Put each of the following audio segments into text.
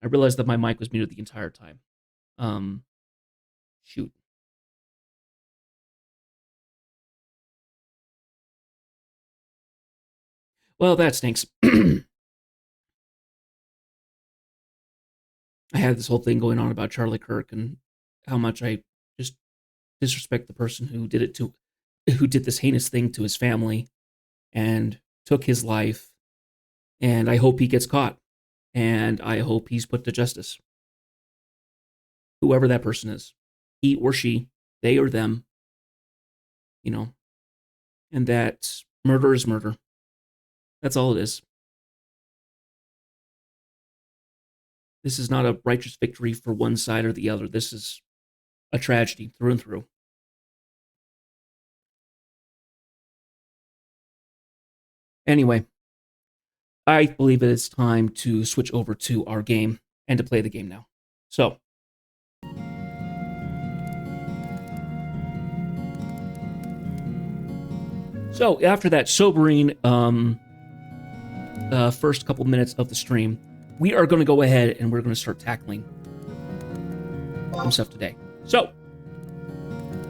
I realized that my mic was muted the entire time. Um, shoot. Well, that stinks. I had this whole thing going on about Charlie Kirk and how much I just disrespect the person who did this heinous thing to his family and took his life. And I hope he gets caught. And I hope he's put to justice. Whoever that person is, he or she, they or them, you know, and that murder is murder. That's all it is. This is not a righteous victory for one side or the other. This is a tragedy through and through. Anyway, I believe it is time to switch over to our game and to play the game now. So after that sobering first couple minutes of the stream, we are going to go ahead and we're going to start tackling some stuff today. So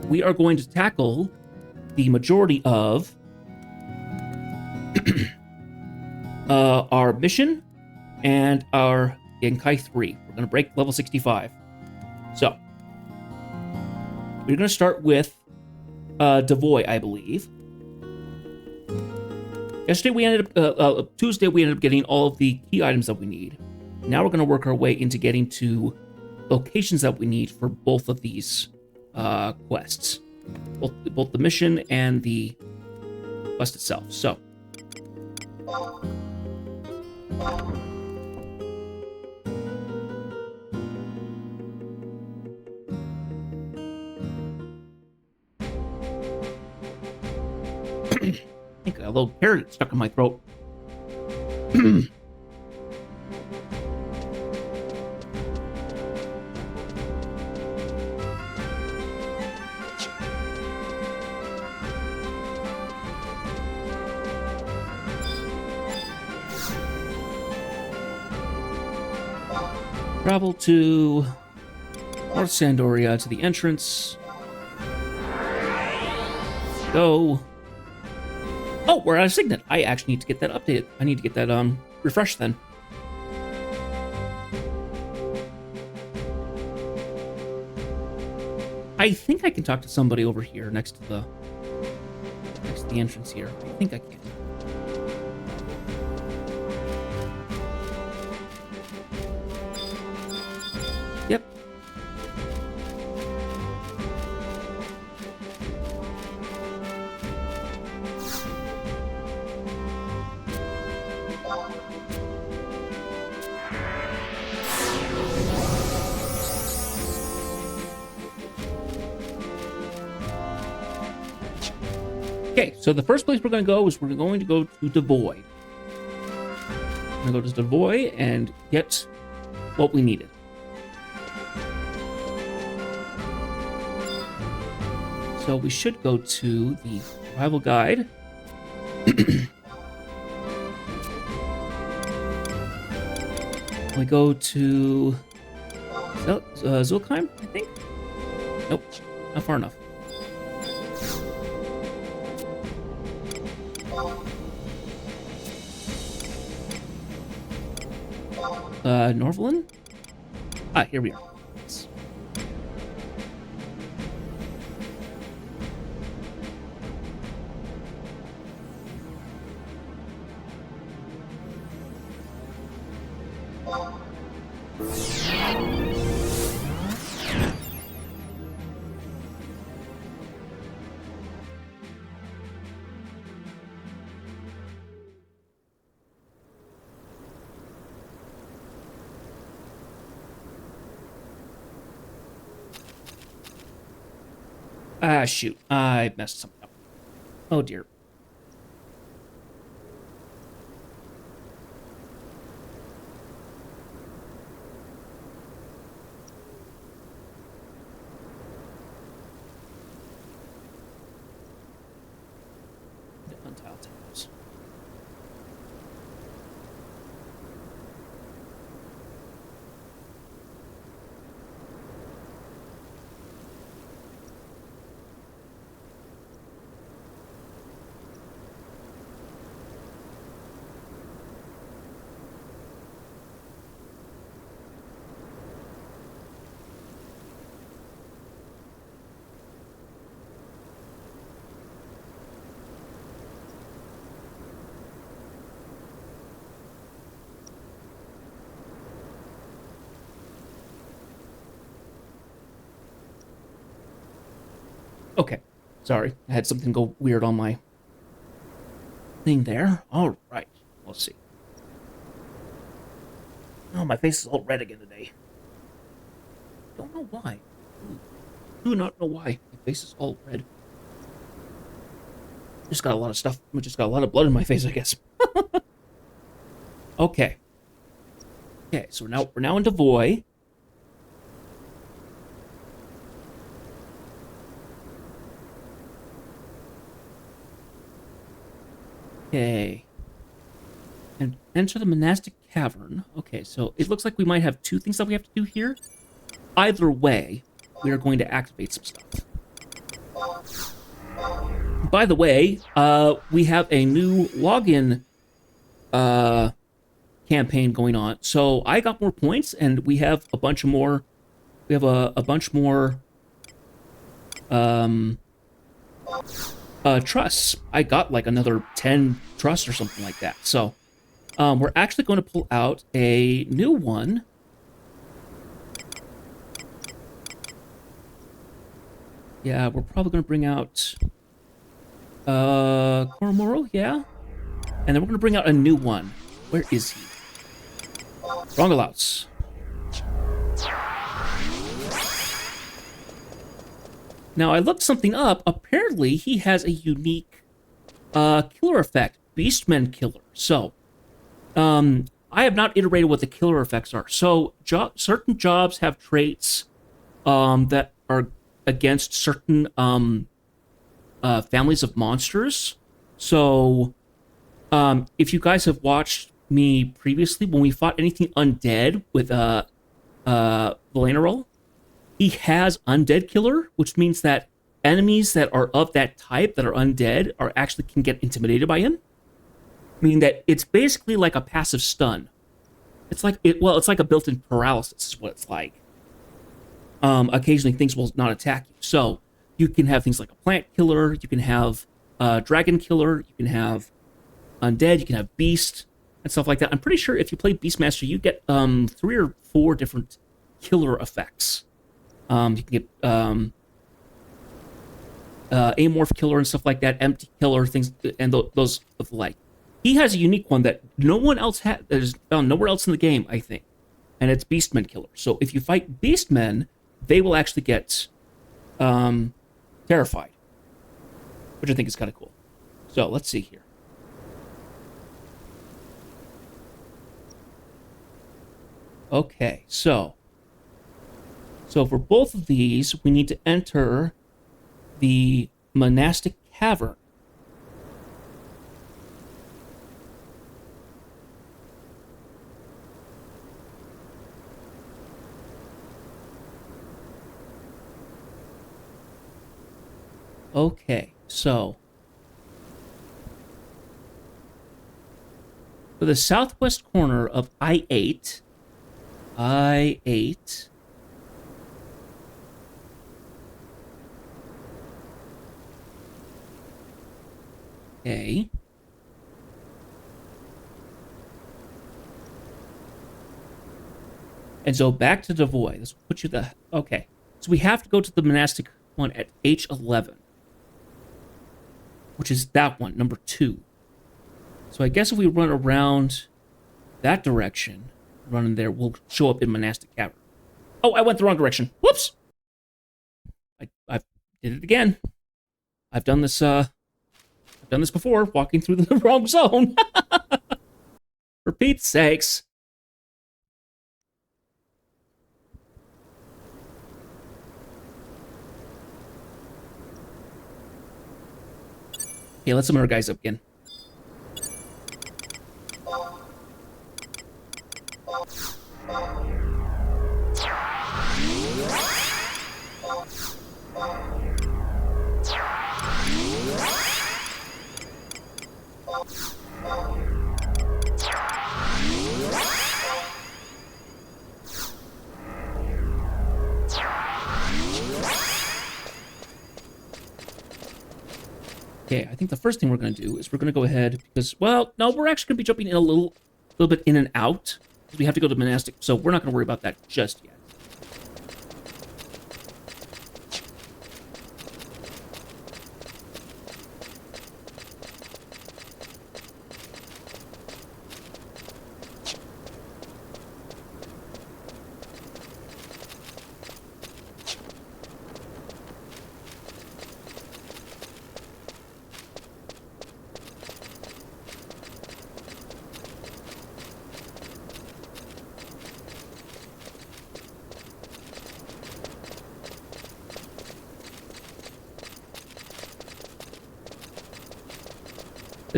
we are going to tackle the majority of our mission and our Genkai 3. We're going to break level 65. So we're going to start with Devoy, I believe. Yesterday we ended up, Tuesday we ended up getting all of the key items that we need. Now we're going to work our way into getting to locations that we need for both of these quests. Both the mission and the quest itself. So. I think a little carrot stuck in my throat. Travel to North Sandoria to the entrance. Go. Oh, we're out of Signet. I actually need to get that updated. I need to get that refreshed then. I think I can talk to somebody over here next to the entrance here. I think I can. Yep. Okay, so the first place we're going to go is we're going to go to Devoy. We're going to go to Devoy and get what we needed. So we should go to the survival guide. We go to Zulkheim, I think? Nope, not far enough. Norvalin? Ah, here we are. Yes. Ah, shoot. I messed something up. Oh, dear. Untile tables. Okay. Sorry. I had something go weird on my thing there. All right. Let's see. Oh, my face is all red again today. Don't know why. Do not know why. My face is all red. Just got a lot of stuff. I just got a lot of blood in my face, I guess. Okay. Okay, so we're now in Devoy. Okay. And enter the monastic cavern. Okay, so it looks like we might have two things that we have to do here. Either way, we are going to activate some stuff. By the way, we have a new login campaign going on. So I got more points, and we have a bunch more. We have a bunch more trusts. I got like another 10 trusts or something like that. So we're actually going to pull out a new one. Yeah, we're probably going to bring out Koromoro, yeah. And then we're going to bring out a new one. Where is he? Rongalaus. Now, I looked something up. Apparently, he has a unique killer effect. Beastmen Killer. So, I have not iterated what the killer effects are. So, certain jobs have traits that are against certain families of monsters. So, if you guys have watched me previously, when we fought anything undead with Valanarol, he has Undead Killer, which means that enemies that are of that type, that are undead, are actually can get intimidated by him. Meaning that it's basically like a passive stun. It's like it's like a built-in paralysis is what it's like. Occasionally things will not attack you. So you can have things like a plant killer, you can have dragon killer, you can have undead, you can have beast, and stuff like that. I'm pretty sure if you play Beastmaster, you get 3 or 4 different killer effects. You can get amorph killer and stuff like that, empty killer, things, and those of the like. He has a unique one that no one else has, that is found nowhere else in the game, I think. And it's Beastmen Killer. So if you fight Beastmen, they will actually get terrified. Which I think is kind of cool. So let's see here. Okay, so for both of these, we need to enter the monastic cavern. Okay, so for the southwest corner of I-8, okay. And so back to Devoy. This will put you the... Okay. So we have to go to the monastic one at H11. Which is that one, number 2. So I guess if we run around that direction, running there, we'll show up in monastic cavern. Oh, I went the wrong direction. Whoops! I did it again. I've done this before, walking through the wrong zone. For Pete's sakes. Okay, let's summon our guys up again. Okay, I think the first thing we're going to do is we're going to go ahead because, well, no, we're actually going to be jumping in a little bit in and out because we have to go to monastic, so we're not going to worry about that just yet.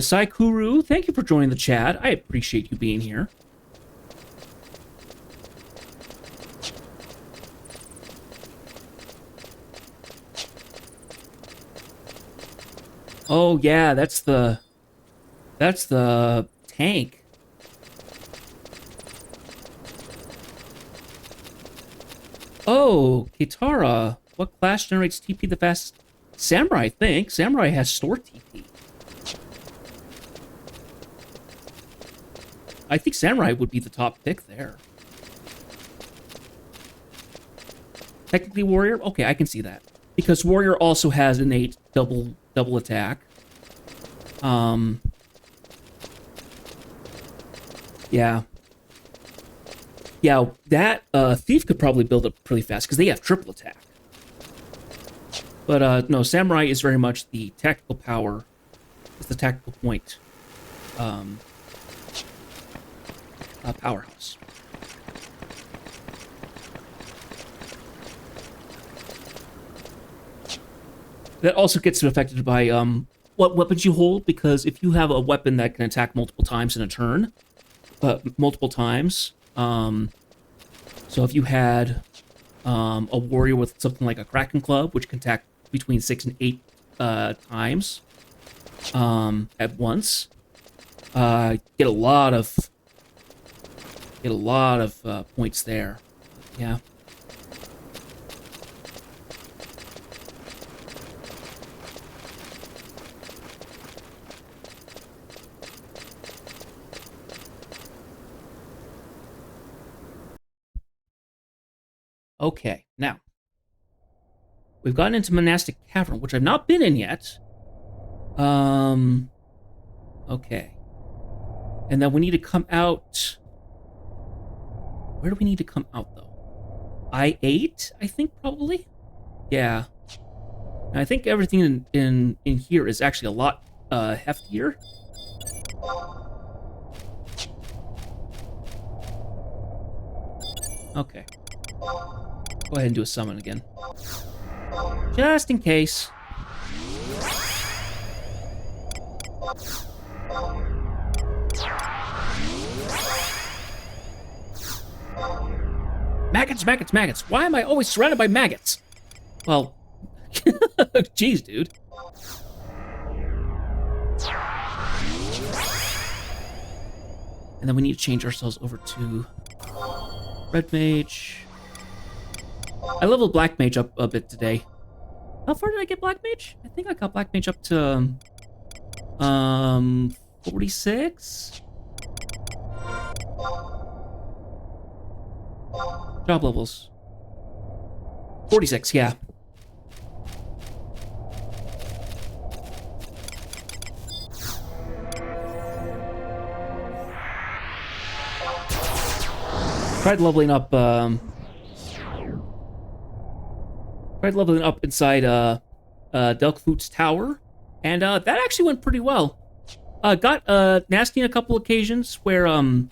Saikuru, thank you for joining the chat. I appreciate you being here. Oh yeah, that's the tank. Oh, Kitara. What class generates TP the fastest? Samurai, I think. Samurai has stored TP. I think Samurai would be the top pick there. Technically Warrior? Okay, I can see that. Because Warrior also has innate double attack. Yeah. Yeah, that Thief could probably build up pretty fast because they have triple attack. But no, Samurai is very much the tactical power. It's the tactical point. Powerhouse. That also gets affected by what weapons you hold, because if you have a weapon that can attack multiple times in a turn, so if you had a warrior with something like a Kraken Club, which can attack between 6 and 8 times at once, get a lot of points there. Yeah. Okay, now we've gotten into Monastic Cavern, which I've not been in yet. Okay. And then we need to come out. Where do we need to come out, though? I-8, I think, probably? Yeah. And I think everything in here is actually a lot heftier. Okay. Go ahead and do a summon again. Just in case. Maggots, maggots, maggots. Why am I always surrounded by maggots? Well, jeez, dude. And then we need to change ourselves over to Red Mage. I leveled Black Mage up a bit today. How far did I get Black Mage? I think I got Black Mage up to 46. Job levels. 46, yeah. Tried leveling up inside Delkfoot's tower, and that actually went pretty well. Got nasty in a couple occasions where I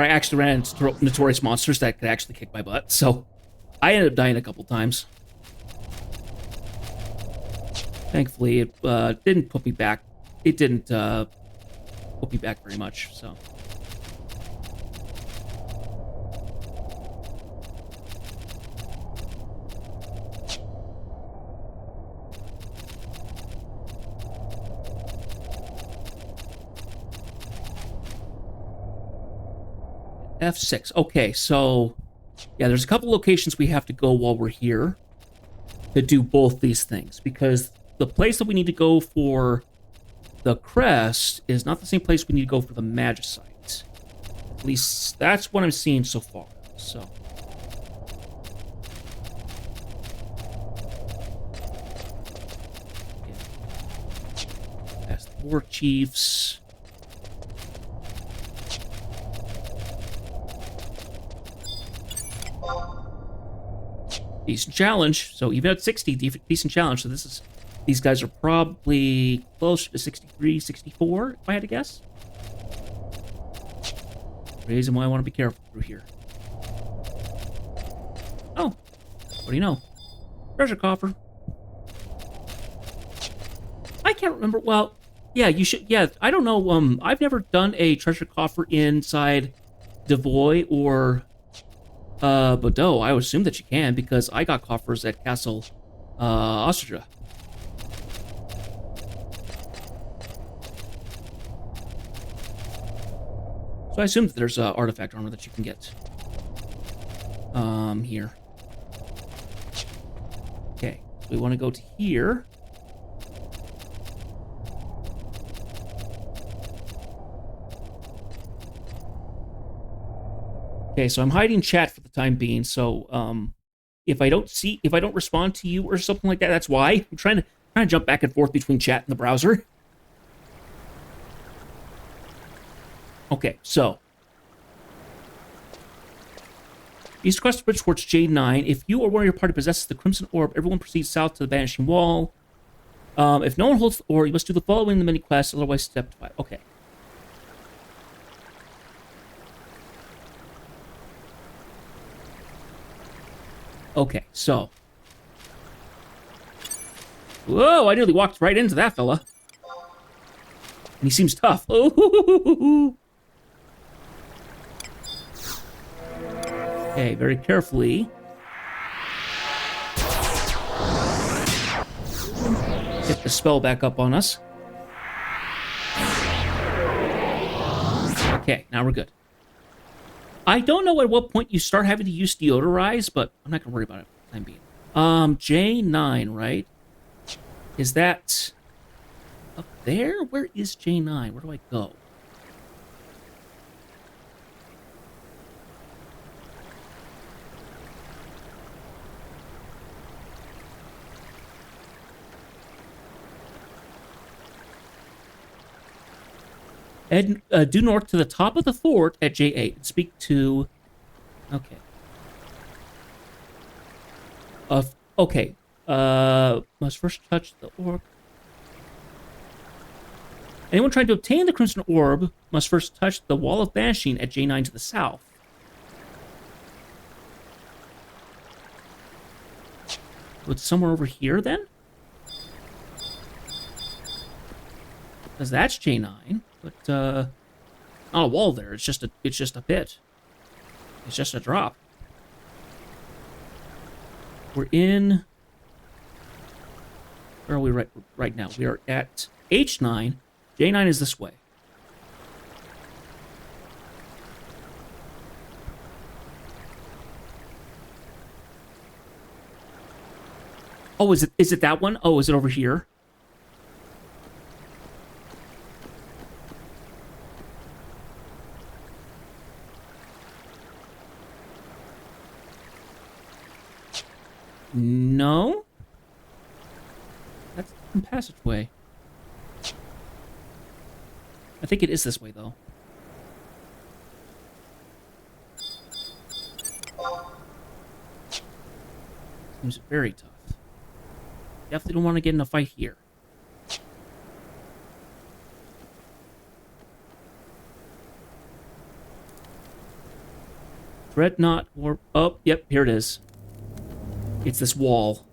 actually ran into notorious monsters that could actually kick my butt, so I ended up dying a couple times. Thankfully, it didn't put me back. It didn't put me back very much, so. F6. Okay, so yeah, there's a couple locations we have to go while we're here to do both these things, because the place that we need to go for the crest is not the same place we need to go for the Magicite. At least that's what I'm seeing so far. So that's the War Chiefs. Decent challenge. So even at 60, decent challenge. So these guys are probably closer to 63, 64, if I had to guess. Reason why I want to be careful through here. Oh, what do you know? Treasure coffer. I can't remember. Well, yeah, you should. Yeah, I don't know. I've never done a treasure coffer inside Devoy or Bordeaux. I would assume that you can because I got coffers at Castle Austria. So I assume that there's artifact armor that you can get here. Okay, so we want to go to here. Okay, so I'm hiding chat for the time being. So if I don't respond to you or something like that, that's why. I'm trying to jump back and forth between chat and the browser. Okay, so east across the bridge towards J9. If you or one of your party possesses the Crimson Orb, everyone proceeds south to the Vanishing Wall. If no one holds the orb, you must do the following in the mini quest, otherwise step 5. Okay. Okay, so. Whoa, I nearly walked right into that fella. And he seems tough. Ooh. Okay, very carefully. Get the spell back up on us. Okay, now we're good. I don't know at what point you start having to use deodorize, but I'm not going to worry about it for the time being. J9, right? Is that up there? Where is J9? Where do I go? And due north to the top of the fort at J8 and speak to... Okay. Okay. Must first touch the orb. Anyone trying to obtain the Crimson Orb must first touch the Wall of Banishing at J9 to the south. So it's somewhere over here, then? Because that's J9. But, not a wall there. It's just a pit. It's just a drop. We're in... Where are we right now? We are at H9. J9 is this way. Oh, is it that one? Oh, is it over here? No? That's the passageway. I think it is this way, though. Seems very tough. Definitely don't want to get in a fight here. Dreadnought or... Oh, yep, here it is. It's this wall.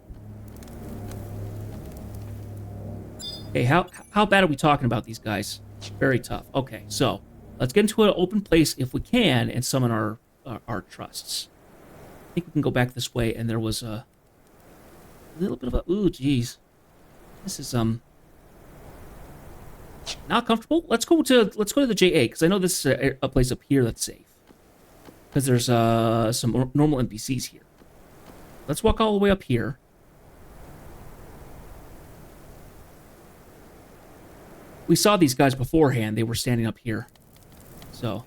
Okay, how bad are we talking about these guys? Very tough. Okay, so let's get into an open place if we can and summon our trusts. I think we can go back this way, and there was a little bit of a... Ooh, geez. This is not comfortable. Let's go to the J8 because I know this is a place up here that's safe. Because there's some normal NPCs here. Let's walk all the way up here. We saw these guys beforehand. They were standing up here. So,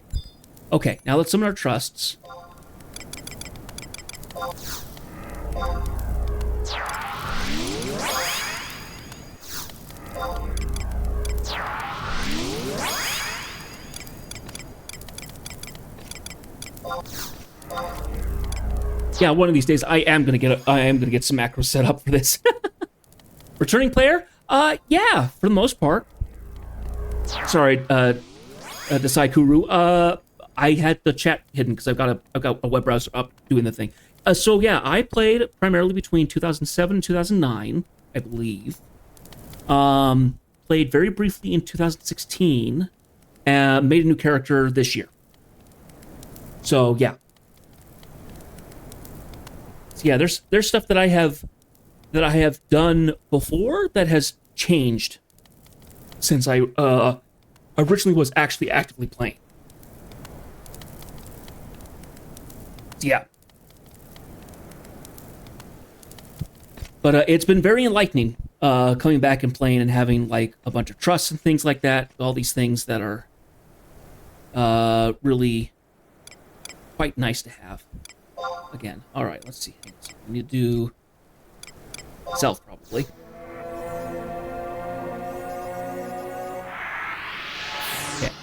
okay. Now let's summon our trusts. Yeah, one of these days I am gonna get some macros set up for this. Returning player? Yeah, for the most part. Sorry, Desai Kuru. I had the chat hidden because I've got a web browser up doing the thing. So yeah, I played primarily between 2007 and 2009, I believe. Played very briefly in 2016, and made a new character this year. So yeah. So yeah, there's stuff that I have done before that has changed since I originally was actually actively playing. So yeah. But it's been very enlightening coming back and playing and having like a bunch of trusts and things like that. All these things that are really quite nice to have. Again, all right, let's see. We need to do self probably. Okay.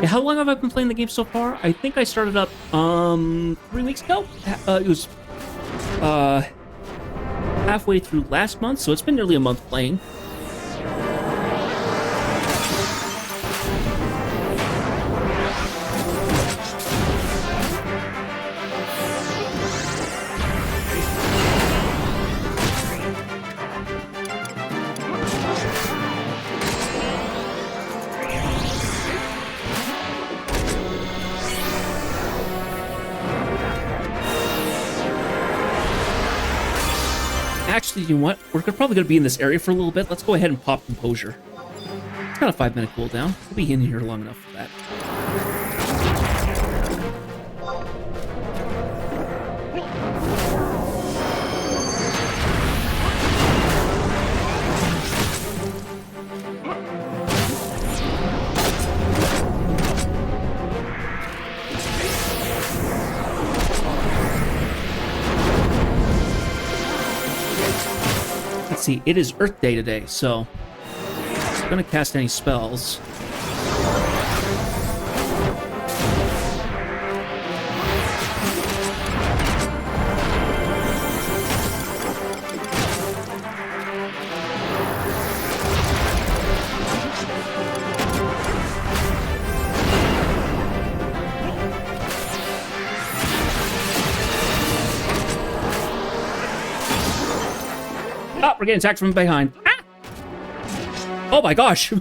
How long have I been playing the game so far? I think I started up 3 weeks ago. It was halfway through last month, so it's been nearly a month playing. Actually, you know what? We're probably going to be in this area for a little bit. Let's go ahead and pop Composure. It's got a 5-minute cooldown. We'll be in here long enough for that. Let's see, it is Earth Day today, so I'm not gonna cast any spells. Oh, we're getting attacked from behind. Ah! Oh my gosh.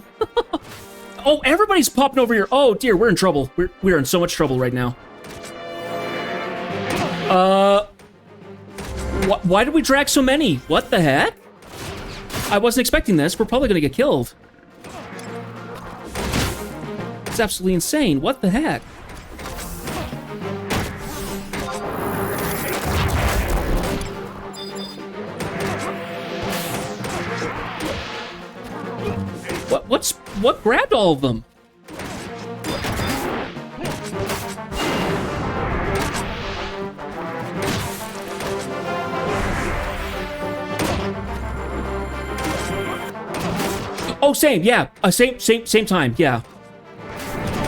Oh, everybody's popping over here. Oh dear, we're in trouble. We're in so much trouble right now. Why did we drag so many? What the heck? I wasn't expecting this. We're probably gonna get killed. It's absolutely insane. What the heck? What grabbed all of them? Oh, same, yeah. Same time, yeah.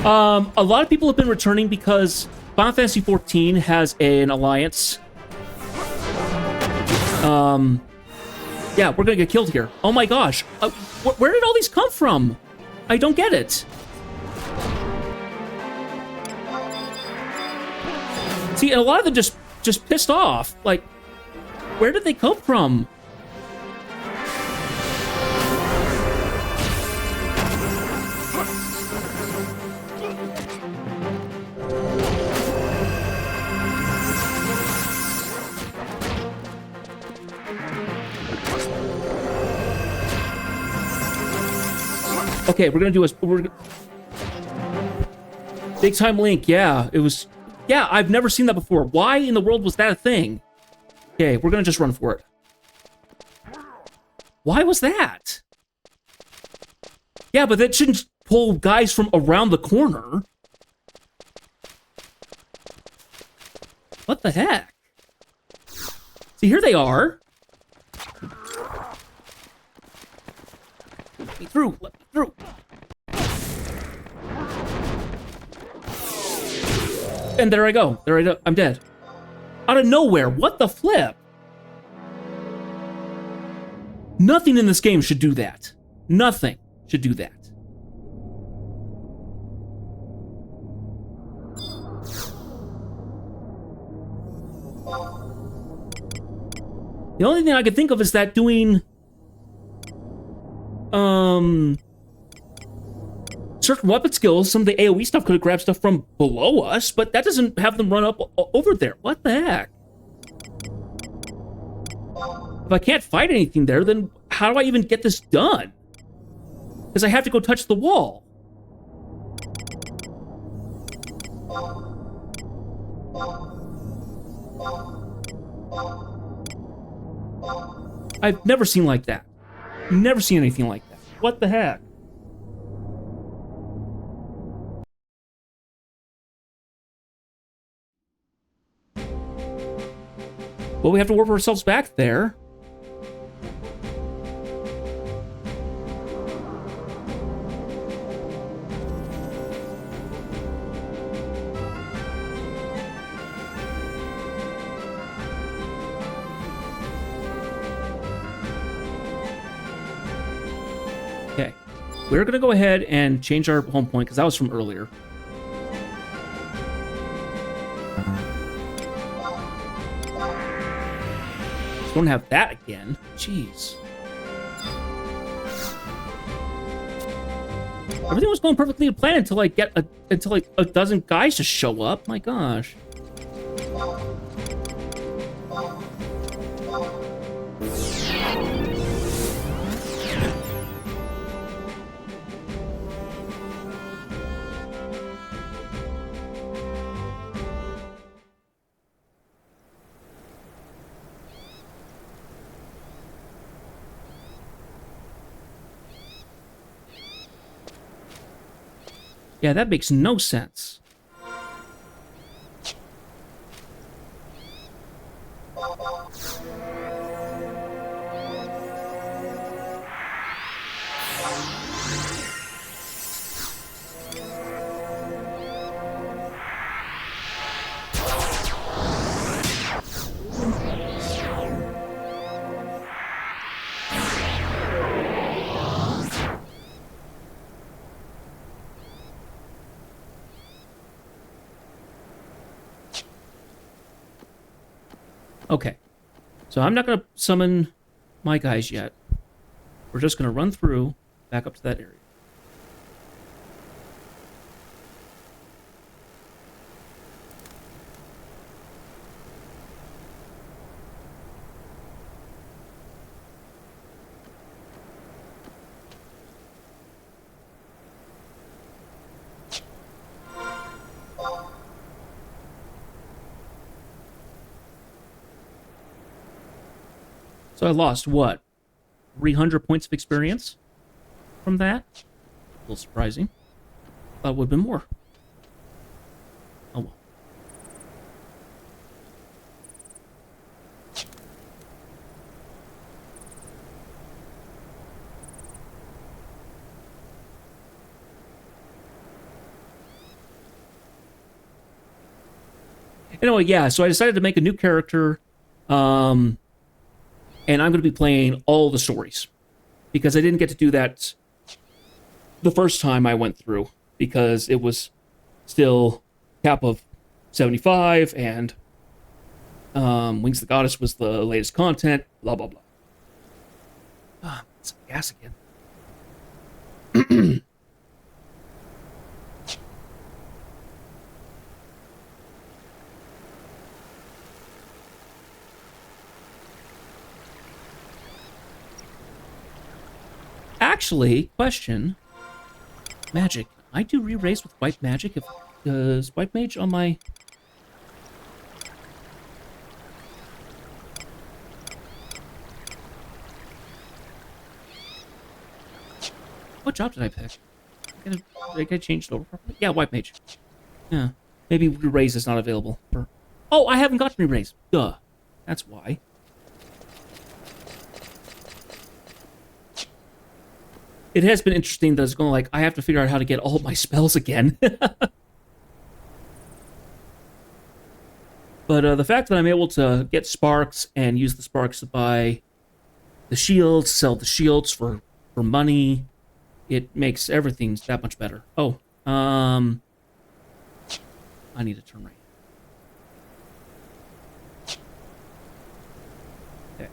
A lot of people have been returning because Final Fantasy XIV has an alliance. Yeah, we're gonna get killed here. Oh my gosh. Where did all these come from? I don't get it. See, and a lot of them just pissed off. Like, where did they come from? Okay, we're gonna do big time link. Yeah, it was. Yeah, I've never seen that before. Why in the world was that a thing? Okay, we're gonna just run for it. Why was that? Yeah, but that shouldn't pull guys from around the corner. What the heck? See, here they are. Let me through. Let me through. And there I go. There I go. I'm dead. Out of nowhere. What the flip? Nothing in this game should do that. Nothing should do that. The only thing I could think of is that doing certain weapon skills, some of the AoE stuff could have grabbed stuff from below us, but that doesn't have them run up over there. What the heck? If I can't fight anything there, then how do I even get this done? Because I have to go touch the wall. I've never seen like that. Never seen anything like that. What the heck? Well, we have to warp ourselves back there. Okay, we're gonna go ahead and change our home point because that was from earlier. Don't have that again. Jeez. Everything was going perfectly to plan until I get until like a dozen guys just show up. My gosh. Yeah, that makes no sense. Okay, so I'm not going to summon my guys yet. We're just going to run through, back up to that area. So I lost, what, 300 points of experience from that? A little surprising. Thought it would have been more. Oh well. Anyway, yeah, so I decided to make a new character, and I'm going to be playing all the stories because I didn't get to do that the first time I went through because it was still cap of 75 and Wings of the Goddess was the latest content, blah, blah, blah. Ah, some gas again. Actually, question. Magic. I do re-raise with white magic if does white mage on my what job did I pick? Did I get changed over properly? Yeah, white mage. Yeah. Maybe re-raise is not available for oh, I haven't gotten re-raise. Duh. That's why. it has been interesting that it's going like, I have to figure out how to get all of my spells again. But the fact that I'm able to get sparks and use the sparks to buy the shields, sell the shields for money, it makes everything that much better. Oh, I need to turn right. Okay.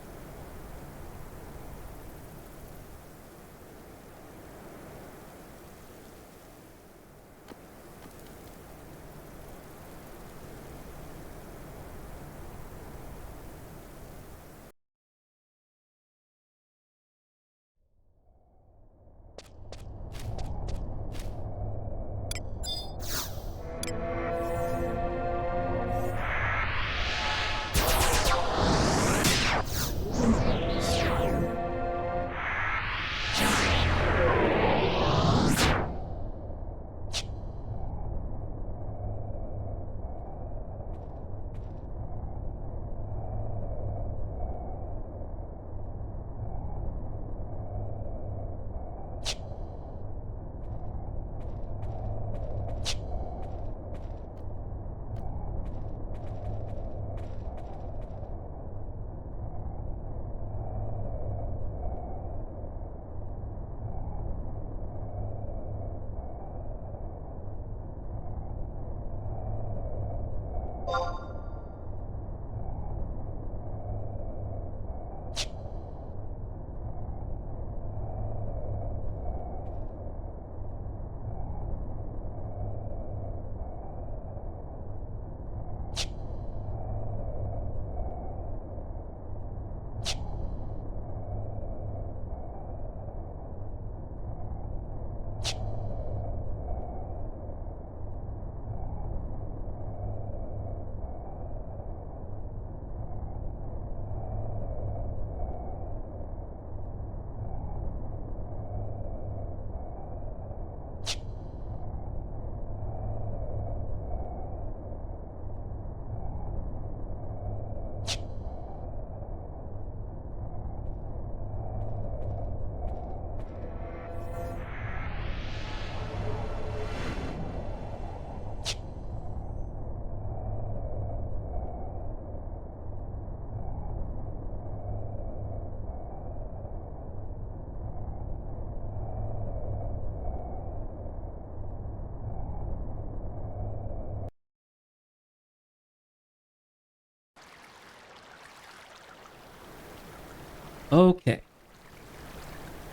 Okay.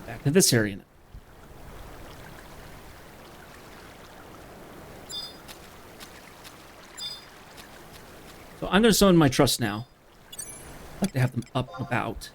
Back to this area now. So I'm going to summon my trust now. I'd like to have them up and about.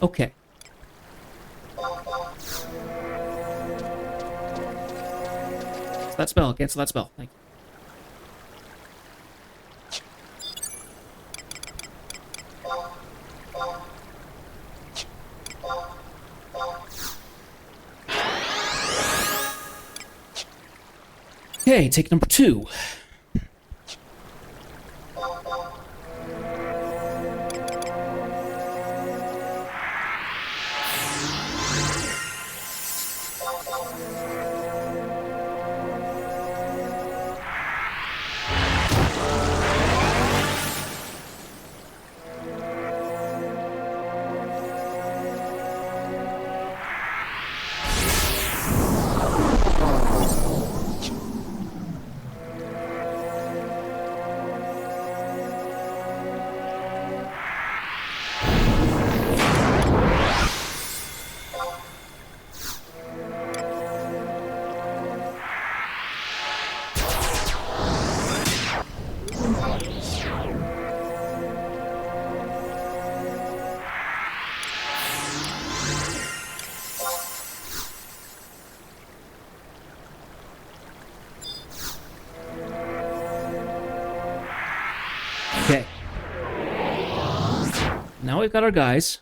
Okay. So that spell. Cancel that spell. Thank you. Okay, take number 2. Now we've got our guys.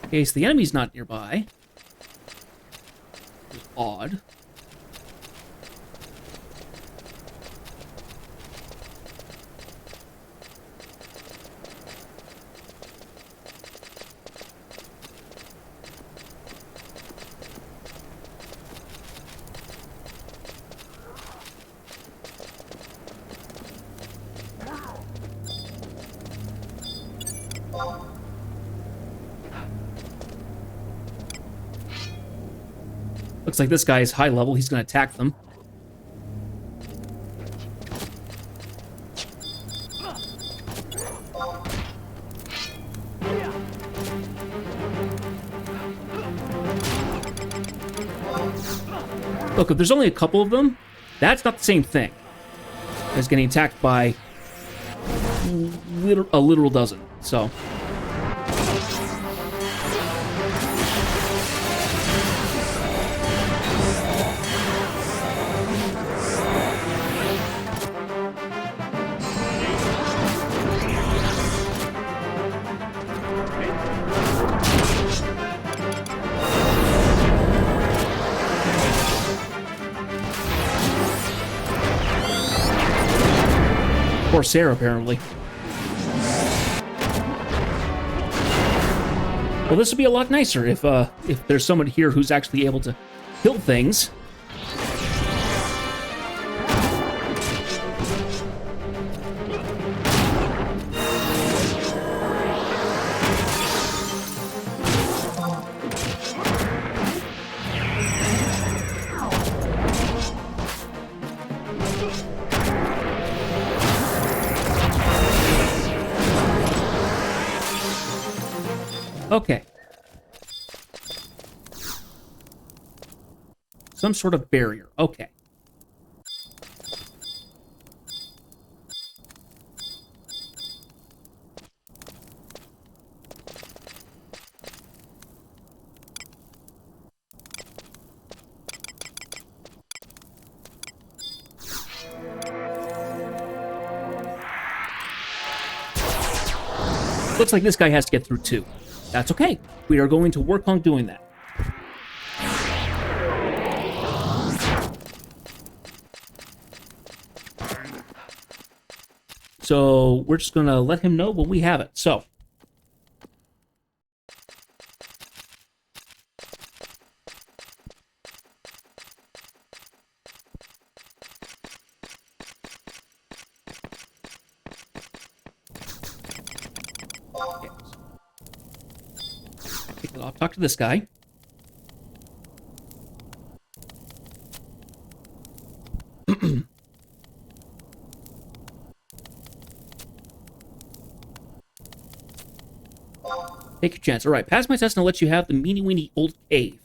Okay, so the enemy's not nearby. Which is odd. Looks like this guy is high level. He's going to attack them. Look, if there's only a couple of them, that's not the same thing as getting attacked by a literal dozen. So... Corsair, apparently. Well, this would be a lot nicer if there's someone here who's actually able to kill things. Okay. Some sort of barrier. Okay. Looks like this guy has to get through too. That's okay. We are going to work on doing that. So we're just going to let him know when we have it. So. I'll talk to this guy. Take your chance. All right, pass my test and I'll let you have the meany-weeny old cave.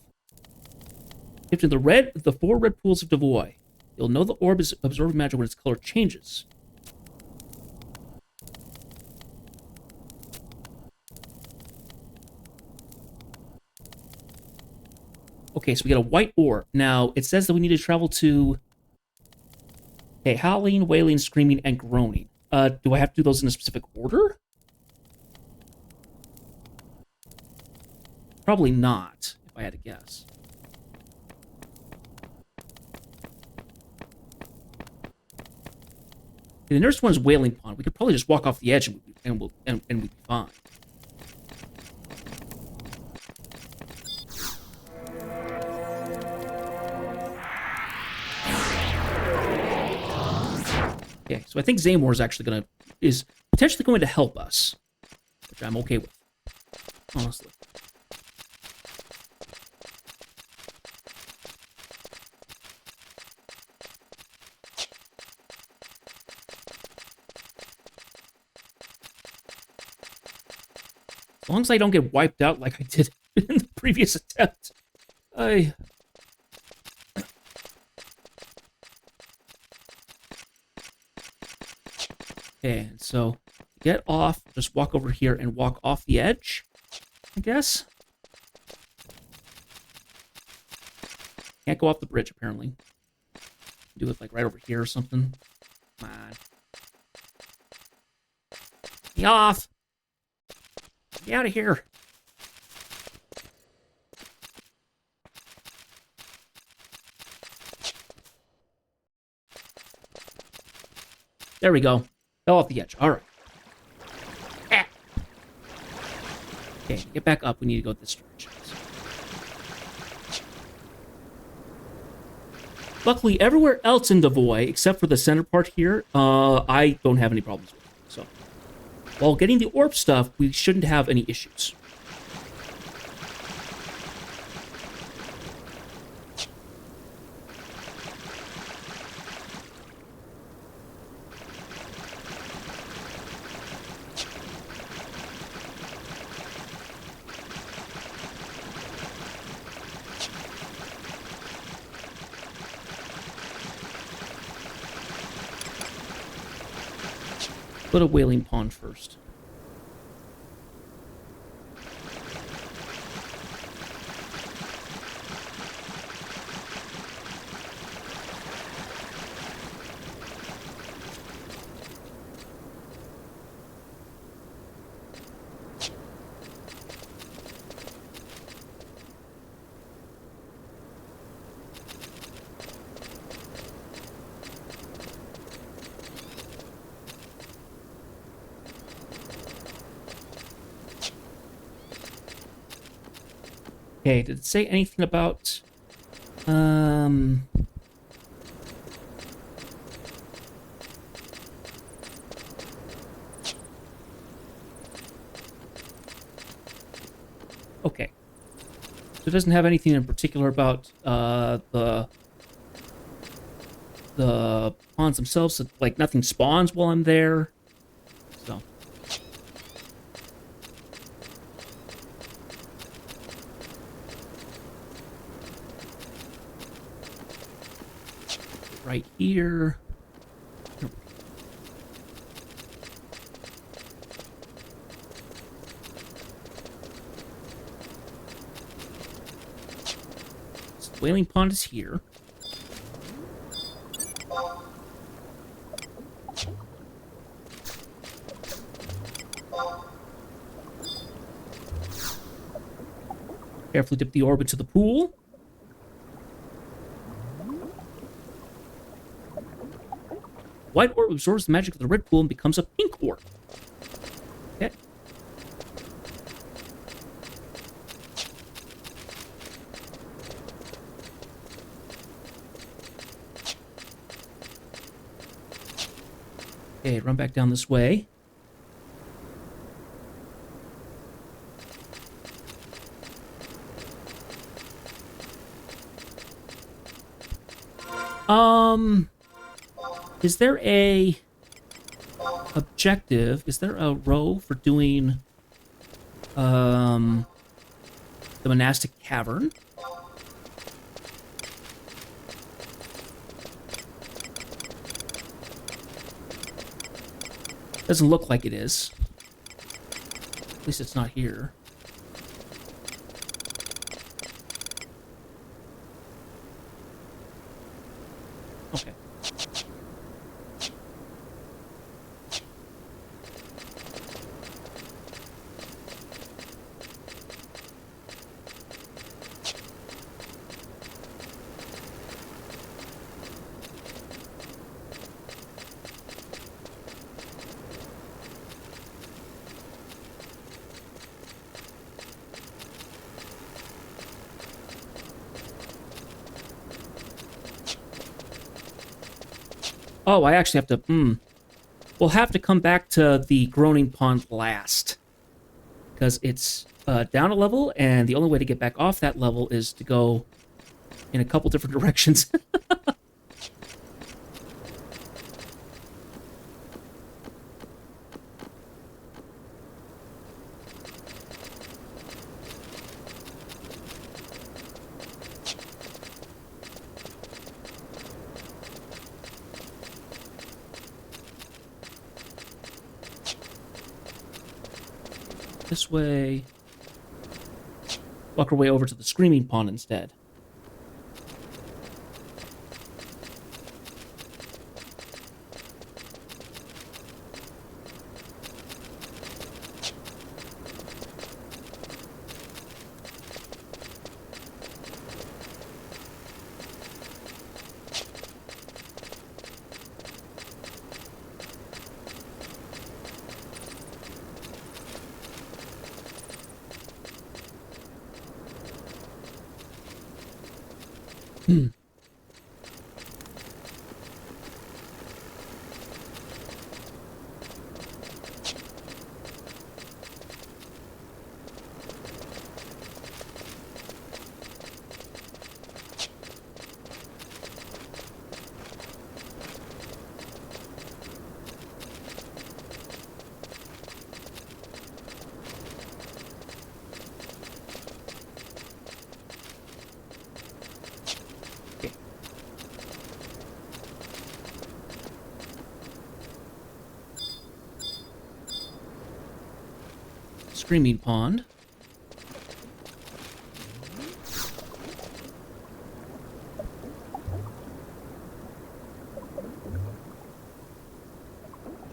If to the 4 red pools of Devoy, you'll know the orb is absorbing magic when its color changes. Okay, so we got a white orb. Now, it says that we need to travel to... Okay, howling, wailing, screaming, and groaning. Do I have to do those in a specific order? Probably not, if I had to guess. Okay, the nearest one is Wailing Pond. We could probably just walk off the edge and we'd be fine. Okay, so I think Zaymor is potentially going to help us, which I'm okay with, honestly. As long as I don't get wiped out like I did in the previous attempt, Okay, so get off, just walk over here and walk off the edge, I guess. Can't go off the bridge, apparently. Do it like right over here or something. Come on. Get off! Get out of here! There we go. Fell off the edge. All right. Ah. Okay, get back up. We need to go this direction. Luckily, everywhere else in Devoy, except for the center part here, I don't have any problems with. So, while getting the orb stuff, we shouldn't have any issues. Go to Wailing Pond first. Okay, did it say anything about... Okay. So it doesn't have anything in particular about the ponds themselves. So, like, nothing spawns while I'm there. So... right here. So Wailing Pond is here. Carefully dip the orb into the pool. White orb absorbs the magic of the red pool and becomes a pink orb. Okay. Okay, run back down this way. Is there a objective? Is there a row for doing the monastic cavern? Doesn't look like it is. At least it's not here. Okay. Oh, I actually have to... We'll have to come back to the Groaning Pond last. Because it's down a level, and the only way to get back off that level is to go in a couple different directions. This way. Walk our way over to the Screaming Pond instead. Okay. Screaming pond.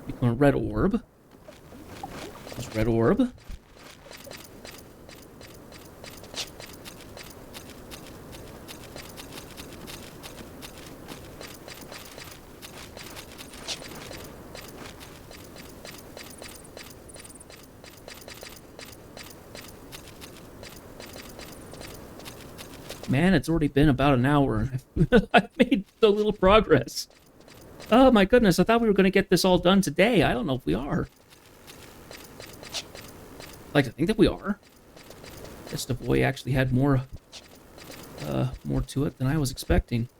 Become a red orb. There's red orb. Man, it's already been about an hour. I've made so little progress. Oh my goodness, I thought we were going to get this all done today. I don't know if we are. Like to think that we are. Guess the boy actually had more to it than I was expecting.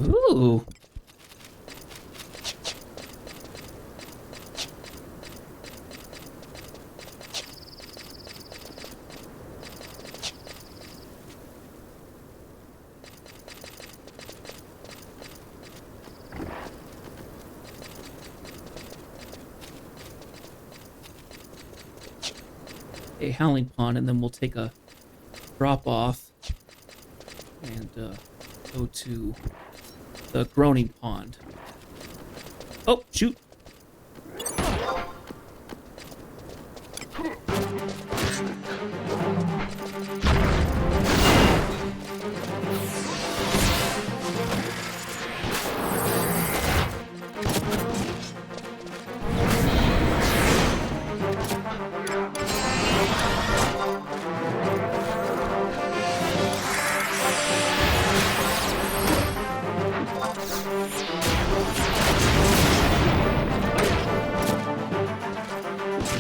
Ooh. A howling pond, and then we'll take a drop off and go to the groaning pond. Oh, shoot.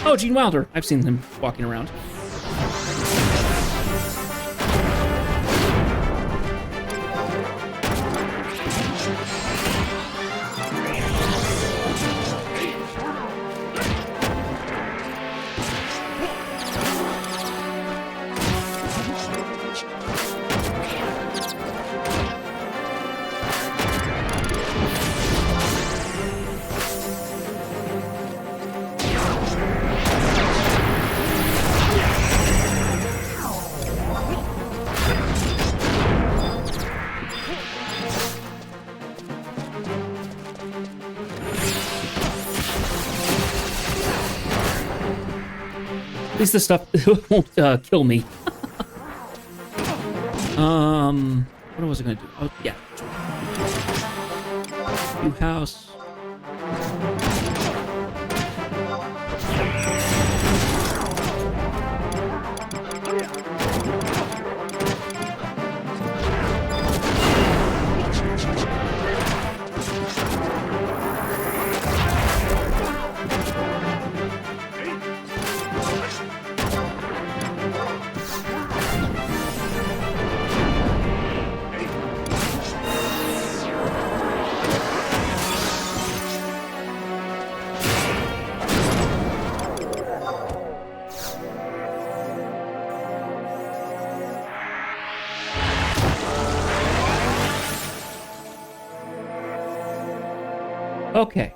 Oh, Gene Wilder. I've seen him walking around. At least this stuff won't kill me. What was I gonna do? Oh, yeah. New house. Okay.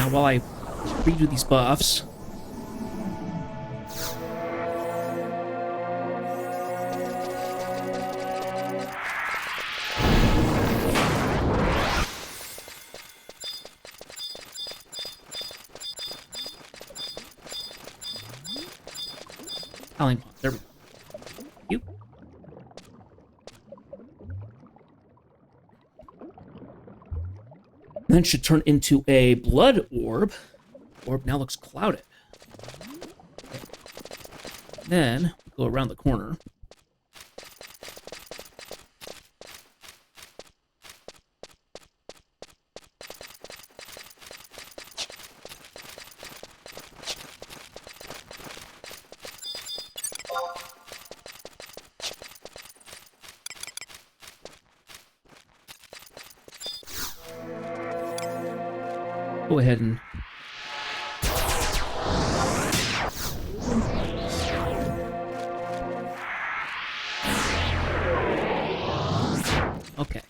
Now, while I redo these buffs, Howling Pond. There we go. You. Then should turn into a blood orb. Orb now looks clouded. Okay. Then go around the corner. Go ahead and okay.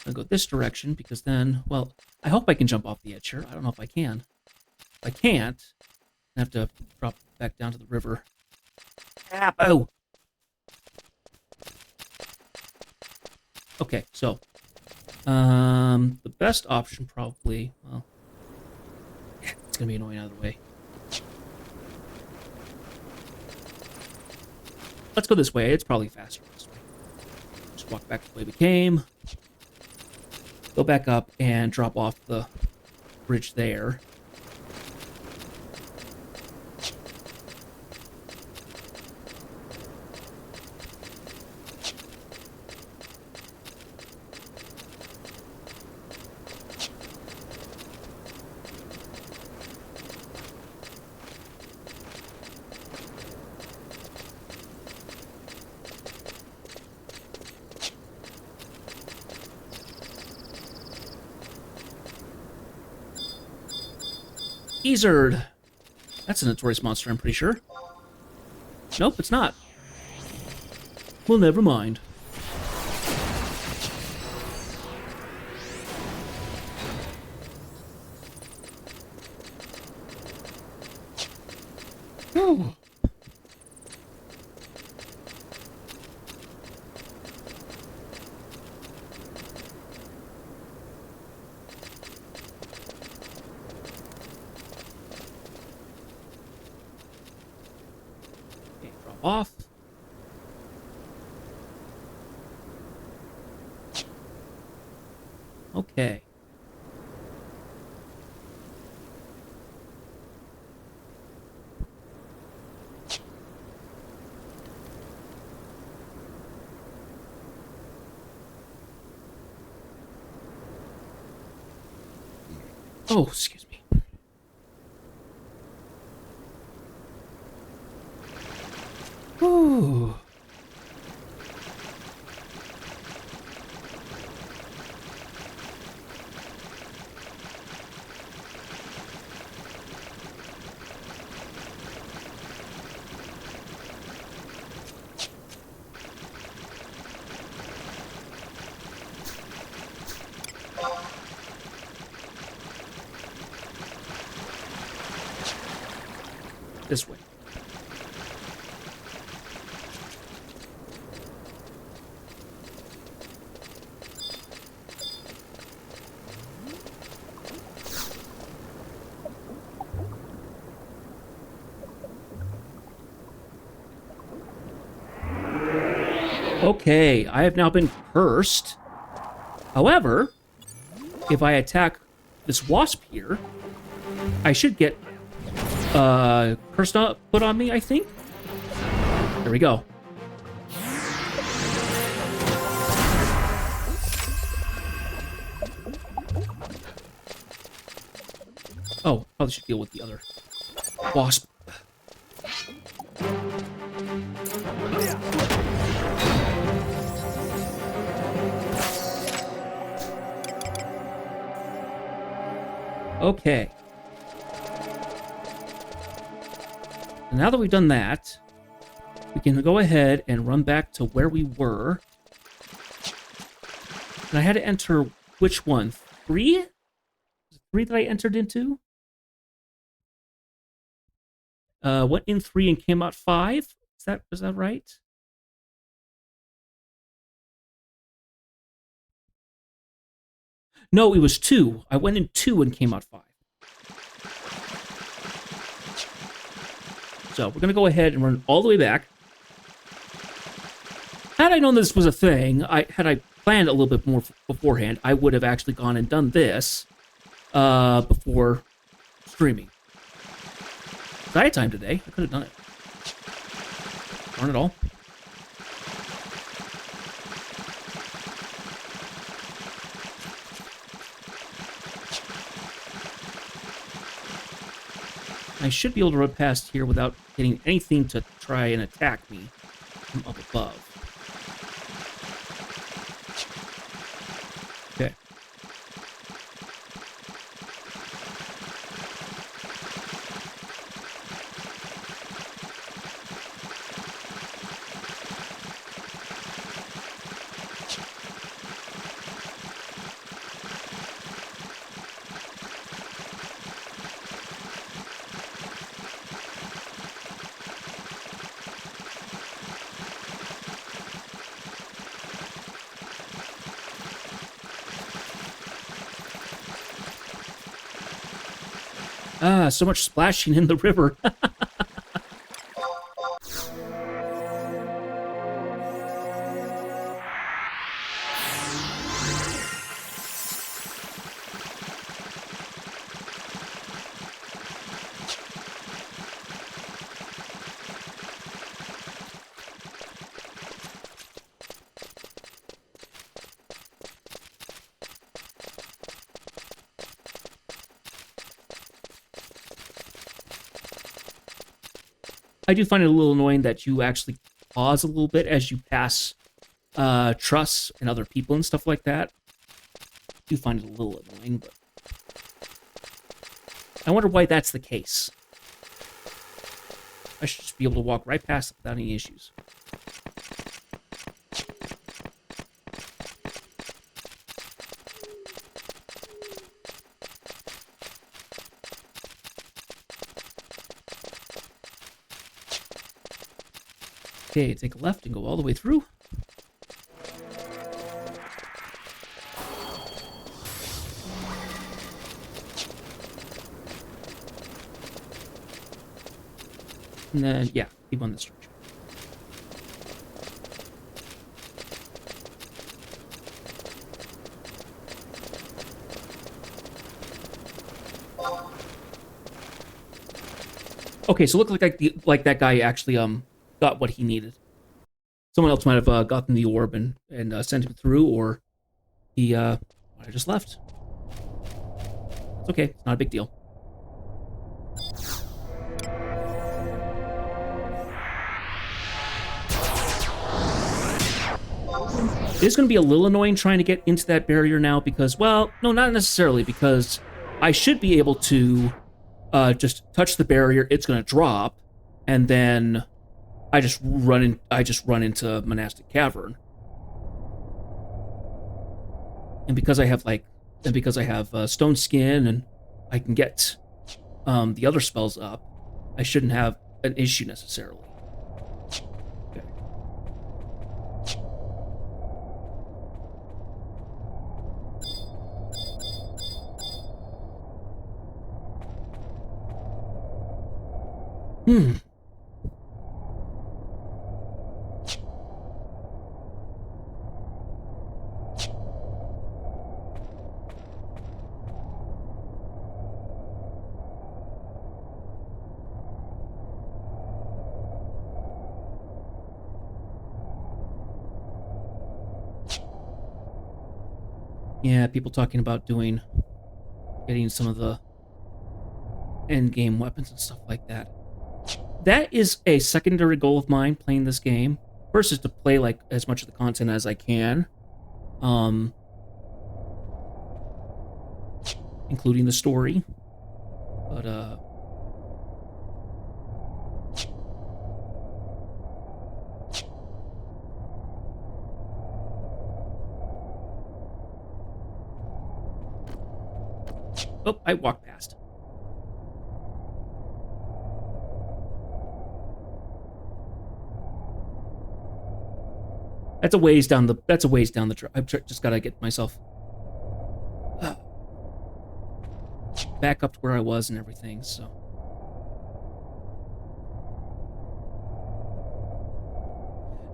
I'll go this direction because then, well, I hope I can jump off the edge here. I don't know if I can. If I can't, I have to drop back down to the river. Oh. Okay, so the best option probably, well, it's gonna be annoying either way. Let's go this way. It's probably faster this way. Just walk back the way we came. Go back up and drop off the bridge there. Gizzard. That's a notorious monster, I'm pretty sure. Nope, it's not. Well, never mind. Oh. Okay, drop off. Okay. Oh, excuse me. Ooh. This way. Okay, I have now been cursed. However, if I attack this wasp here, I should get curse not put on me, I think. There we go. Oh, probably should deal with the other wasp. Okay. Now that we've done that, we can go ahead and run back to where we were. And I had to enter which one? 3? Was it 3 that I entered into? Went in 3 and came out 5? Was that right? No, it was 2. I went in 2 and came out 5. So we're going to go ahead and run all the way back. Had I known this was a thing, had I planned a little bit more beforehand, I would have actually gone and done this before streaming. If I had time today, I could have done it. Darn it all. I should be able to run past here without getting anything to try and attack me from up above. Okay. Ah, so much splashing in the river. I do find it a little annoying that you actually pause a little bit as you pass truss and other people and stuff like that. I do find it a little annoying, but I wonder why that's the case. I should just be able to walk right past it without any issues. Okay, take a left and go all the way through. And then, yeah, keep on this structure. Okay, so it looked like that guy actually got what he needed. Someone else might have gotten the orb and sent him through, or he might have just left. It's okay. It's not a big deal. It is going to be a little annoying trying to get into that barrier now because, well, no, not necessarily, because I should be able to just touch the barrier. It's going to drop, and then I just run into Monastic Cavern. And because I have Stone Skin and I can get the other spells up, I shouldn't have an issue necessarily. Okay. Yeah, people talking about getting some of the end game weapons and stuff like that. That is a secondary goal of mine playing this game. First is to play like as much of the content as I can, including the story. But oh, I walked past. That's a ways down the track. I've just got to get myself back up to where I was and everything, so.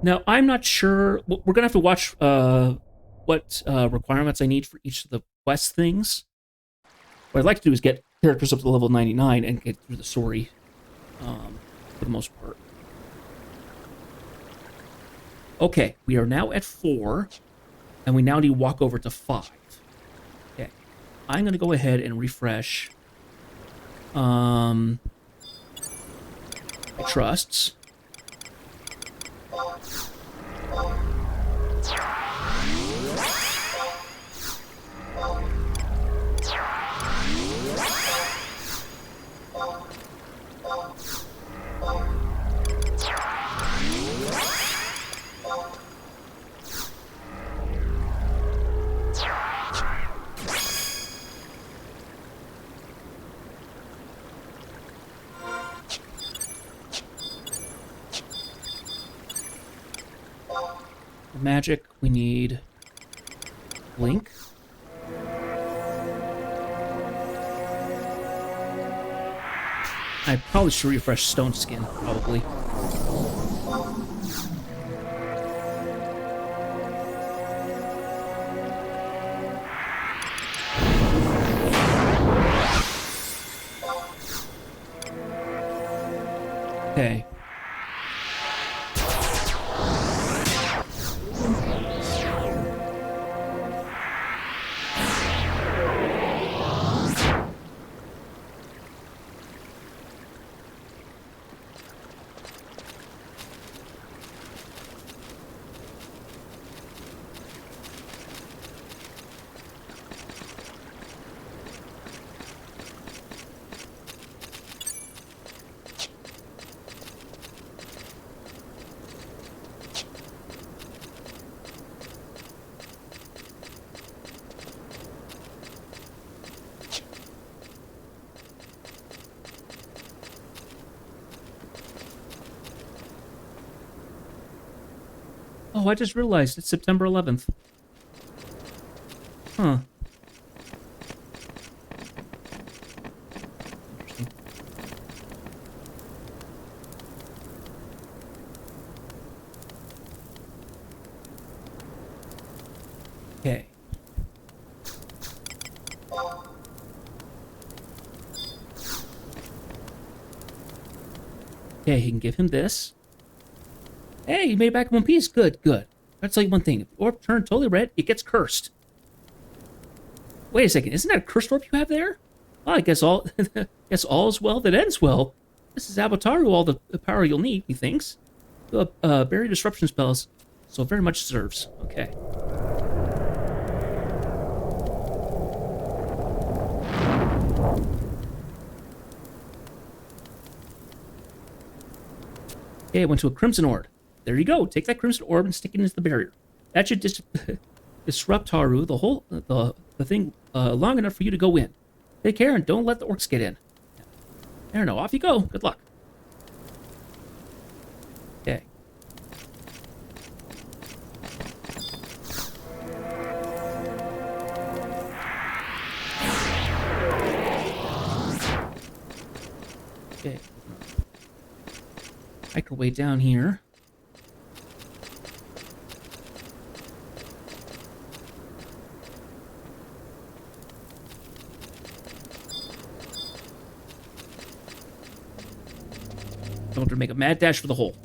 Now, I'm not sure. We're going to have to watch what requirements I need for each of the quest things. What I'd like to do is get characters up to level 99 and get through the story for the most part. Okay, we are now at 4, and we now need to walk over to 5. Okay, I'm going to go ahead and refresh my trusts. Magic, we need Blink. I probably should refresh Stone Skin, probably. Okay. Oh, I just realized it's September 11th. Huh. Interesting. Okay. Okay, he can give him this. Hey, you made it back in one piece. Good, good. I'll tell you one thing. If the orb turned totally red, it gets cursed. Wait a second. Isn't that a cursed orb you have there? Well, I guess all is well that ends well. This is Abataru, all the power you'll need, he thinks. Bury disruption spells, so very much deserves. Okay. Okay, I went to a Crimson Orb. There you go. Take that Crimson Orb and stick it into the barrier. That should disrupt Haru, the thing, long enough for you to go in. Take care and don't let the orcs get in. There, no, off you go. Good luck. Okay. Okay. Hike our way down here. I want to make a mad dash for the hole.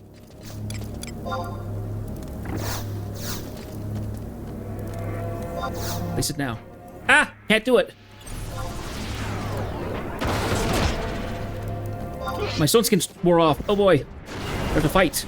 Place it now. Ah! Can't do it! My stone skin wore off. Oh boy. I have to fight.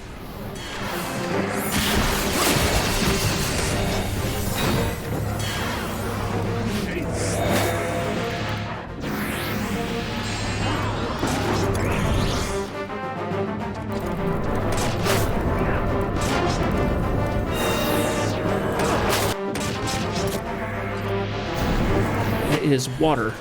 It is water.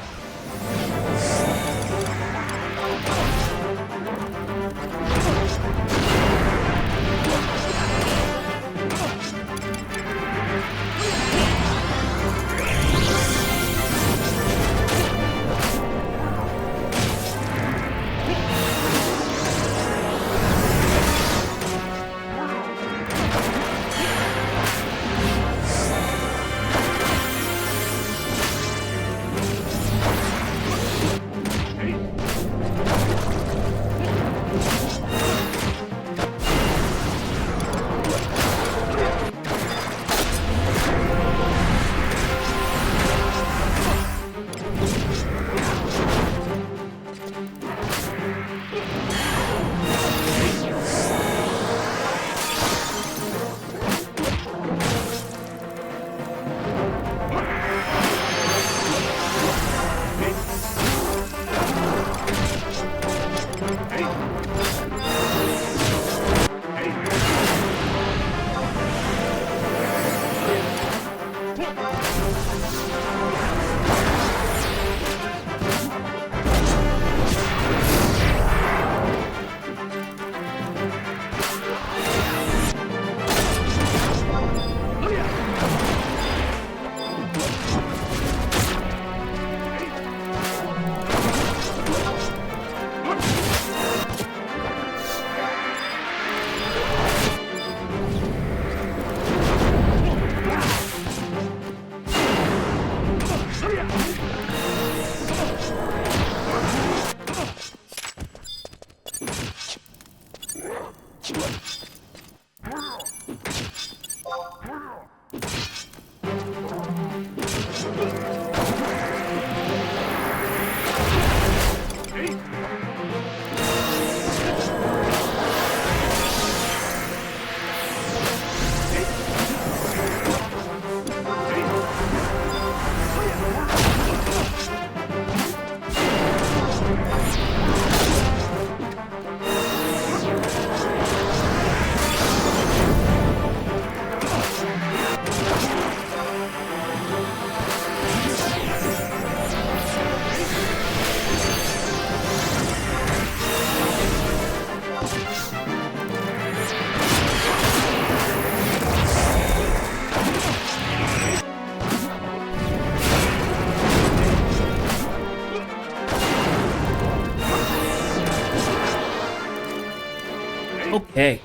Okay.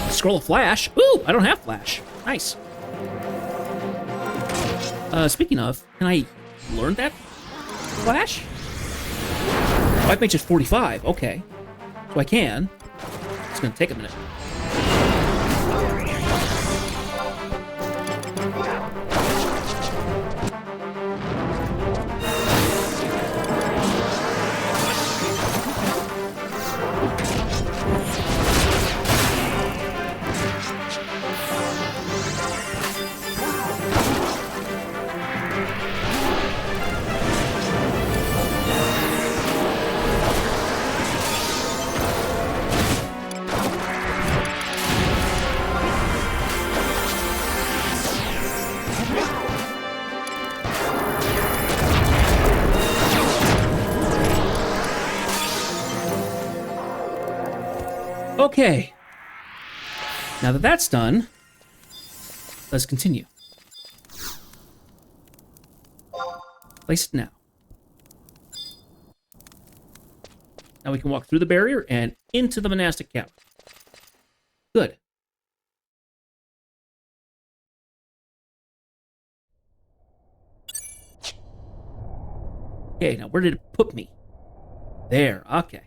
Scroll of flash. Ooh, I don't have flash. Nice. Speaking of, can I learn that flash? Oh, I've made just 45. Okay. So I can. It's gonna take a minute. Okay. Now that that's done, let's continue. Place it now. Now we can walk through the barrier and into the monastic cavern. Good. Okay, now where did it put me? There, okay.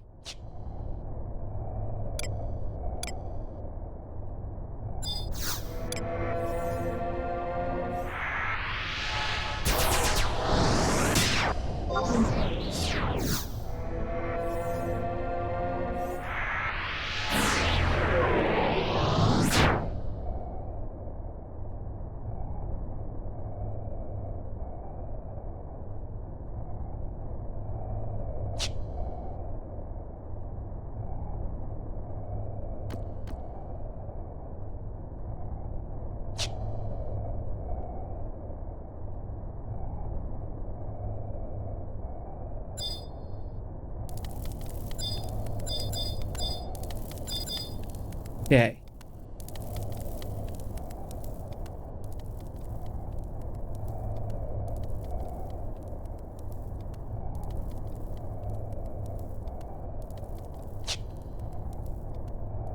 Okay.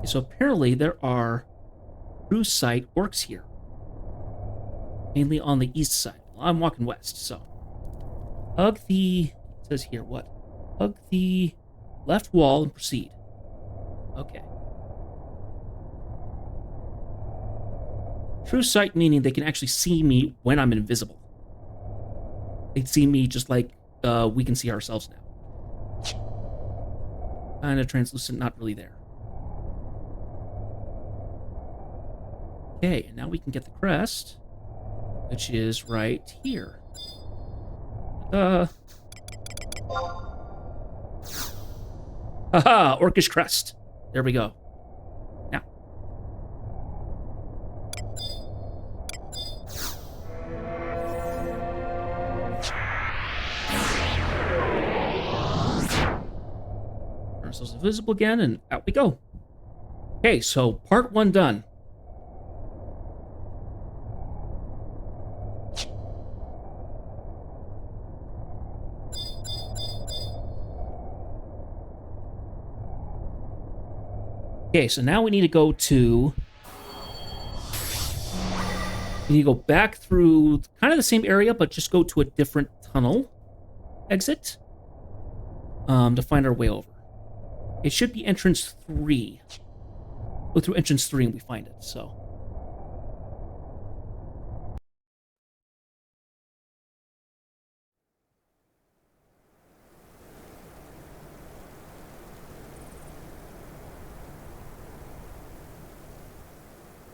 So apparently there are cruise site orcs here. Mainly on the east side. Well, I'm walking west, so. Hug the... It says here, what? Hug the left wall and proceed. Okay. True sight meaning they can actually see me when I'm invisible. They see me just like we can see ourselves now. Kind of translucent, not really there. Okay, and now we can get the crest, which is right here. Haha, orcish crest. There we go. Now. Turn ourselves invisible again, and out we go. Okay, so part 1 done. Okay, so now we need to go to... We need to go back through kind of the same area, but just go to a different tunnel exit to find our way over. It should be entrance 3. Go through entrance 3 and we find it, so...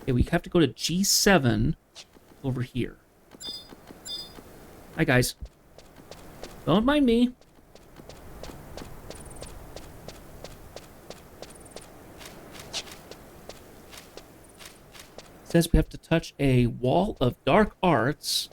Okay, we have to go to G7 over here. Hi, guys. Don't mind me. It says we have to touch a wall of dark arts.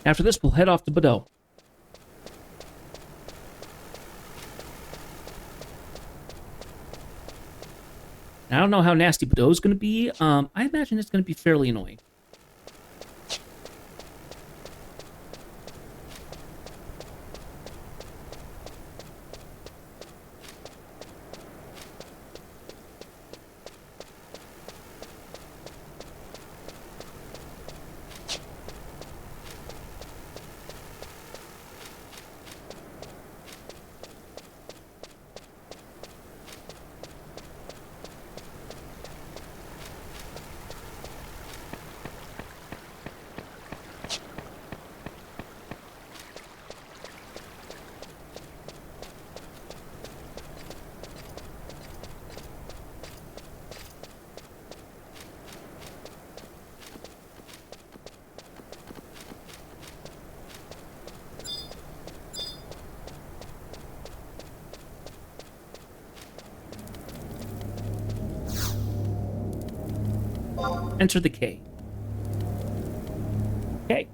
After this, we'll head off to Bordeaux. I don't know how nasty Bordeaux is going to be. I imagine it's going to be fairly annoying. Enter the cave. Okay.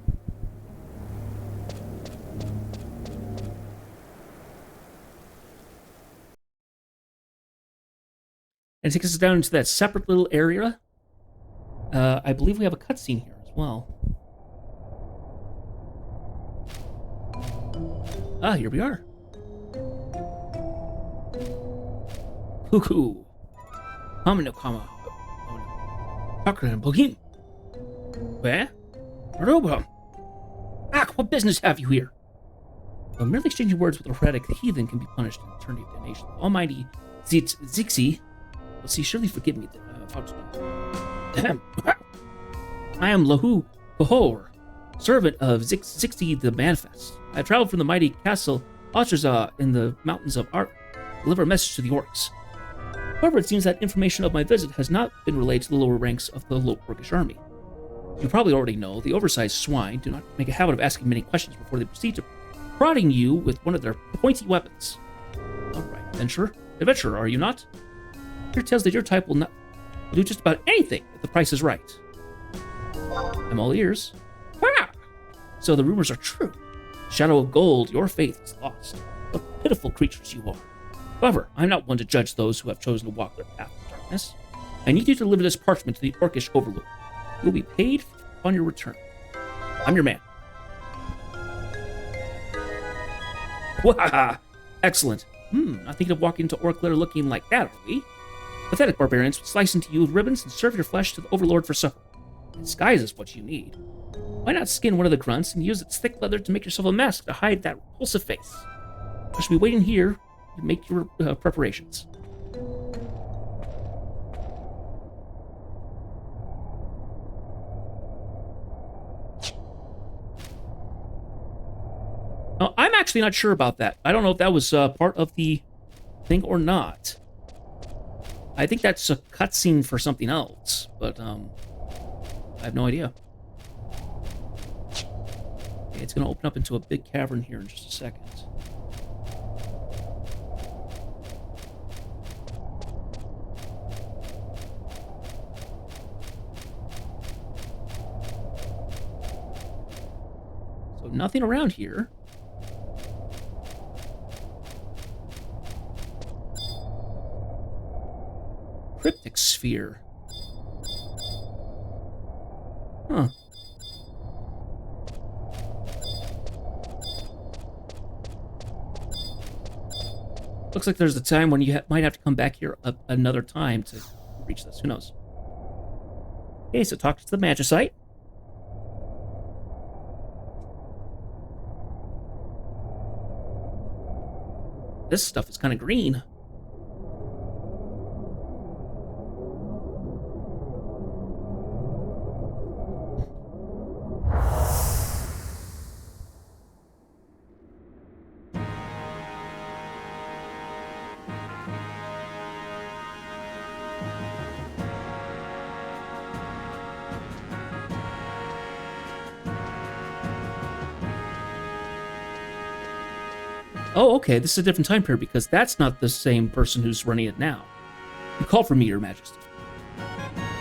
And it takes us down into that separate little area. I believe we have a cutscene here as well. Ah, here we are. Cuckoo. Hamino Kama. Bohim. Where? Robo. Ah, what business have you here? Though merely exchanging words with a heretic, the heathen can be punished in eternity of damnation. The Almighty Zixi will surely forgive me. I am Lahu Kahor, servant of Zixi the Manifest. I have traveled from the mighty castle Ocherza in the mountains of Art to deliver a message to the orcs. However, it seems that information of my visit has not been relayed to the lower ranks of the Orcish army. You probably already know, the oversized swine do not make a habit of asking many questions before they proceed to prodding you with one of their pointy weapons. Alright, adventurer, are you not? Your tales that your type will do just about anything if the price is right. I'm all ears. Ah! So the rumors are true. Shadow of Gold, your faith is lost. What pitiful creatures you are. However, I'm not one to judge those who have chosen to walk their path of darkness. I need you to deliver this parchment to the Orcish overlord. You'll be paid upon your return. I'm your man. Wahaha! Excellent. Not thinking of walking into Orc litter looking like that, are we? Pathetic barbarians would slice into you with ribbons and serve your flesh to the overlord for supper. Disguise is what you need. Why not skin one of the grunts and use its thick leather to make yourself a mask to hide that repulsive face? I shall be waiting here to make your preparations. Now, I'm actually not sure about that. I don't know if that was part of the thing or not. I think that's a cutscene for something else, but I have no idea. Okay, it's going to open up into a big cavern here in just a second. So nothing around here. Cryptic sphere. Huh. Looks like there's a time when you might have to come back here another time to reach this. Who knows? Okay, so talk to the Magicite. This stuff is kind of green. Oh, okay, this is a different time period because that's not the same person who's running it now. You called for me, Your Majesty.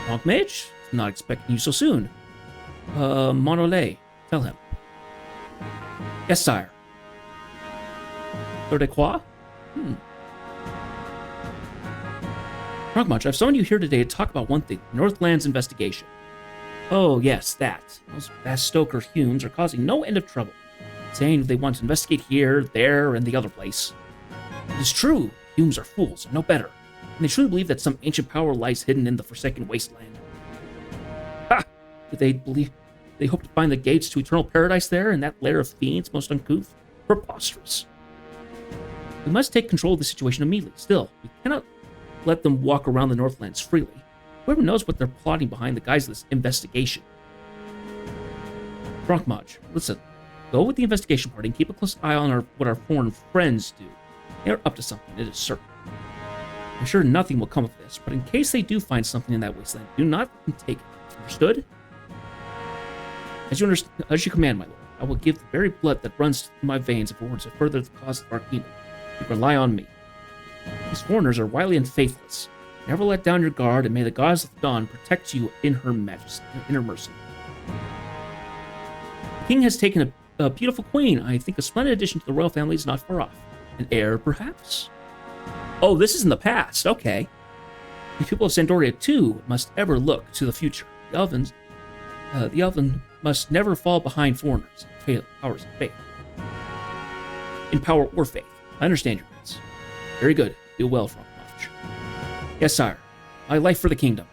Monk Mage? Not expecting you so soon. Monolay, tell him. Yes, sire. Lord de quoi? Rogmach, I've summoned you here today to talk about one thing, Northland's investigation. Oh, yes, that. Those vast Stoker Humes are causing no end of trouble, saying they want to investigate here, there, and the other place. It is true, Humes are fools, and no better, and they truly believe that some ancient power lies hidden in the Forsaken Wasteland. Ha! Do they hope to find the gates to eternal paradise there, in that lair of fiends most uncouth? Preposterous. We must take control of the situation immediately. Still, we cannot let them walk around the Northlands freely. Whoever knows what they're plotting behind the guise of this investigation. Brockmaj, listen. Go with the investigation party and keep a close eye on what our foreign friends do. They're up to something, it is certain. I'm sure nothing will come of this, but in case they do find something in that wasteland, do not take it. Understood? As you command, my lord, I will give the very blood that runs through my veins if it were to further the cause of our kingdom. You can rely on me. These foreigners are wily and faithless. Never let down your guard, and may the goddess of the dawn protect you in her majesty, in her mercy. The king has taken a beautiful queen. I think a splendid addition to the royal family is not far off. An heir, perhaps? Oh, this is in the past. Okay. The people of Sandoria, too, must ever look to the future. The elven must never fall behind foreigners in powers of faith. In power or faith. I understand your words. Very good. Do well, Frogmach. Yes, sire. My life for the kingdom.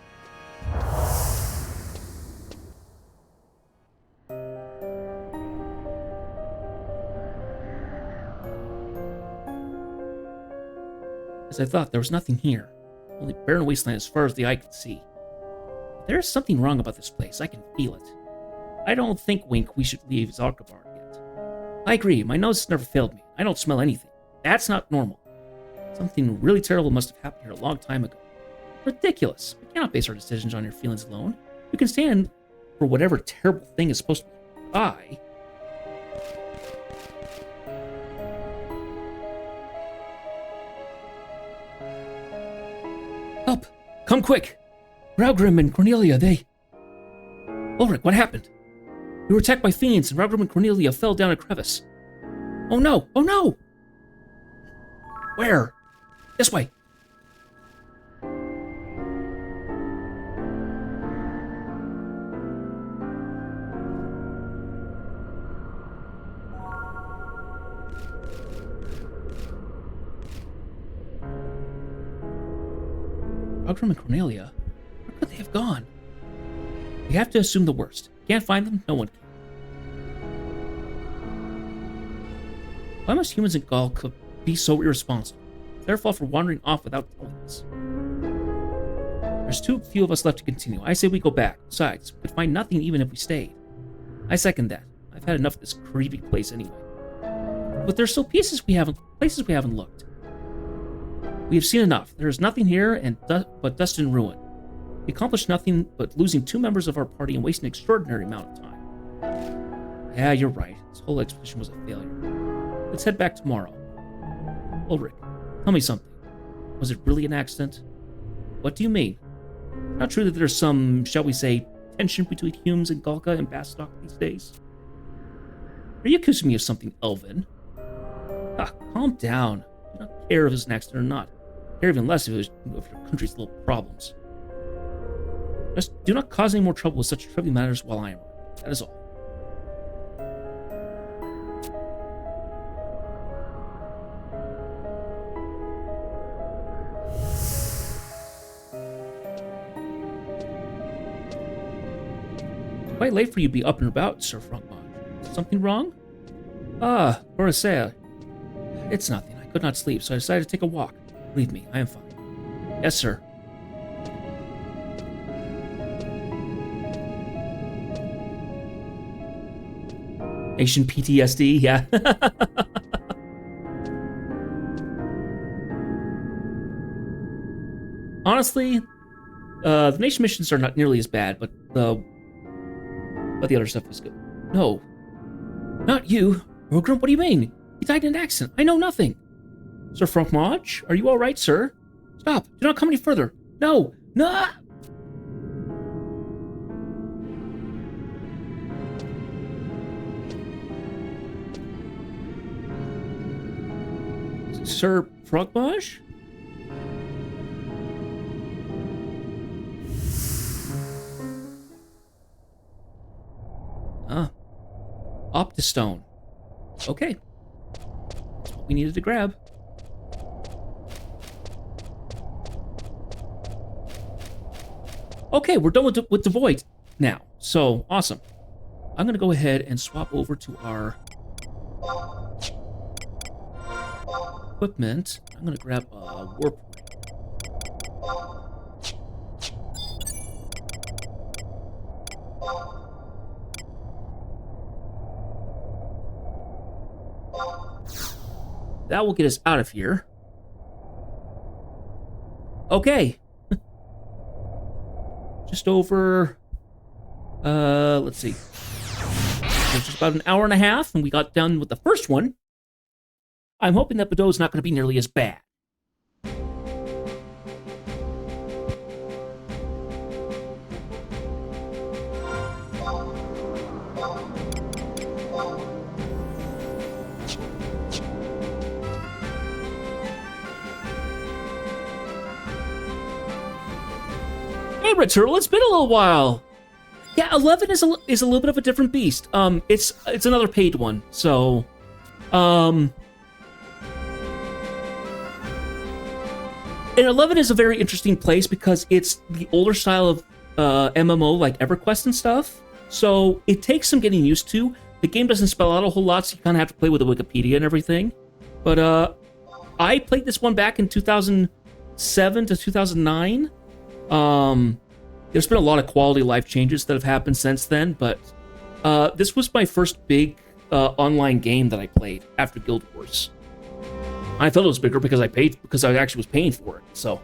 As I thought, there was nothing here. Only barren wasteland as far as the eye could see. There is something wrong about this place. I can feel it. I don't think, Wink, we should leave Zarkavar yet. I agree. My nose has never failed me. I don't smell anything. That's not normal. Something really terrible must have happened here a long time ago. Ridiculous. We cannot base our decisions on your feelings alone. You can stand for whatever terrible thing is supposed to be by. Help! Come quick! Raugrim and Cornelia, they... Ulrich, what happened? We were attacked by fiends, and Raugrim and Cornelia fell down a crevice. Oh no! Oh no! Where? This way! Raugrim and Cornelia? Where could they have gone? We have to assume the worst. Can't find them? No one can. Why must humans in Gaul be so irresponsible? It's their fault for wandering off without telling us. There's too few of us left to continue. I say we go back. Besides, we could find nothing even if we stayed. I second that. I've had enough of this creepy place anyway. But there's still places we haven't looked. We have seen enough. There is nothing here but dust and ruin. We accomplished nothing but losing 2 members of our party and wasting an extraordinary amount of time. Yeah, you're right. This whole expedition was a failure. Let's head back tomorrow. Ulrich, tell me something. Was it really an accident? What do you mean? Not true that there's some, shall we say, tension between Humes and Galka and Bastock these days? Are you accusing me of something elven? Ah, calm down. I do not care if it's an accident or not. I care even less if it was of your country's little problems. Just do not cause any more trouble with such trivial matters while I am around. That is all. It's quite late for you to be up and about, Sir Frogmach. Something wrong? Ah, Borisea. It's nothing. I could not sleep, so I decided to take a walk. Believe me, I am fine. Yes, sir. Nation PTSD, yeah. Honestly, the nation missions are not nearly as bad, but the other stuff is good. No, not you, Rogrim. What do you mean? He died in an accident. I know nothing. Sir Frogmach, are you all right, sir? Stop! Do not come any further. No, no. Sir Frogmosh? Ah. Optistone. Okay. That's what we needed to grab. Okay, we're done with the void now. So, awesome. I'm going to go ahead and swap over to our equipment. I'm going to grab a warp. That will get us out of here. Okay. Just over, let's see. It's just about an hour and a half, and we got done with the first one. I'm hoping that Bordeaux is not going to be nearly as bad. Hey, Red Turtle, it's been a little while. Yeah, 11 is a little bit of a different beast. It's another paid one, so, and 11 is a very interesting place because it's the older style of MMO like EverQuest and stuff. So it takes some getting used to. The game doesn't spell out a whole lot, so you kind of have to play with the Wikipedia and everything. But I played this one back in 2007 to 2009. There's been a lot of quality of life changes that have happened since then, but this was my first big online game that I played after Guild Wars. I felt it was bigger because I actually was paying for it. So,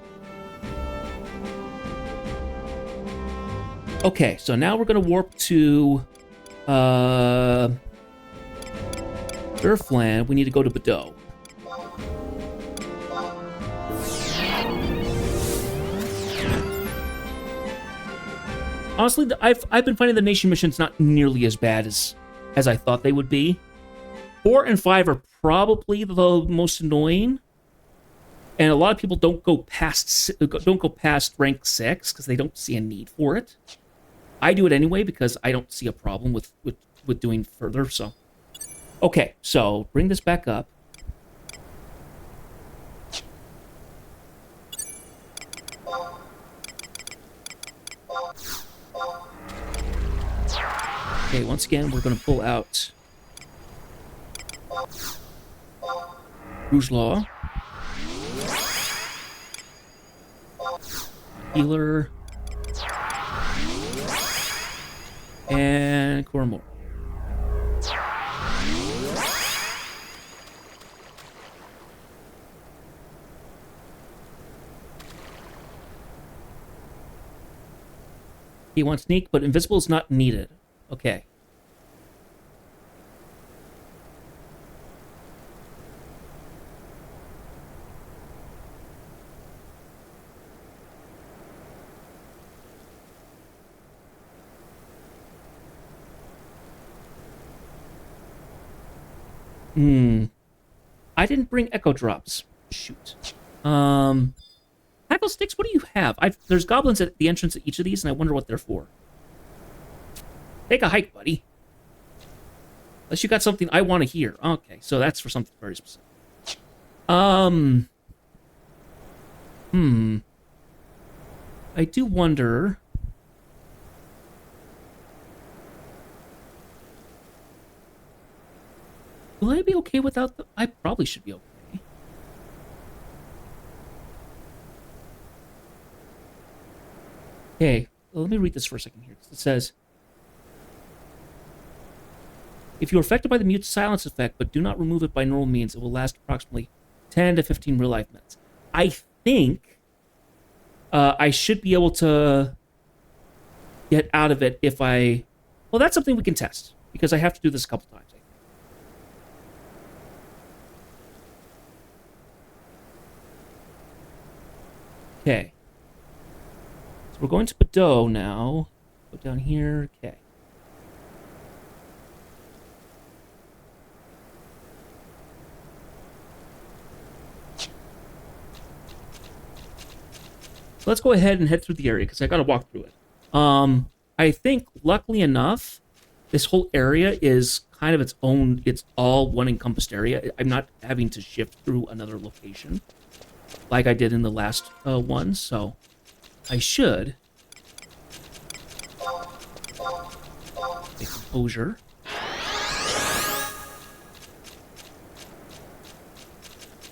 okay, so now we're gonna warp to Earthland. We need to go to Bordeaux. Honestly, I've been finding the nation missions not nearly as bad as I thought they would be. 4 and 5 are probably the most annoying, and a lot of people don't go past rank 6 because they don't see a need for it. I do it anyway because I don't see a problem with doing further. So, okay, so bring this back up. Okay, once again, we're going to pull out Rouge Law, Healer, and Cormor. He wants sneak, but invisible is not needed. Okay. I didn't bring echo drops. Shoot. Tackle sticks, what do you have? There's goblins at the entrance of each of these, and I wonder what they're for. Take a hike, buddy. Unless you got something I want to hear. Okay, so that's for something very specific. I do wonder... Will I be okay without the... I probably should be okay. Okay, well, let me read this for a second here. It says, if you're affected by the mute silence effect, but do not remove it by normal means, it will last approximately 10 to 15 real-life minutes. I think I should be able to get out of it if I... Well, that's something we can test, because I have to do this a couple times. Okay. So we're going to Bordeaux now. Go down here. Okay. let's go ahead and head through the area, because I got to walk through it. I think, luckily enough, this whole area is kind of its own, it's all one encompassed area. I'm not having to shift through another location like I did in the last one, so I should take composure.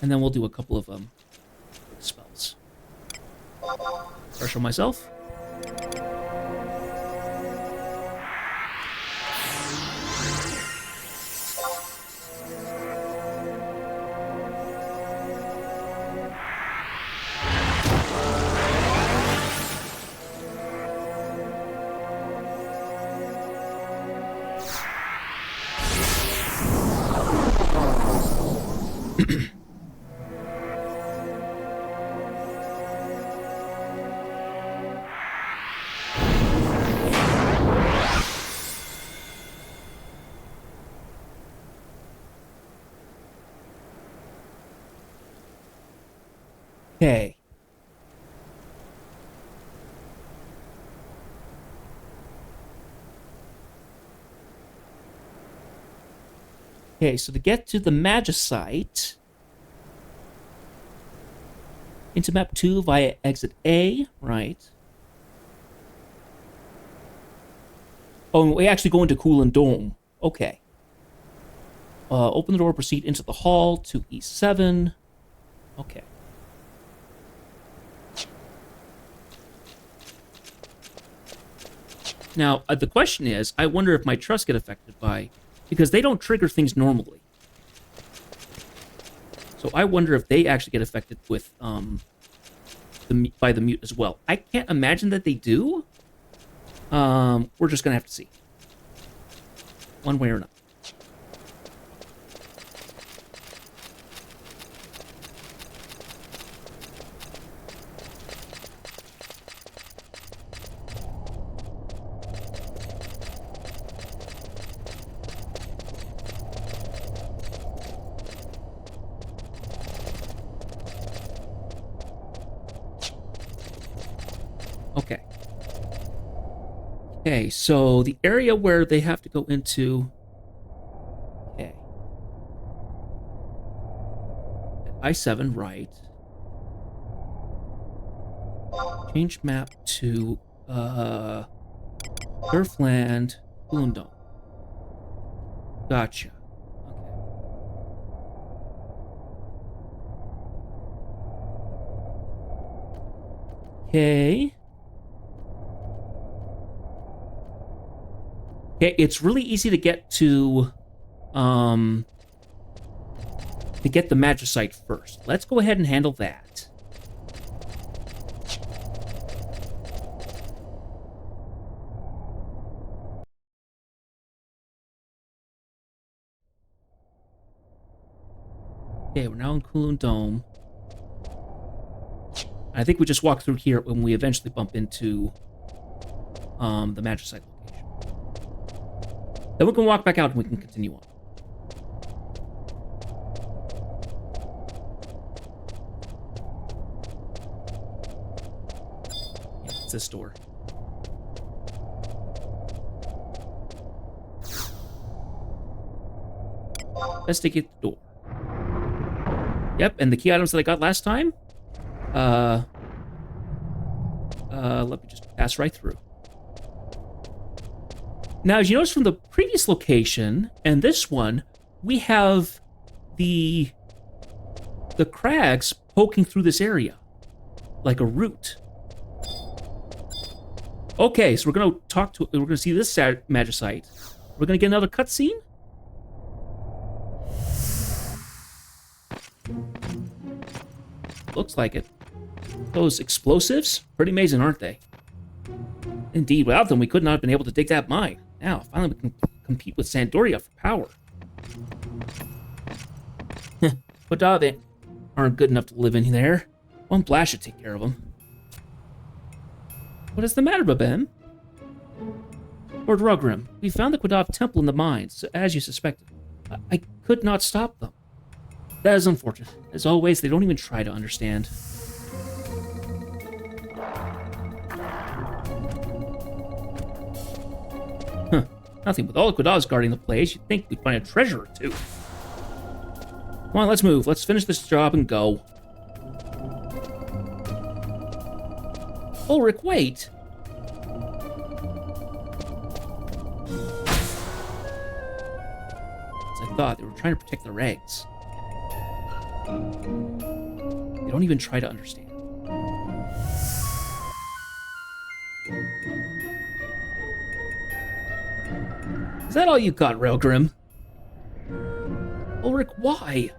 And then we'll do a couple of spells. Fresh on myself. Okay. Okay, so to get to the Magicite, into map 2 via exit A, right? Oh, we actually go into Coolant Dome. Okay. Open the door, proceed into the hall to E7. Okay. Now, the question is, I wonder if my trusts get affected by... Because they don't trigger things normally. So I wonder if they actually get affected with by the mute as well. I can't imagine that they do. We're just going to have to see. One way or another. Okay. Okay, so the area where they have to go into... Okay. At I-7, right. Change map to, Surfland, Coolant. Gotcha. Okay. Okay, it's really easy to get to get the Magicite first. Let's go ahead and handle that. Okay, we're now in Coolant Dome. I think we just walk through here when we eventually bump into the Magicite location. Then we can walk back out and we can continue on. Yeah, it's this door. Investigate the door. Yep, and the key items that I got last time, let me just pass right through. Now, as you notice from the previous location and this one, we have the crags poking through this area like a root. Okay, so we're gonna see this Magicite. We're gonna get another cutscene. Looks like it. Those explosives, pretty amazing, aren't they? Indeed, without them, we could not have been able to dig that mine. Now, finally, we can compete with Sandoria for power. Quadav aren't good enough to live in there. One blast should take care of them. What is the matter, Babem? Lord Rugrim, we found the Quadav temple in the mines, as you suspected. I could not stop them. That is unfortunate. As always, they don't even try to understand. Nothing with all Quadaws guarding the place. You'd think we'd find a treasure or two. Come on, let's move. Let's finish this job and go. Ulrich, wait! As I thought, they were trying to protect their eggs. They don't even try to understand. Is that all you got, Railgrim? Ulrich, why?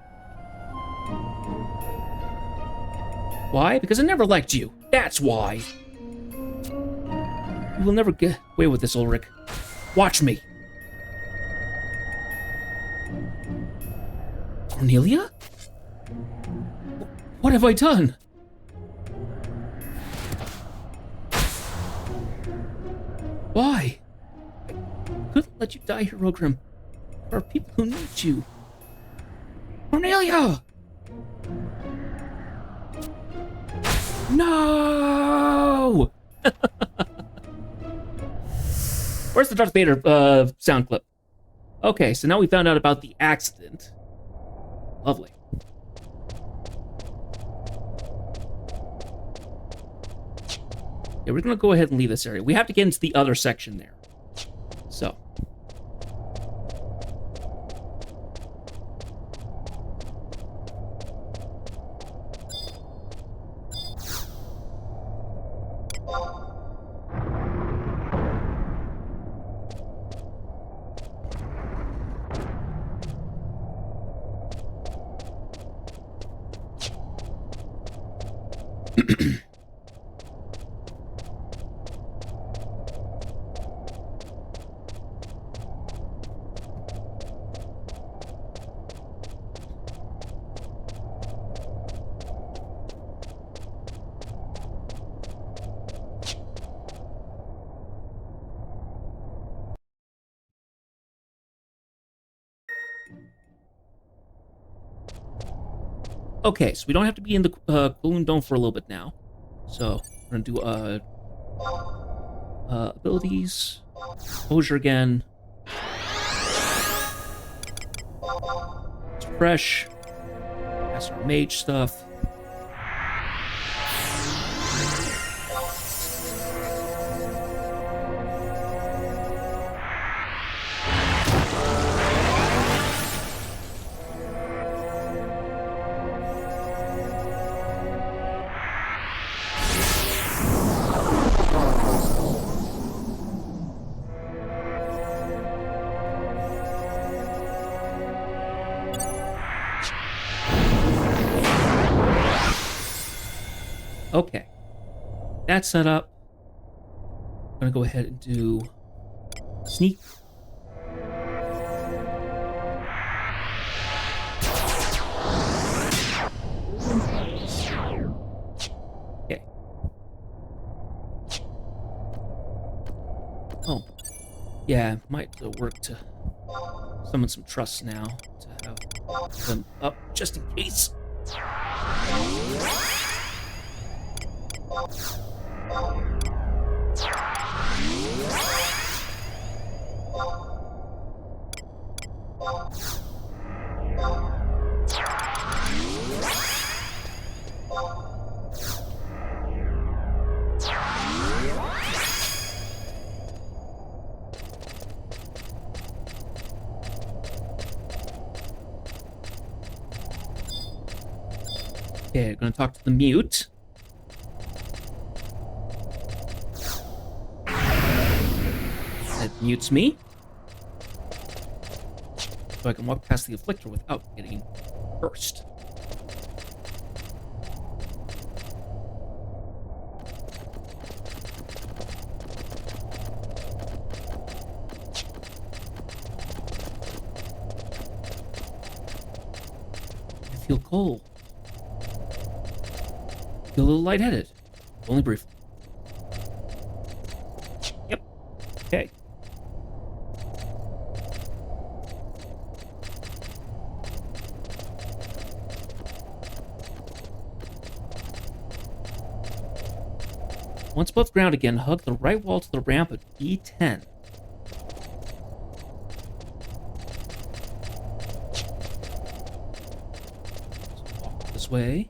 Why? Because I never liked you. That's why. You will never get away with this, Ulrich. Watch me. Cornelia? What have I done? Why? I couldn't let you die here, Railgrim. There are people who need you. Cornelia! No! Where's the Darth Vader sound clip? Okay, so now we found out about the accident. Lovely. Yeah, we're gonna go ahead and leave this area. We have to get into the other section there. So. Okay, so we don't have to be in the Balloon Dome for a little bit now. So we're gonna do abilities, exposure again. It's fresh. That's our mage stuff. Okay, that's set up. I'm gonna go ahead and do sneak. Okay. Oh, yeah, might work to summon some trust now to have them up just in case. Okay, I'm gonna talk to the mute. That mutes me. So I can walk past the afflictor without getting burst. I feel cold. Feel a little lightheaded. Only briefly. Yep. Okay. Once above ground again, hug the right wall to the ramp at E10. way.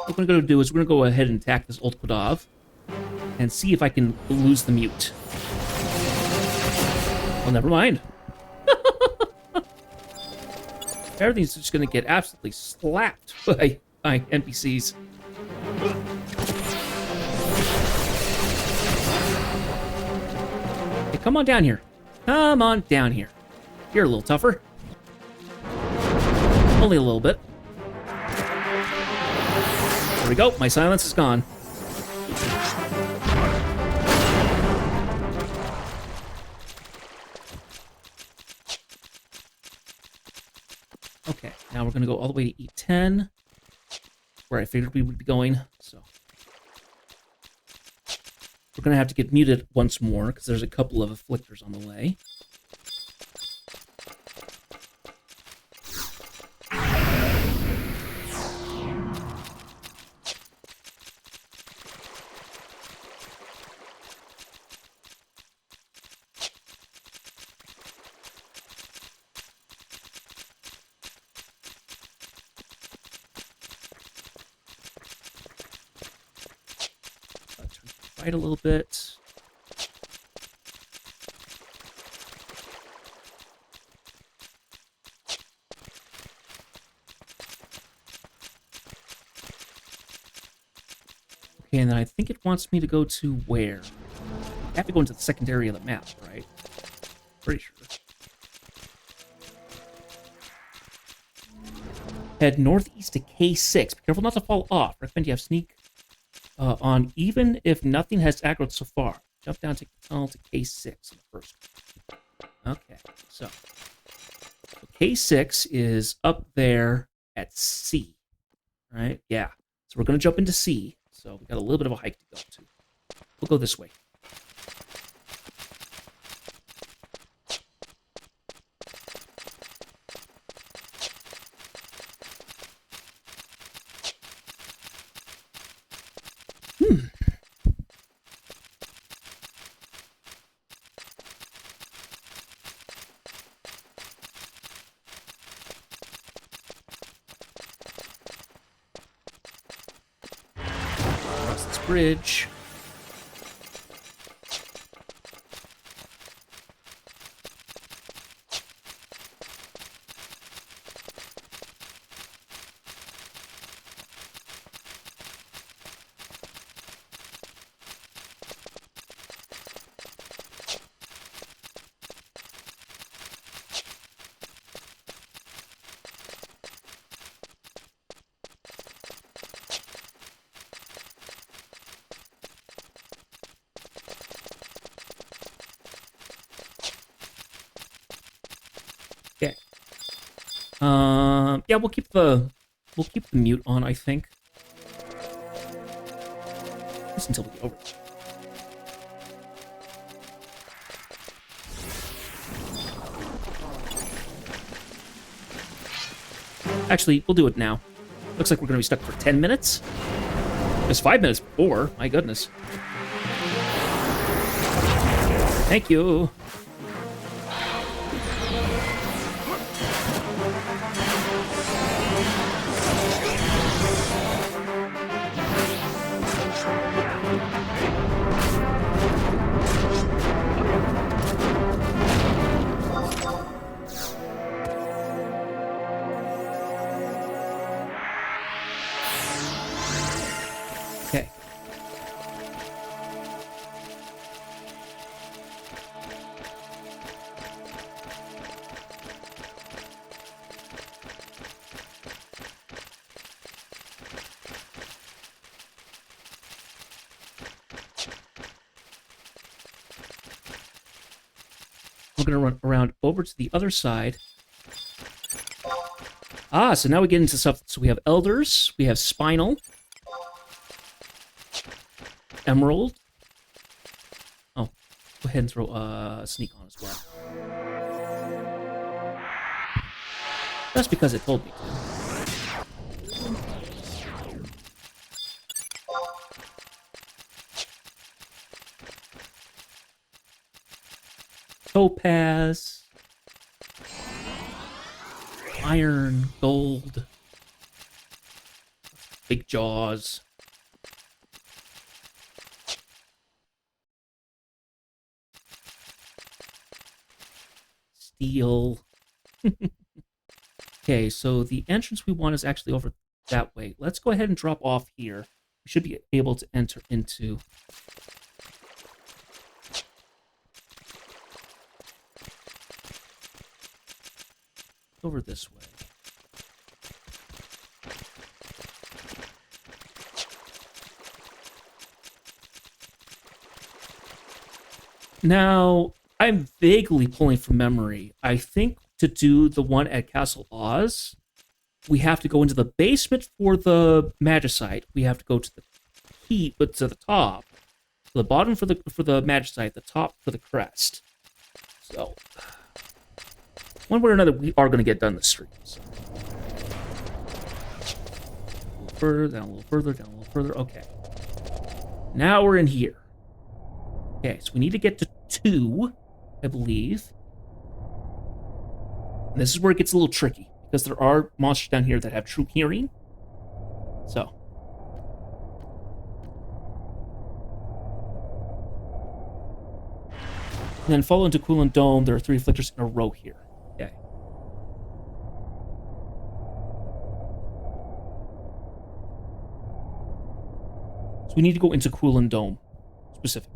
What we're going to do is we're going to go ahead and attack this old Kodov and see if I can lose the mute. Well, never mind. Everything's just going to get absolutely slapped by NPCs. Hey, come on down here. Come on down here. You're a little tougher. Only a little bit. There we go. My silence is gone. Okay, now we're going to go all the way to E10, where I figured we would be going. So we're going to have to get muted once more, because there's a couple of afflictors on the way. Right a little bit. Okay, and then I think it wants me to go to where? I have to go into the second area of the map, right? Pretty sure. Head northeast to K6. Be careful not to fall off. Recommend you have sneak on even if nothing has aggroed so far. Jump down to tunnel to K6 in the first. Okay, so K6 is up there at C, right? Yeah. So we're going to jump into C. So we got a little bit of a hike to go to. We'll go this way. Bridge. Okay. Yeah, we'll keep the mute on, I think. Just until we get over it. Actually, we'll do it now. Looks like we're going to be stuck for 10 minutes. It was 5 minutes before. My goodness. Thank you. Okay. We're going to run around over to the other side. Ah, so now we get into stuff. So we have Elders, we have Spinal, Emerald. Oh, go ahead and throw Sneak on as well. That's because it told me to. topaz, iron, gold, big jaws. Steel. Okay, so the entrance we want is actually over that way. Let's go ahead and drop off here. We should be able to enter into... over this way. Now, I'm vaguely pulling from memory. I think to do the one at Castle Oz, we have to go into the basement for the Magicite. We have to go to the key, but to the top. To the bottom for the Magicite, the top for the crest. So, one way or another, we are going to get done the stream. So. A little further, down a little further, down a little further. Okay. Now we're in here. Okay, so we need to get to 2, I believe. And this is where it gets a little tricky, because there are monsters down here that have true hearing. So. And then follow into Coolant Dome, there are 3 afflictors in a row here. Okay. So we need to go into Coolant Dome, specifically.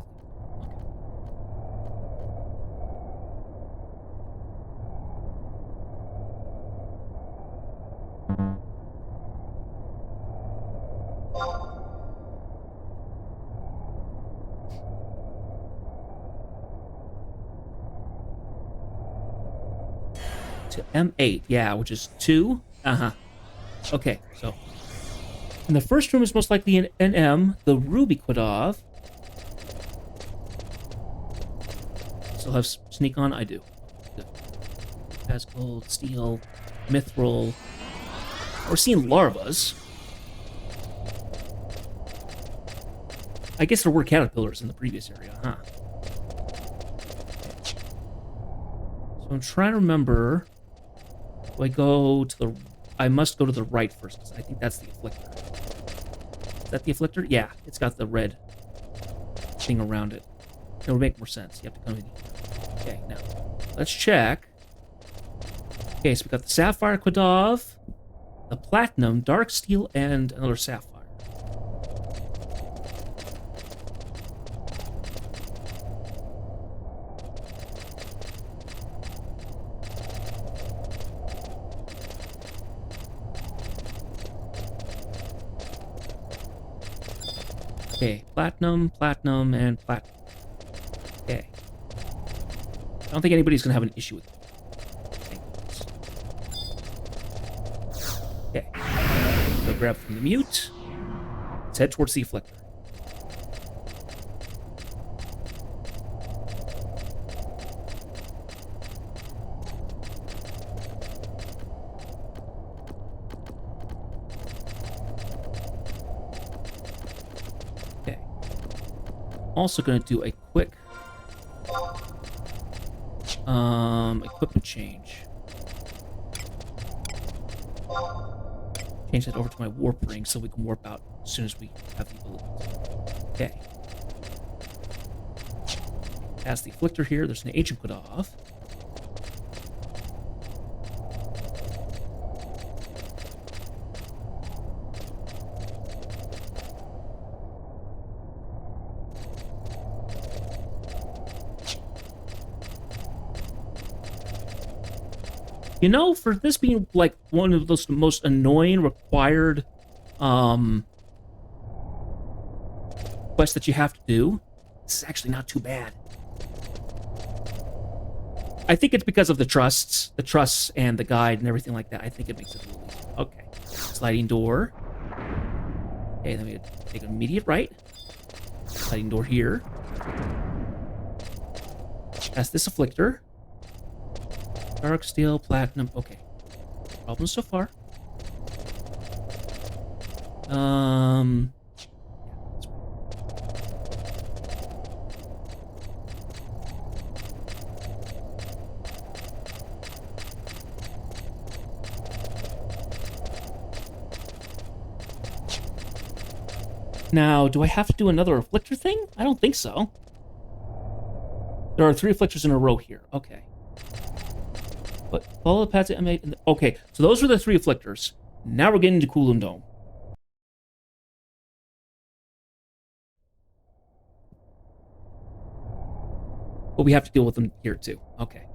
To M8, yeah, which is 2. Okay, so. And the first room is most likely an NM, the Ruby Quidov. Still have sneak on? I do. Good. As gold, steel, mithril. We're seeing larvas. I guess there were caterpillars in the previous area, huh? So I'm trying to remember. Do I go to the... I must go to the right first, because I think that's the afflictor. Is that the afflictor? Yeah, it's got the red thing around it. It would make more sense. You have to come in here. Okay, now, let's check. Okay, so we got the Sapphire Quidov, the Platinum, Dark Steel, and another Sapphire. Okay, platinum, platinum, and platinum. Okay. I don't think anybody's going to have an issue with it. Okay. So grab from the mute. Let's head towards the afflictor. Also going to do a quick equipment change. Change that over to my warp ring so we can warp out as soon as we have the ability. Okay. Past the afflictor here, there's an ancient Quidov. You know, for this being like one of those most annoying required quests that you have to do, this is actually not too bad. I think it's because of the trusts and the guide and everything like that. I think it makes it a little easier. Okay, sliding door. Okay, then we take an immediate right. Sliding door here. That's this afflictor. Dark steel, platinum. Okay. Problems so far. Now, do I have to do another afflictor thing? I don't think so. There are 3 afflictors in a row here. Okay. But follow the paths I made. Okay, so those were the 3 afflictors. Now we're getting to Kulum Dome. But we have to deal with them here too. Okay.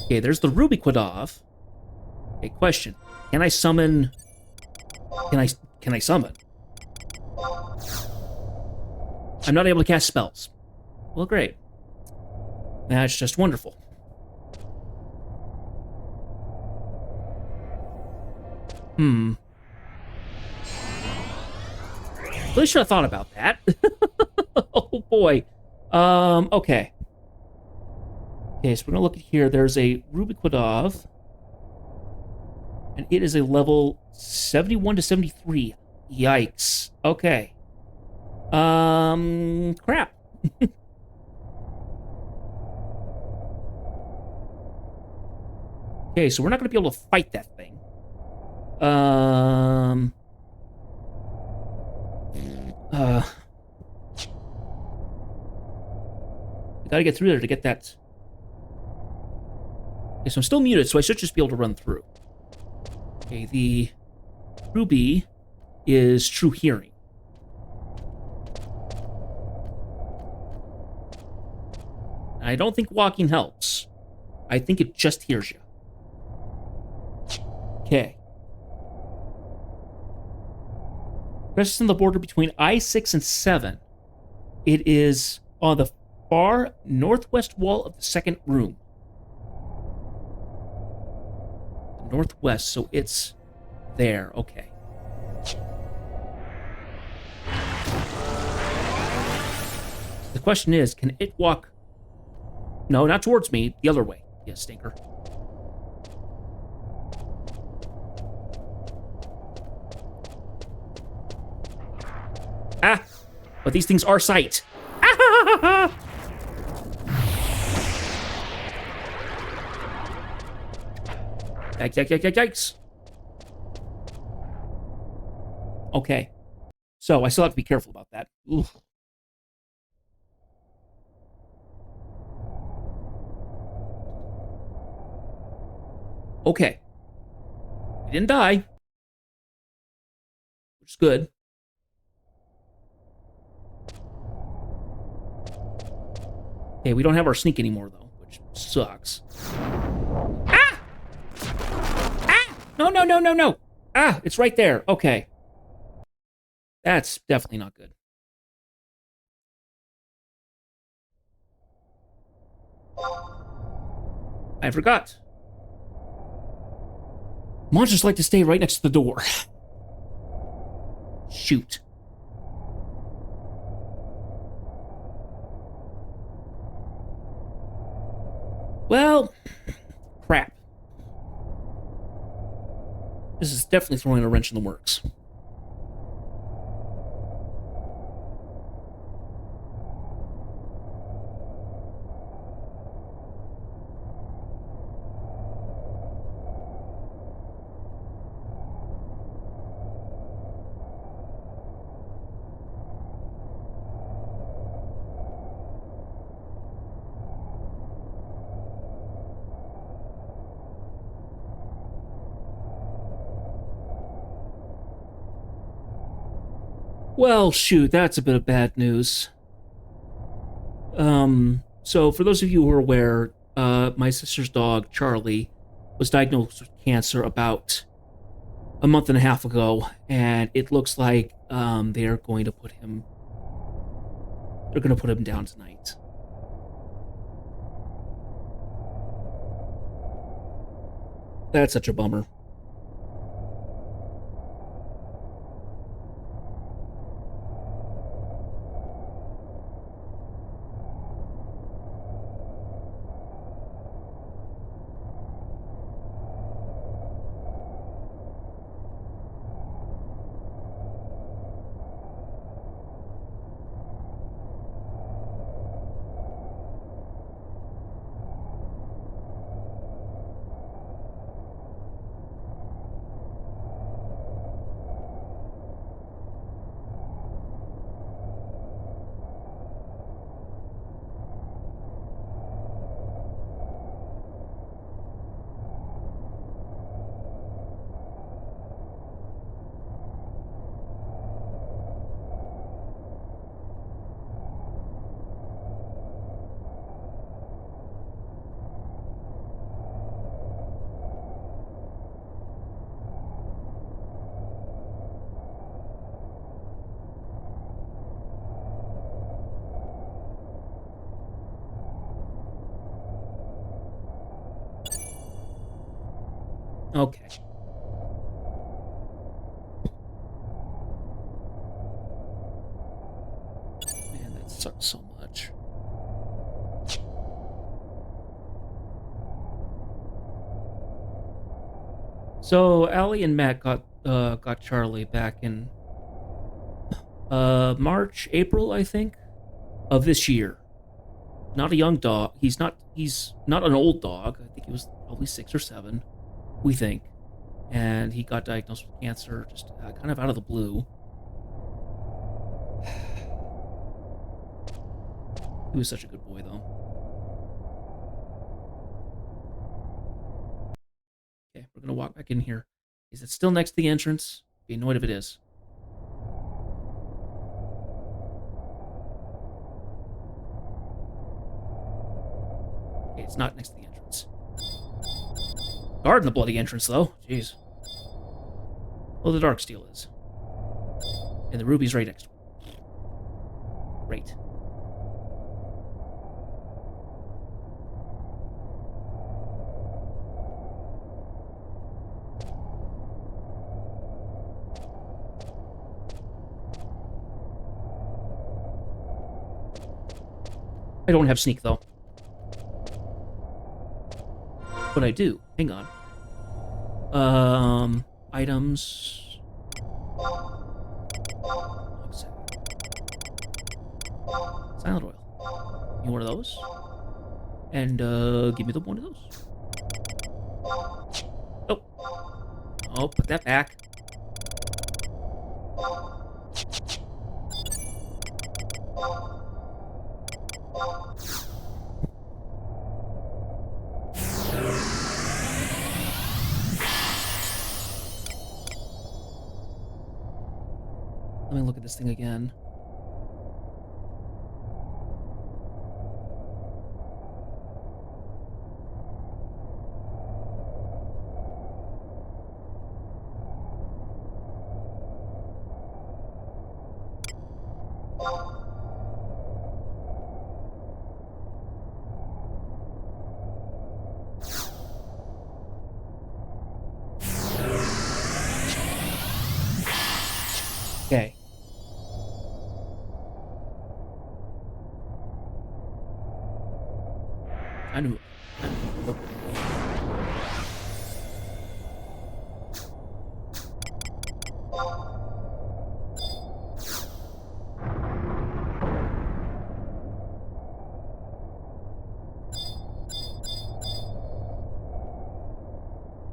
Okay, there's the Ruby Quadov. Okay, question. Can I summon... Can I summon? I'm not able to cast spells. Well, great. That's just wonderful. Really should have thought about that. Oh, boy. Okay. Okay, so we're gonna look at here. There's a Ruby Quadov. And it is a level 71 to 73. Yikes. Okay. Crap. Okay, so we're not going to be able to fight that thing. We got to get through there to get that. Okay, so I'm still muted, so I should just be able to run through. Okay, the Ruby is True Hearing. I don't think walking helps. I think it just hears you. Okay. Presses on the border between I-6 and 7. It is on the far northwest wall of the second room. The northwest, so it's there. Okay. The question is, can it walk... No, not towards me. The other way. Yeah, stinker. Ah! But these things are sight. Ah! Yikes. Okay. So, I still have to be careful about that. Oof. Okay. We didn't die. Which is good. Okay, we don't have our sneak anymore, though, which sucks. Ah! Ah! No. Ah, it's right there. Okay. That's definitely not good. I forgot. Monsters like to stay right next to the door. Shoot. Well, crap. This is definitely throwing a wrench in the works. Well, shoot, that's a bit of bad news. So for those of you who are aware, my sister's dog, Charlie, was diagnosed with cancer about a month and a half ago, and it looks like they're going to put him down tonight. That's such a bummer. Okay. Man, that sucks so much. So Allie and Matt got Charlie back in March, April, I think, of this year. Not a young dog. He's not an old dog. I think he was probably 6 or 7, we think. And he got diagnosed with cancer just kind of out of the blue. He was such a good boy, though. Okay, we're gonna walk back in here. Is it still next to the entrance? Be annoyed if it is. Okay, it's not next to the entrance. Guarding the bloody entrance, though. Jeez. Well, the dark steel is. And the ruby's right next to it. Great. I don't have sneak, though. But I do. Hang on. Items. Silent oil. You want one of those? And give me the one of those. Oh. Oh, put that back. Let me look at this thing again. Okay. I knew.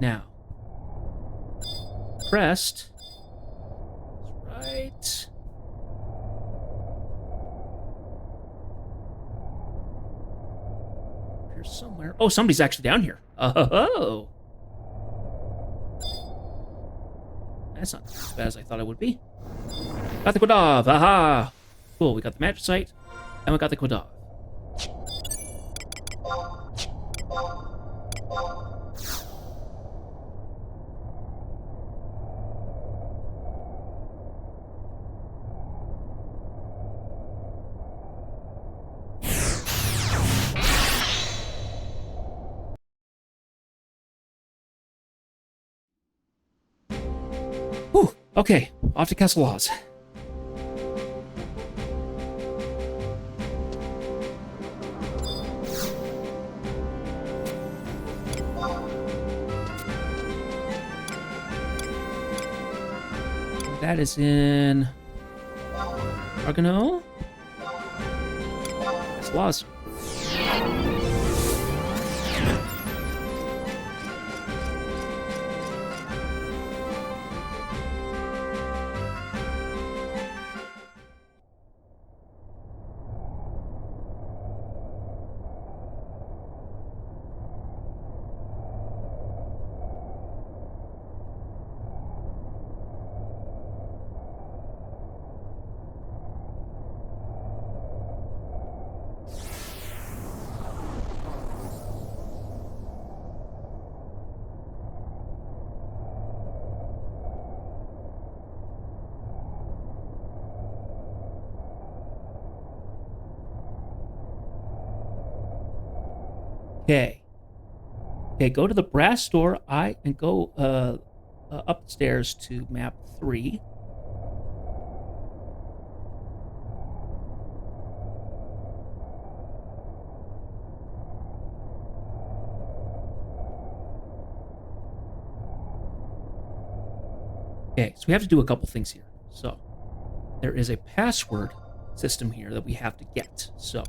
Now. Pressed. Right. Here's somewhere. Oh, somebody's actually down here. Oh. That's not as bad as I thought it would be. Got the Quadav. Aha. Cool. We got the magic site. And we got the Quadav. Whew. Okay. Off to Castle Oz. That is in Argano. Castle Oz. Okay. Okay, go to the brass door. And go up the stairs to map 3. Okay, so we have to do a couple things here. So there is a password system here that we have to get. So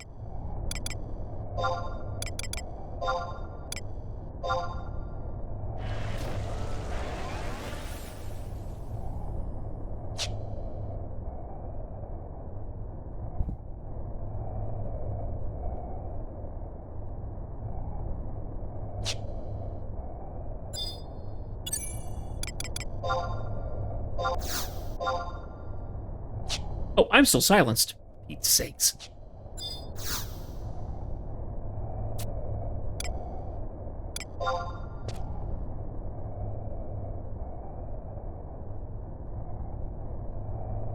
oh, I'm still silenced. Pete's sakes.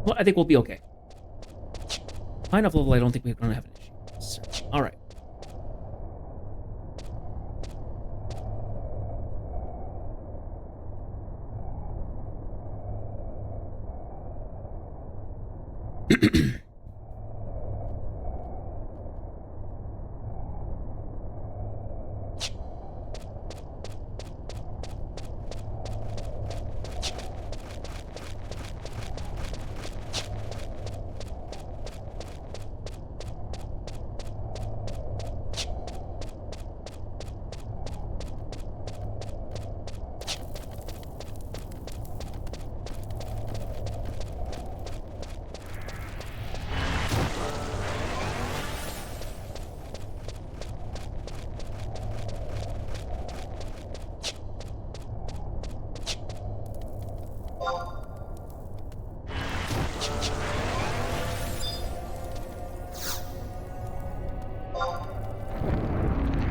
Well, I think we'll be okay. High enough level, I don't think we're going to have an issue. All right.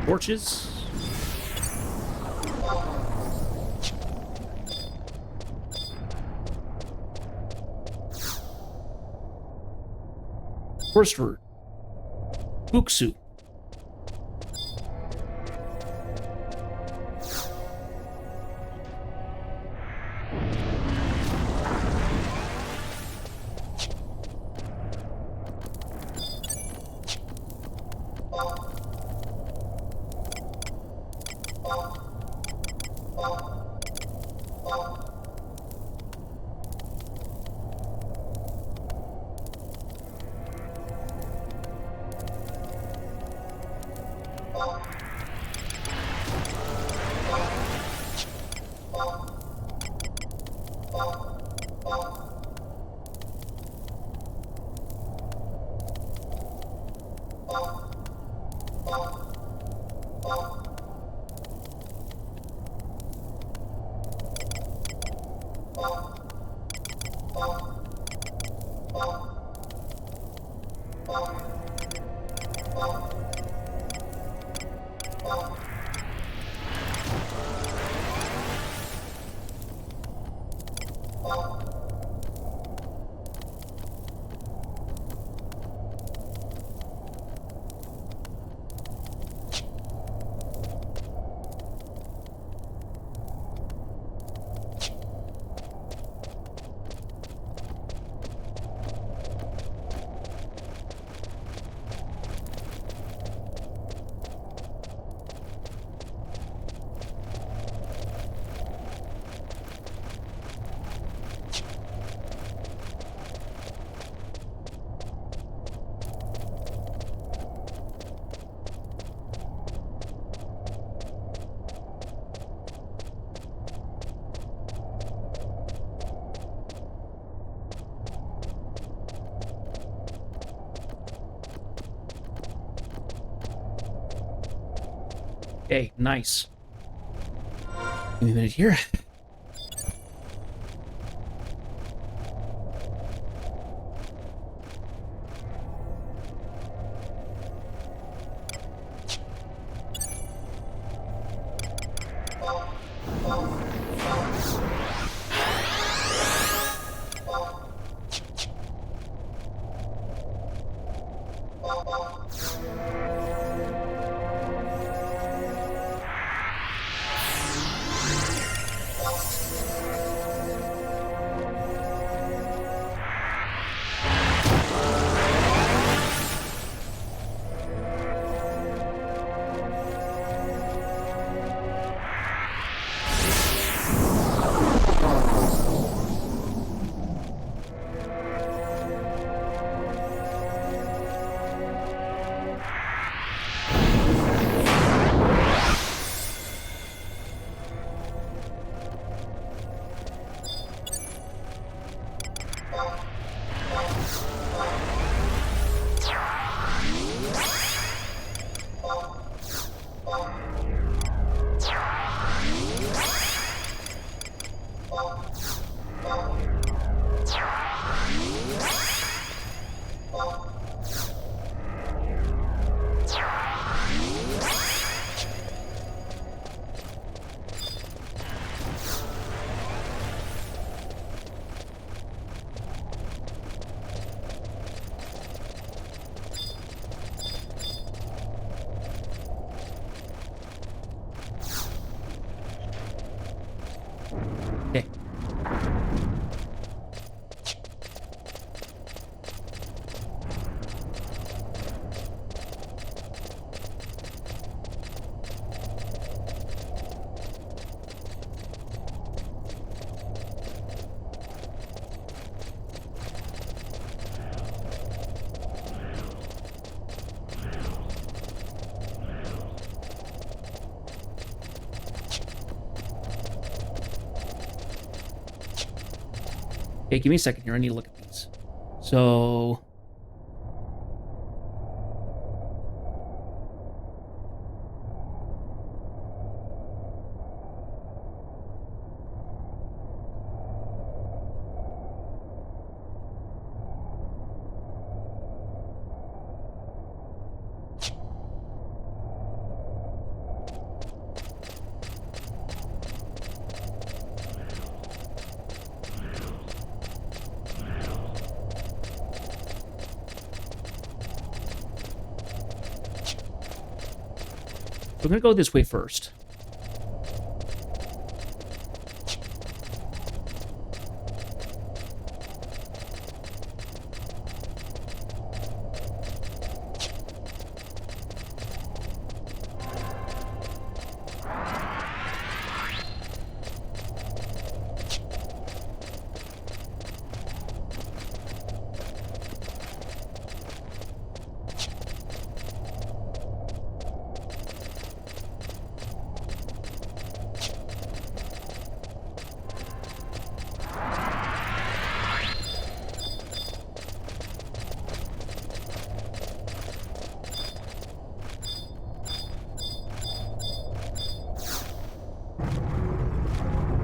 Torches. First route. Buksu. Okay, nice. Give me a minute here. Okay, give me a second here. I need to look at these. So... we're going to go this way first.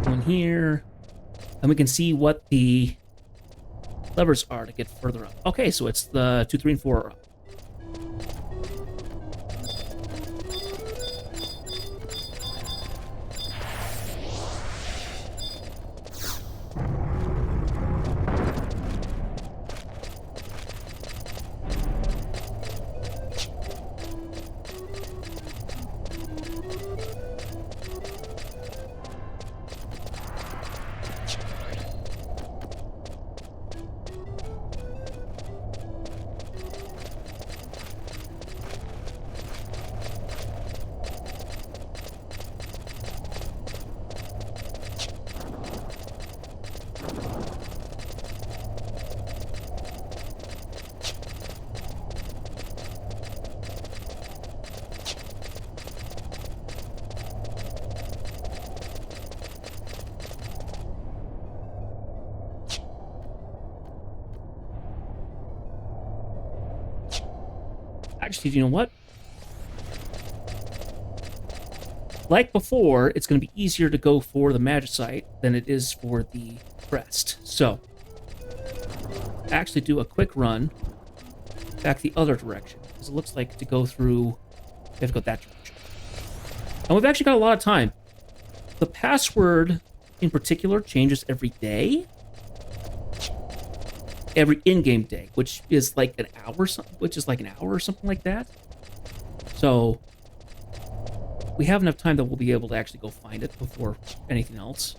One here. And we can see what the levers are to get further up. Okay, so it's the 2, 3, and 4 are up. Actually, you know what? Like before, it's going to be easier to go for the Magicite than it is for the crest. So, actually do a quick run back the other direction. Because it looks like to go through, we have to go that direction. And we've actually got a lot of time. The password, in particular, changes every day. Every in-game day, which is like an hour, or something like that. So we have enough time that we'll be able to actually go find it before anything else.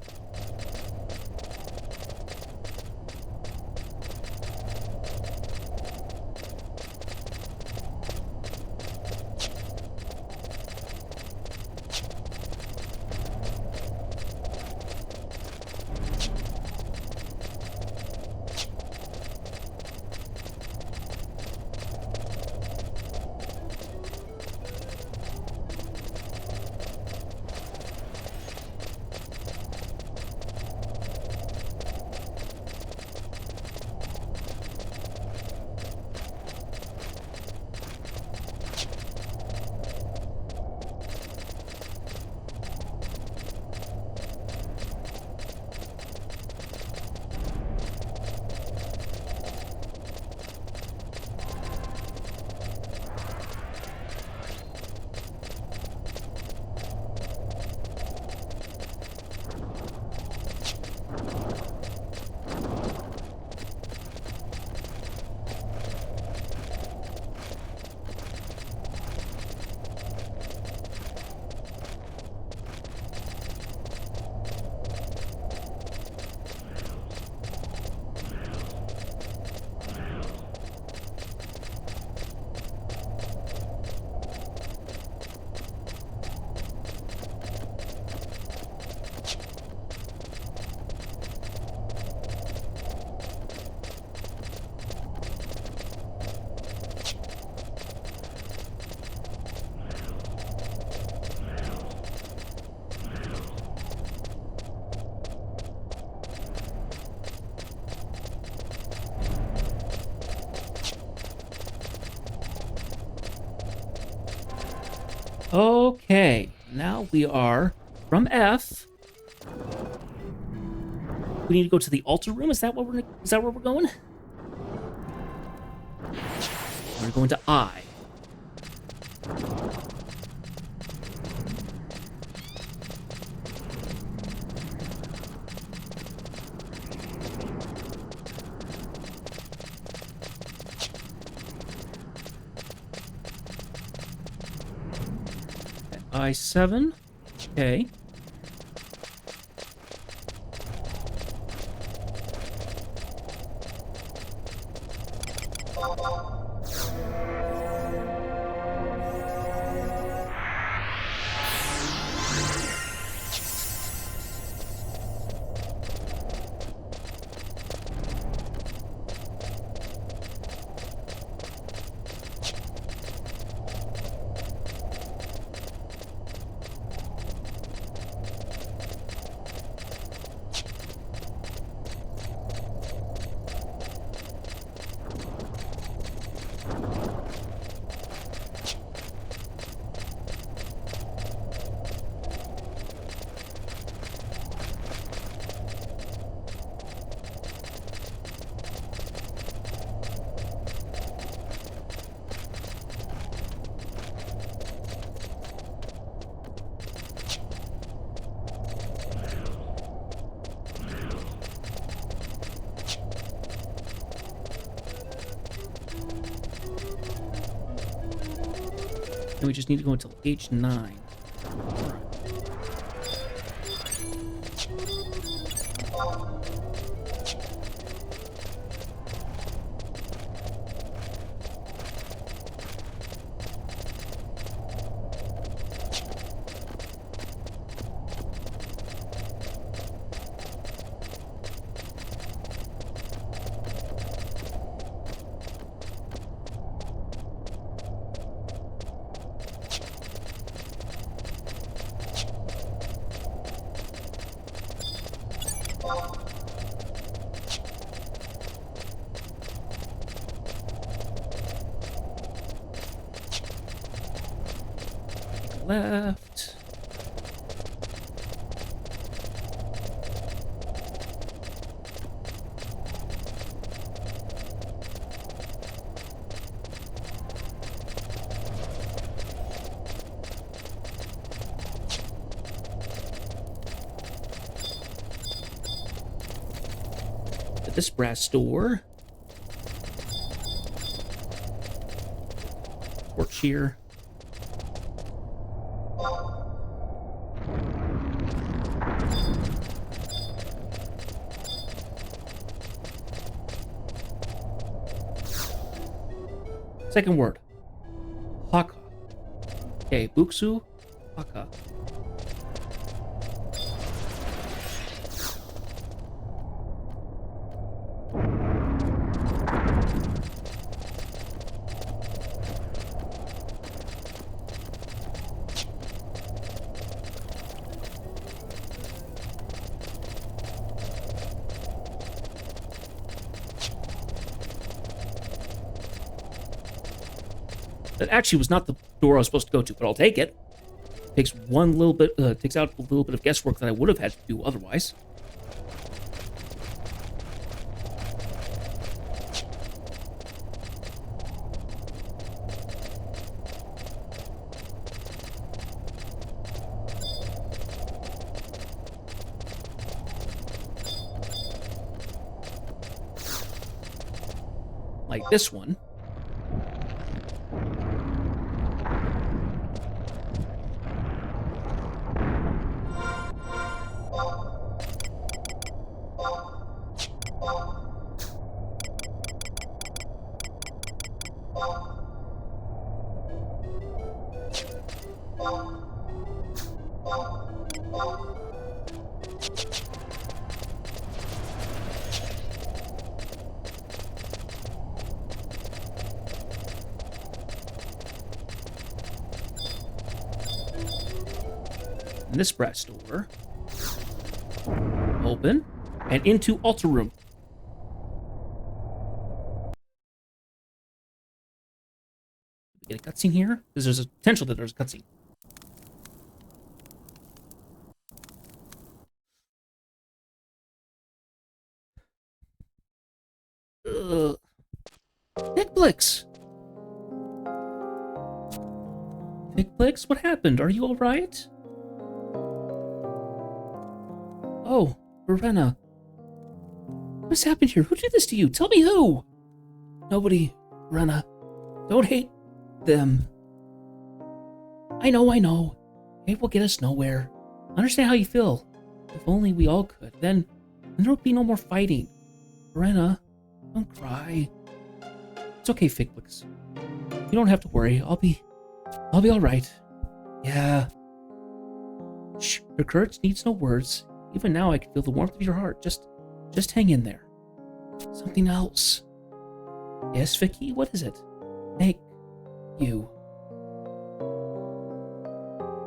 Okay, now we are from F. We need to go to the altar room. Is that where we're going? We're going to I. I7. Okay. And we just need to go until H9. Left. At this brass door. Torch here. Second word. Haka. Okay, Buksu, Haka. That actually was not the door I was supposed to go to, but I'll take it. Takes one little bit, takes out a little bit of guesswork that I would have had to do otherwise. Like this one. And this brass door. Open. And into altar room. Get a cutscene here? Because there's a potential that there's a cutscene. Nickblix! Nickblix, what happened? Are you alright? Oh, Verena. What's happened here? Who did this to you? Tell me who! Nobody, Verena. Don't hate them. I know. Hate will get us nowhere. Understand how you feel. If only we all could. Then there would be no more fighting. Verena, don't cry. It's okay, Figbix. You don't have to worry. I'll be alright. Yeah. Shh, your courage needs no words. Even now I can feel the warmth of your heart. Just hang in there. Something else. Yes, Vicky, what is it? Thank you.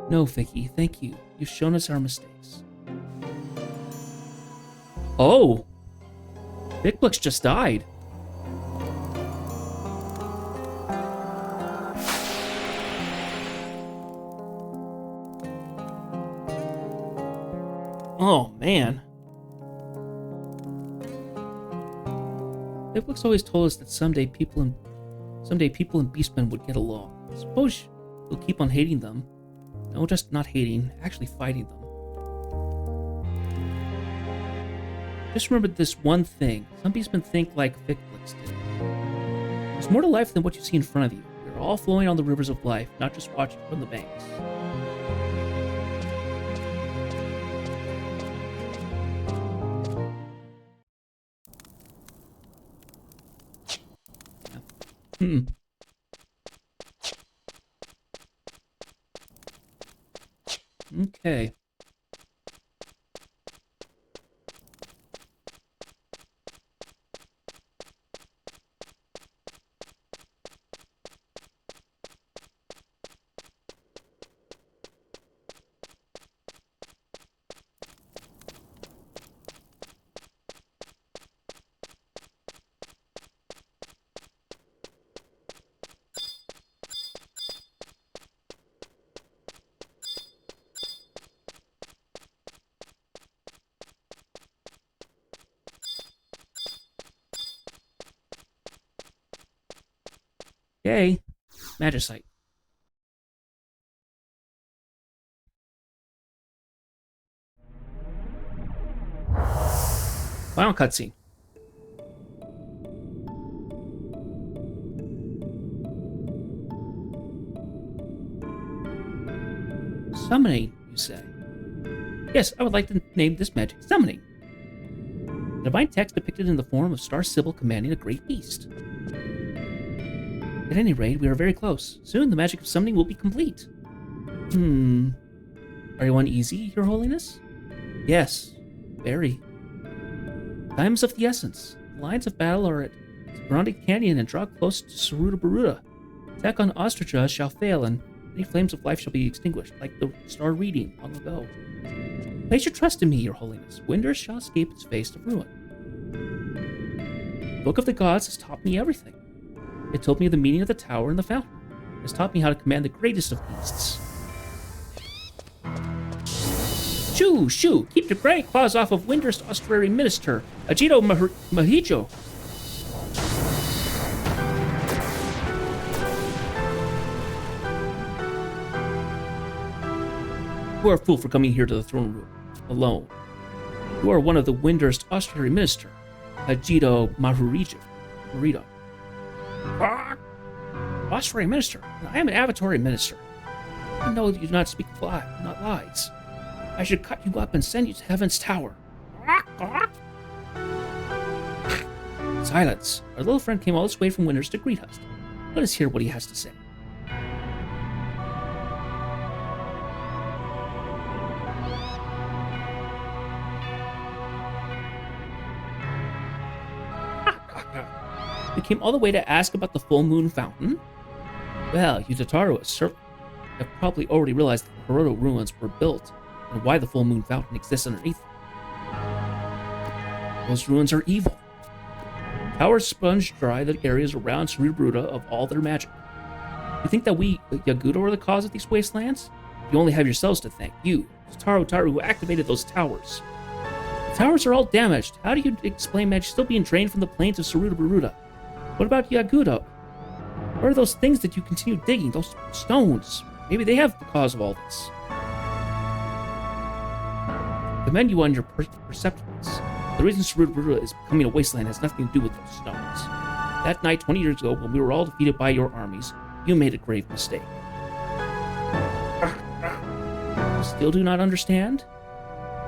No, Vicky, thank you. You've shown us our mistakes. Oh! Figbix just died. Oh, man. Figbix always told us that someday people and Beastmen would get along. I suppose you'll keep on hating them. No, just not hating, actually fighting them. Just remember this one thing. Some Beastmen think like Figbix did. There's more to life than what you see in front of you. We're all flowing on the rivers of life, not just watching from the banks. Okay. Okay. Magicite. Final cutscene. Summoning, you say? Yes, I would like to name this magic summoning. The divine text depicted in the form of Star Sibyl commanding a great beast. At any rate, we are very close. Soon the magic of summoning will be complete. Are you uneasy, Your Holiness? Yes, very. Time is of the essence. The lines of battle are at Grande Canyon and draw close to Saruta Baruta. Attack on Ostricha shall fail, and any flames of life shall be extinguished, like the star reading long ago. Place your trust in me, Your Holiness. Windurst shall escape its face of ruin. The Book of the Gods has taught me everything. It told me the meaning of the tower and the fountain. It has taught me how to command the greatest of beasts. Shoo! Shoo! Keep your granny claws off of Windurst Austrary Minister, Ajito Mahijo. You are a fool for coming here to the throne room, alone. You are one of the Windurst Austrary Minister, Ajito Mahurijo. Marito. Austrary Minister, I am an Avatari Minister. I know that you do not speak not lies. I should cut you up and send you to Heaven's Tower. Silence. Our little friend came all this way from Windurst to greet us. Let us hear what he has to say. You came all the way to ask about the full moon fountain? Well, you Tataru have probably already realized that the Hiroto ruins were built and why the full moon fountain exists underneath them. Those ruins are evil. Towers sponge dry the areas around Suruburuta of all their magic. You think that we, Yagudo, are the cause of these wastelands? You only have yourselves to thank. You, Taru, who activated those towers. The towers are all damaged. How do you explain magic still being drained from the plains of Saruda? What about Yagudo? What are those things that you continue digging? Those stones? Maybe they have the cause of all this. I commend you on your perceptiveness. The reason Saruda is becoming a wasteland has nothing to do with those stones. That night, 20 years ago, when we were all defeated by your armies, you made a grave mistake. You still do not understand?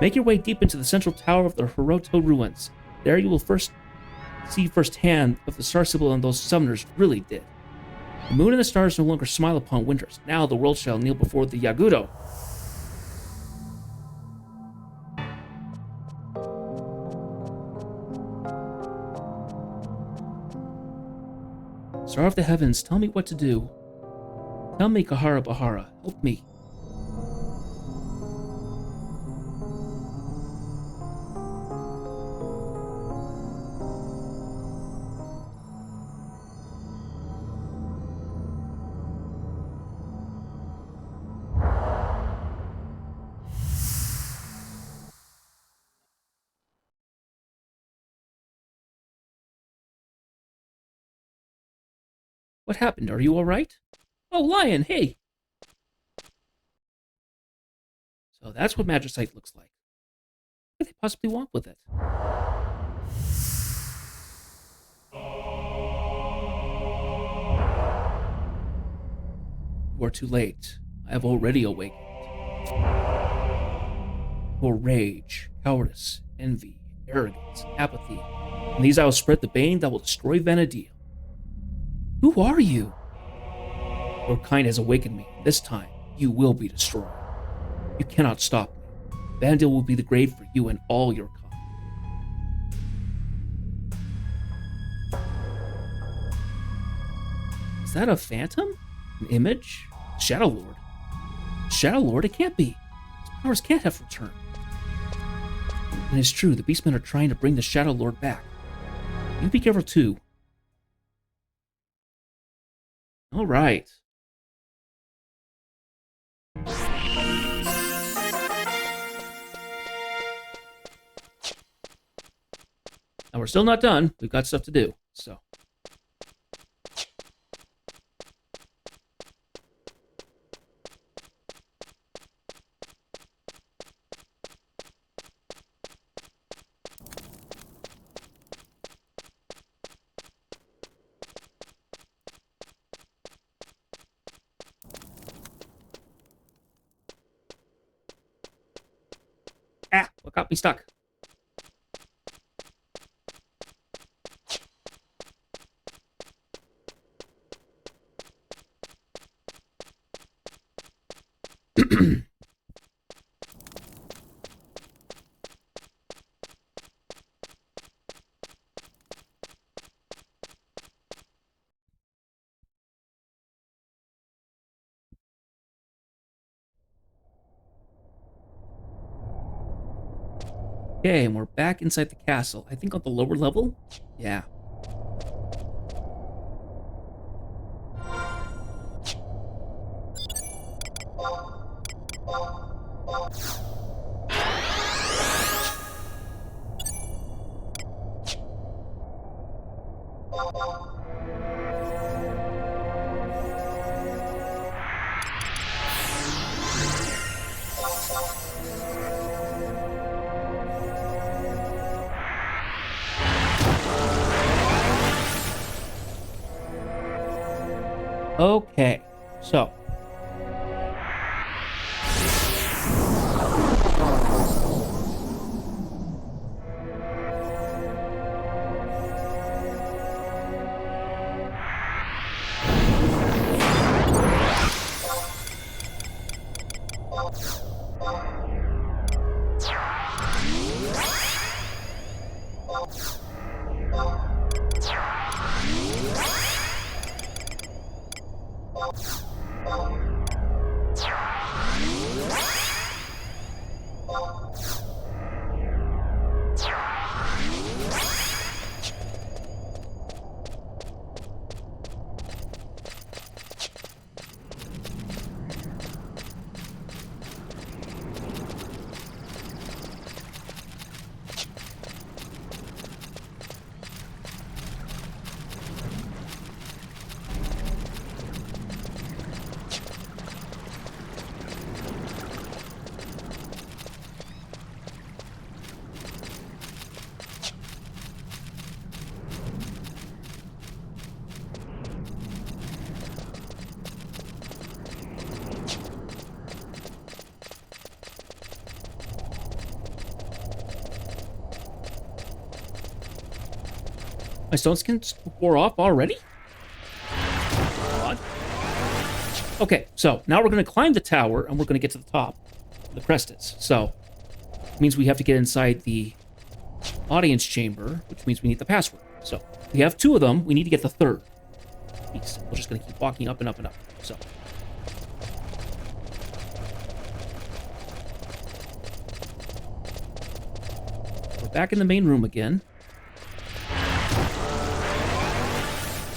Make your way deep into the central tower of the Hiroto ruins. There you will see firsthand what the star symbol and those summoners really did. The moon and the stars no longer smile upon winters. Now the world shall kneel before the Yagudo. Star of the heavens, tell me what to do. Tell me, Kahara Bahara, help me. What happened? Are you alright? Oh, Lion, hey! So that's what Magicite looks like. What could they possibly want with it? You are too late. I have already awakened. For rage, cowardice, envy, arrogance, apathy. And these I will spread the bane that will destroy Vanadil. Who are you? Your kind has awakened me. This time, you will be destroyed. You cannot stop me. Vanadil will be the grave for you and all your kind. Is that a phantom? An image? Shadow Lord? Shadow Lord? It can't be. His powers can't have returned. And it's true, the Beastmen are trying to bring the Shadow Lord back. You be careful too. All right. And we're still not done. We've got stuff to do, so. Ah, what got me stuck? Okay, and we're back inside the castle. I think on the lower level? Yeah. Okay, so. My stone skin wore off already? Odd. Okay, so now we're going to climb the tower, and we're going to get to the top. The crest is. So, it means we have to get inside the audience chamber, which means we need the password. So, we have 2 of them. We need to get the 3rd piece. We're just going to keep walking up and up and up. So, we're back in the main room again.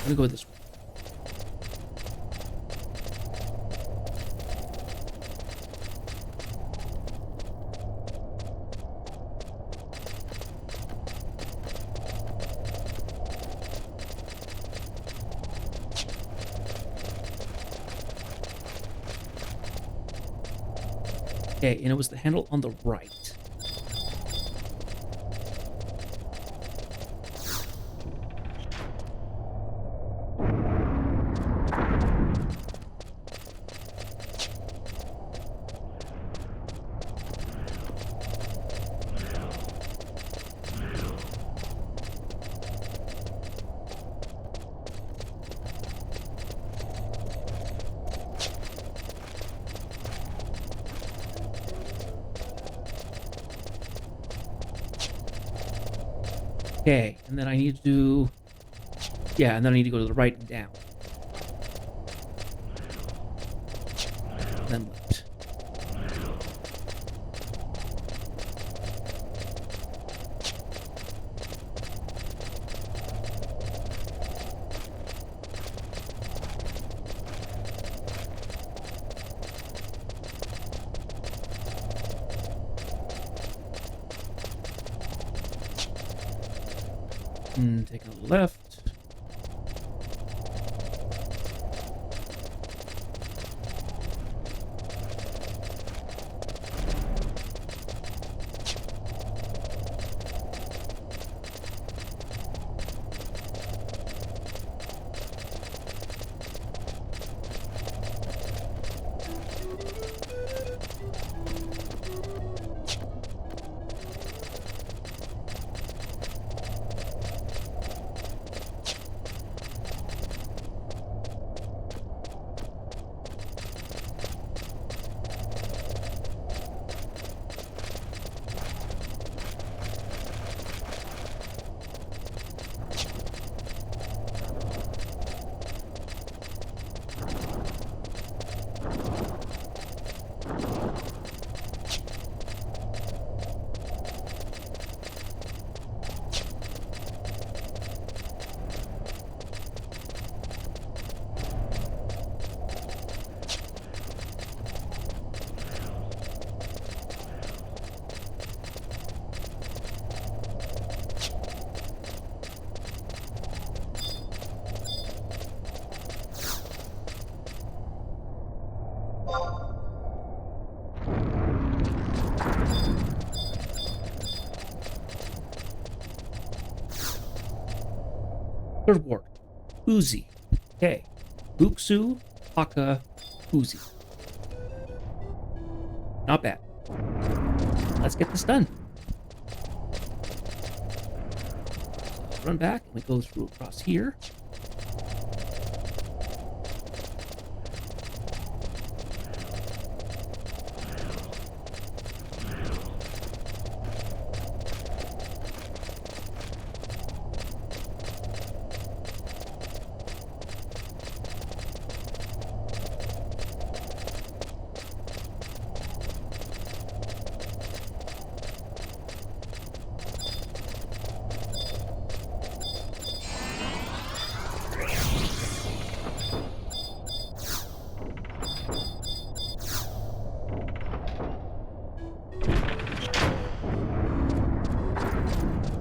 I'm going to go this way. Okay, and it was the handle on the right. Okay, and then I need to do... Yeah, and then I need to go to the right and down. Then left. Take a left. Third ward. Uzi. Okay. Buksu, Haka, Uzi. Not bad. Let's get this done. Run back, and we go through across here.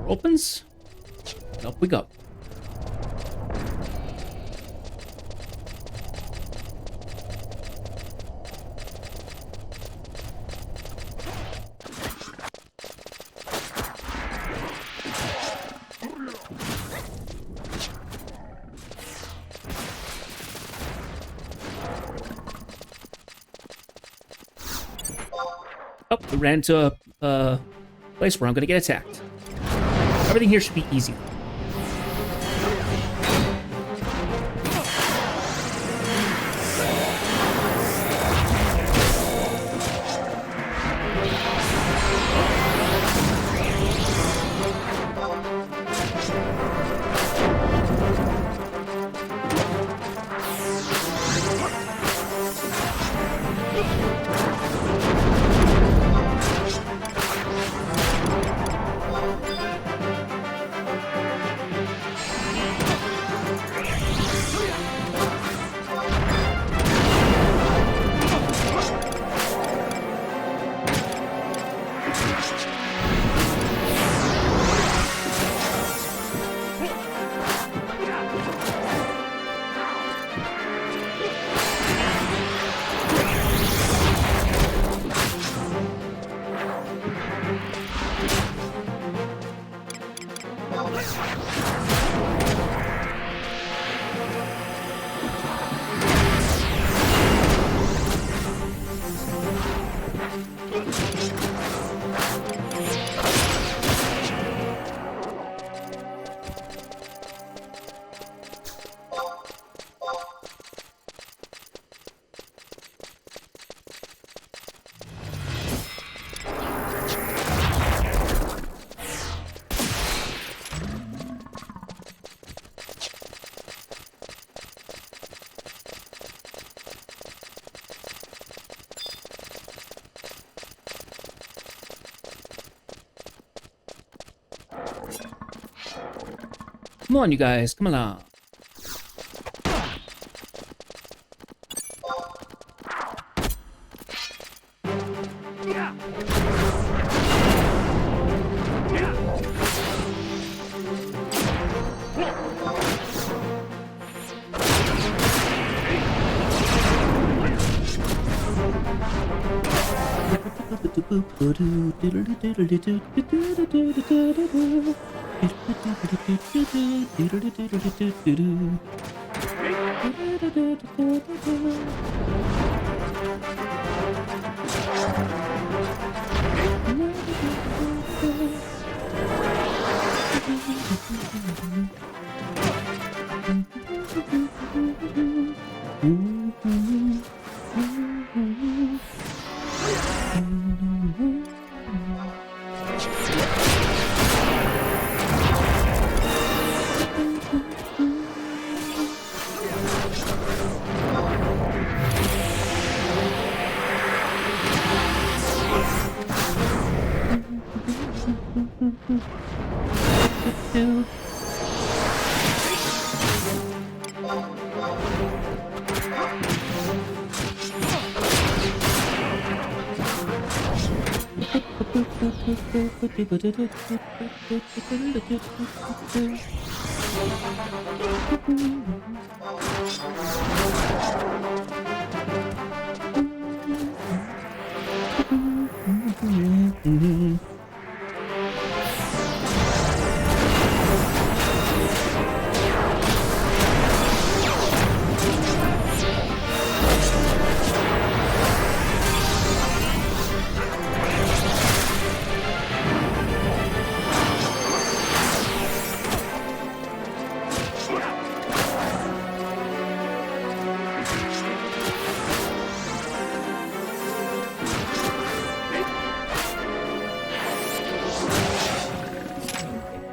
Opens, and up we go. Oh, we ran into a place where I'm going to get attacked. Everything here should be easy. Come on, you guys. Come along.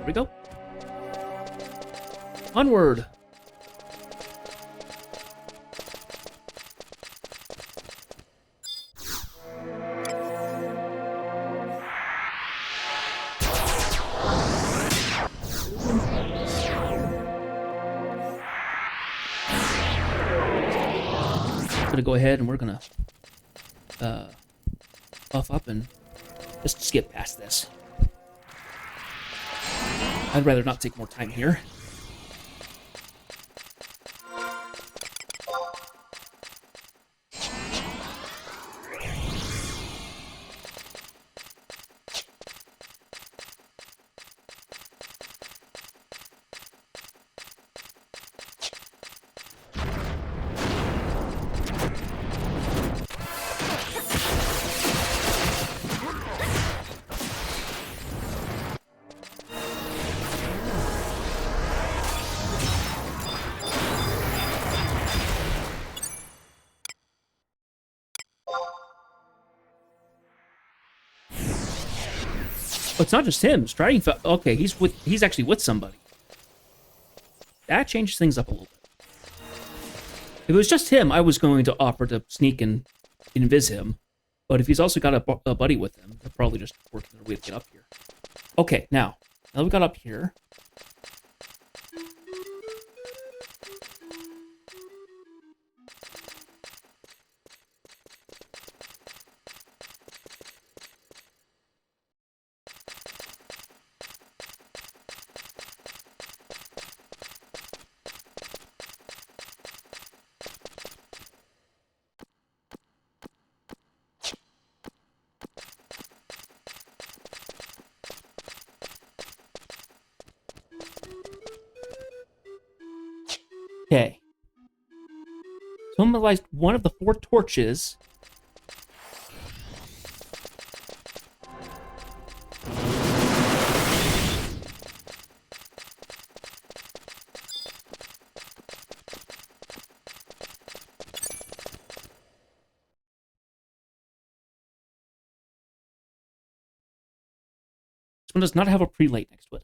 We go. Onward. Gonna go ahead and we're gonna buff up and just skip past this. I'd rather not take more time here. Oh, it's not just him. Striding fell. Okay, he's actually with somebody. That changes things up a little bit. If it was just him, I was going to offer to sneak and invis him. But if he's also got a buddy with him, they're probably just working their way to get up here. Okay, now we got up here. Okay. Someone lights one of the 4 torches. This one does not have a prelate next to it.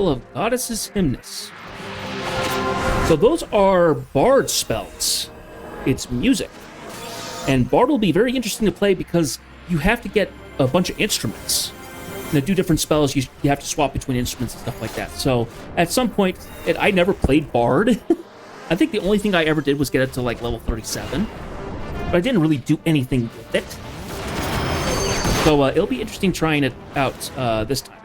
Tale of Goddess's Hymnus. So those are Bard spells. It's music. And Bard will be very interesting to play because you have to get a bunch of instruments. And to do different spells, you have to swap between instruments and stuff like that. So at some point, I never played Bard. I think the only thing I ever did was get it to like level 37. But I didn't really do anything with it. So it'll be interesting trying it out this time.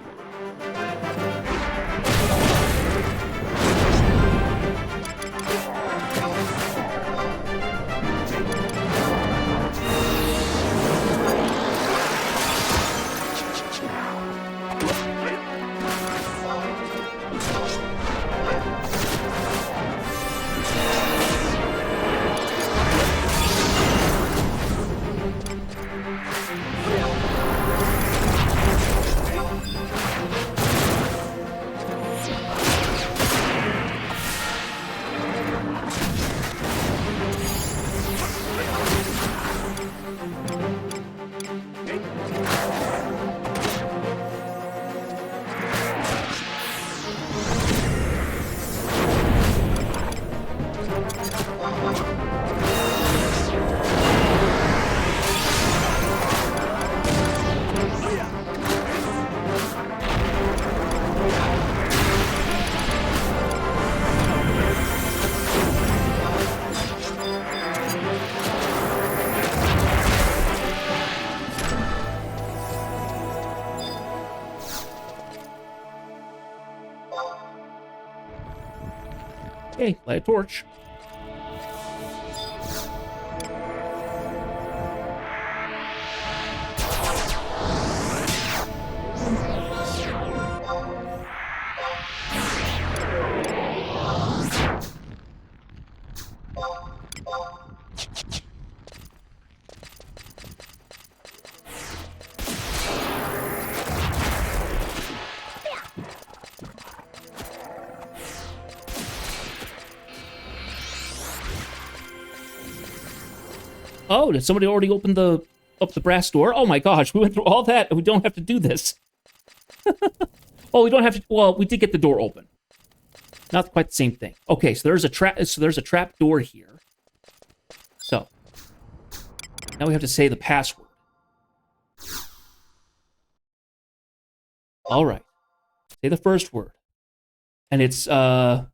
Okay, light a torch. Oh, did somebody already open up the brass door? Oh my gosh, we went through all that and we don't have to do this. Oh, we don't have to. Well, we did get the door open. Not quite the same thing. Okay, so there's a trap door here. So now we have to say the password. All right. Say the first word. And it's so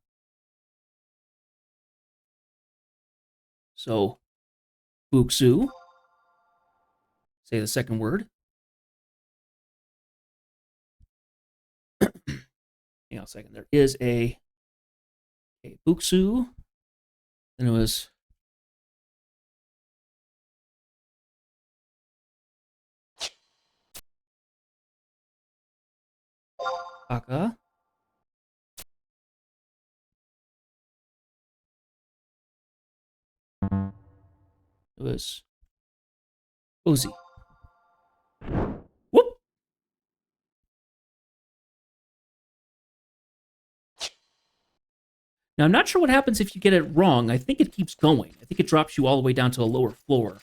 Buxu. Say the second word. Hang on a second. There is a Buxu. Then it was Aka. It was Uzi. Whoop! Now, I'm not sure what happens if you get it wrong. I think it keeps going. I think it drops you all the way down to a lower floor.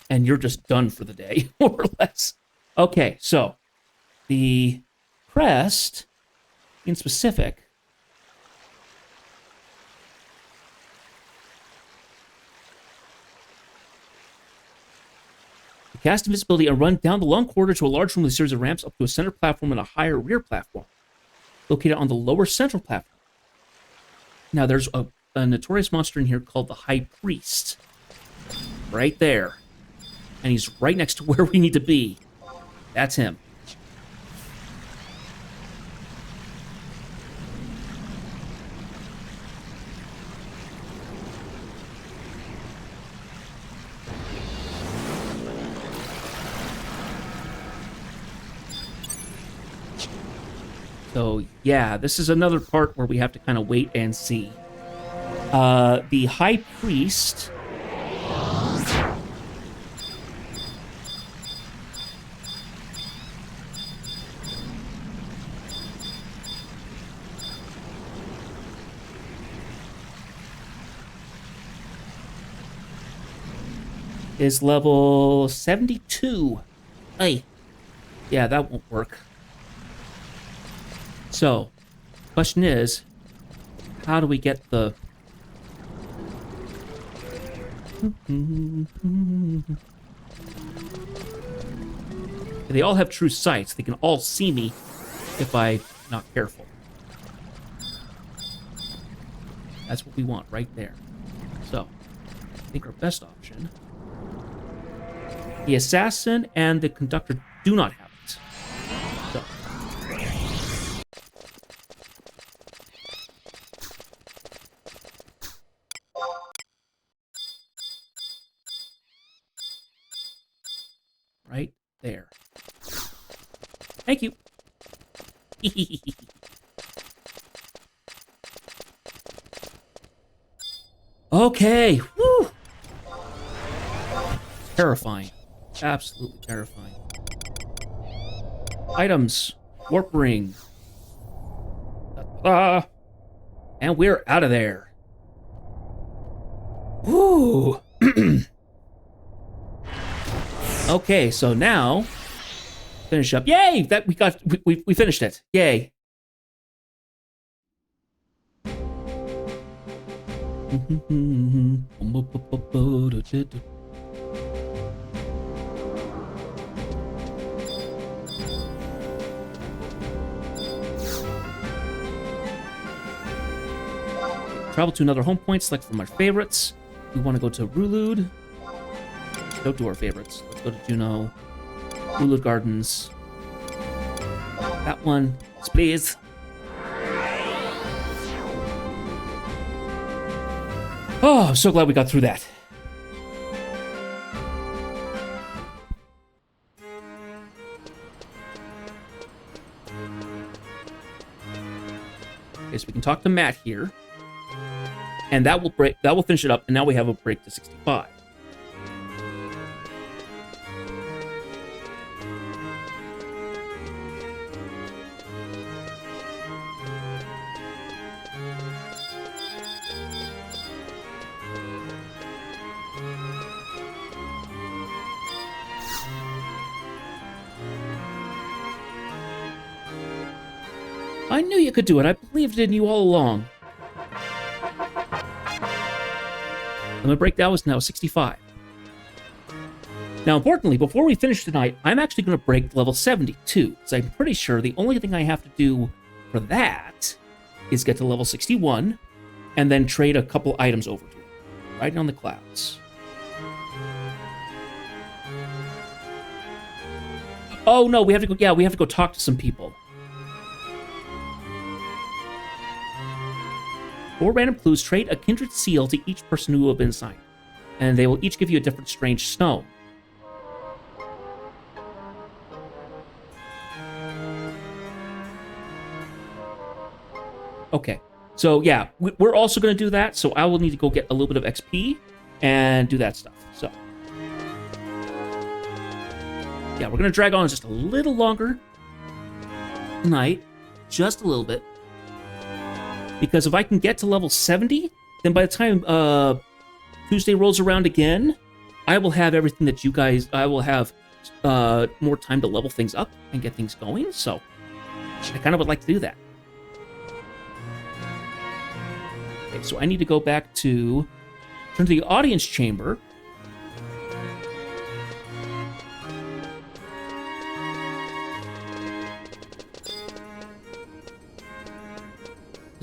And you're just done for the day, more or less. Okay, so the crest, in specific, cast invisibility and run down the long corridor to a large room with a series of ramps up to a center platform and a higher rear platform, located on the lower central platform. Now, there's a notorious monster in here called the High Priest. Right there. And he's right next to where we need to be. That's him. So, yeah, this is another part where we have to kind of wait and see. The High Priest is level 72. Hey, yeah, that won't work. So, Question is, how do we get the... They all have true sights. They can all see me if I'm not careful. That's what we want right there. So, I think our best option... The assassin and the conductor do not have it. So. Right there. Thank you. Okay. Woo. Terrifying. Absolutely terrifying. Items. Warp ring. And we're out of there. Woo. Okay, so now finish up. Yay! That we finished it. Yay. Travel to another home point, select from our favorites. We want to go to Rulud. Don't do our favorites. Let's go to Juno. Rulud Gardens. That one. Please. Oh, I'm so glad we got through that. Okay, so we can talk to Matt here. And that will finish it up, and now we have a break to 65. I knew you could do it. I believed in you all along. I'm going to break that was now 65. Now, importantly, before we finish tonight, I'm actually going to break level 72, because I'm pretty sure the only thing I have to do for that is get to level 61, and then trade a couple items over to it. Right on the clouds. Oh, no, we have to go, yeah, we have to go talk to some people. 4 random clues, trade a kindred seal to each person who will have been assigned. And they will each give you a different strange stone. Okay, so yeah, we're also going to do that, so I will need to go get a little bit of XP and do that stuff, so. Yeah, we're going to drag on just a little longer tonight, just a little bit. Because if I can get to level 70, then by the time Tuesday rolls around again, I will have everything that you guys... I will have more time to level things up and get things going, so I kind of would like to do that. Okay, so I need to go back to... turn to the audience chamber.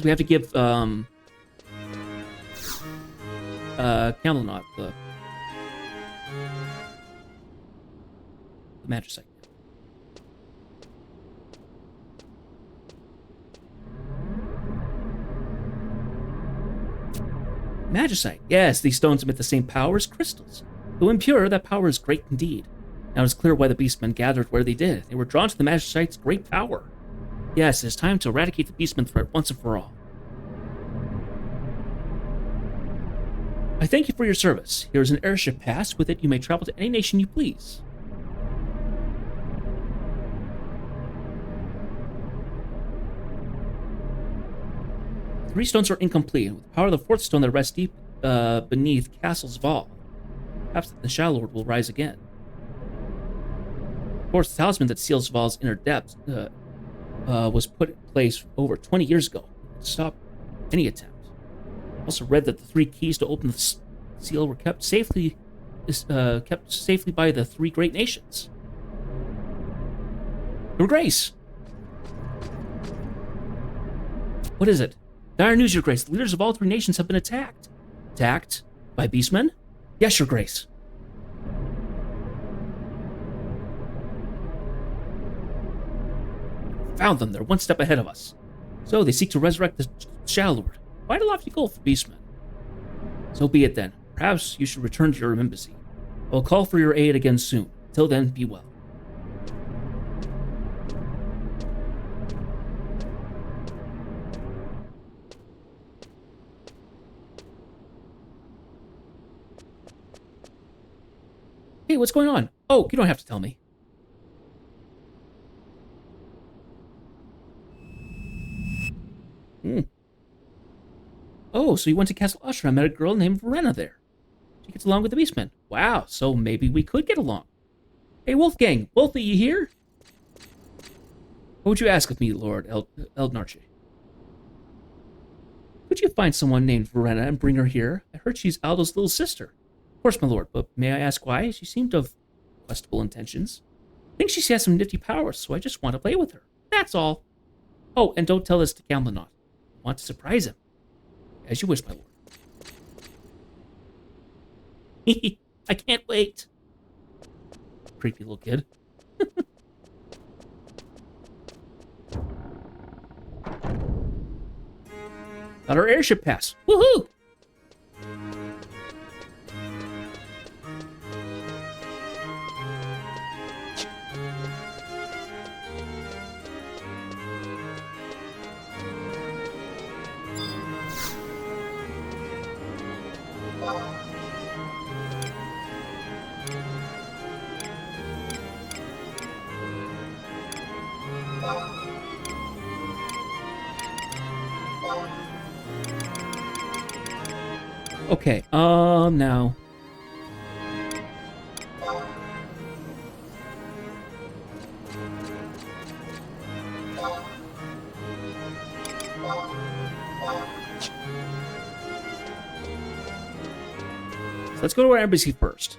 We have to give Candlenaut the Magicite. Magicite. Yes, these stones emit the same power as crystals. Though impure, that power is great indeed. Now it is clear why the beastmen gathered where they did. They were drawn to the Magicite's great power. Yes, it is time to eradicate the beastman threat once and for all. I thank you for your service. Here is an airship pass. With it, you may travel to any nation you please. Three stones are incomplete. With the power of the fourth stone that rests deep beneath Castle's Vault, perhaps the Shadow Lord will rise again. Of course, the talisman that seals Val's inner depths was put in place over 20 years ago to stop any attempt. I also read that the 3 keys to open the seal were kept safely by the 3 great nations. Your Grace! What is it? Dire news, Your Grace. The leaders of all 3 nations have been attacked. Attacked? By beastmen? Yes, Your Grace. Found them. They're 1 step ahead of us. So they seek to resurrect the Shadow Lord. Quite a lofty goal for beastmen. So be it then. Perhaps you should return to your embassy. I will call for your aid again soon. Till then, be well. Hey, what's going on? Oh, you don't have to tell me. Oh, so you went to Castle Usher and met a girl named Verena there. She gets along with the Beastmen. Wow, so maybe we could get along. Hey, Wolfgang, Wolfie, you here? What would you ask of me, Lord Eldnarche? Could you find someone named Verena and bring her here? I heard she's Aldo's little sister. Of course, my lord, but may I ask why? She seemed of questionable intentions. I think she has some nifty powers, so I just want to play with her. That's all. Oh, and don't tell this to Camelot. I want to surprise him. As you wish, my lord. I can't wait. Creepy little kid. Got our airship pass. Woohoo! Okay, now. So let's go to our embassy first.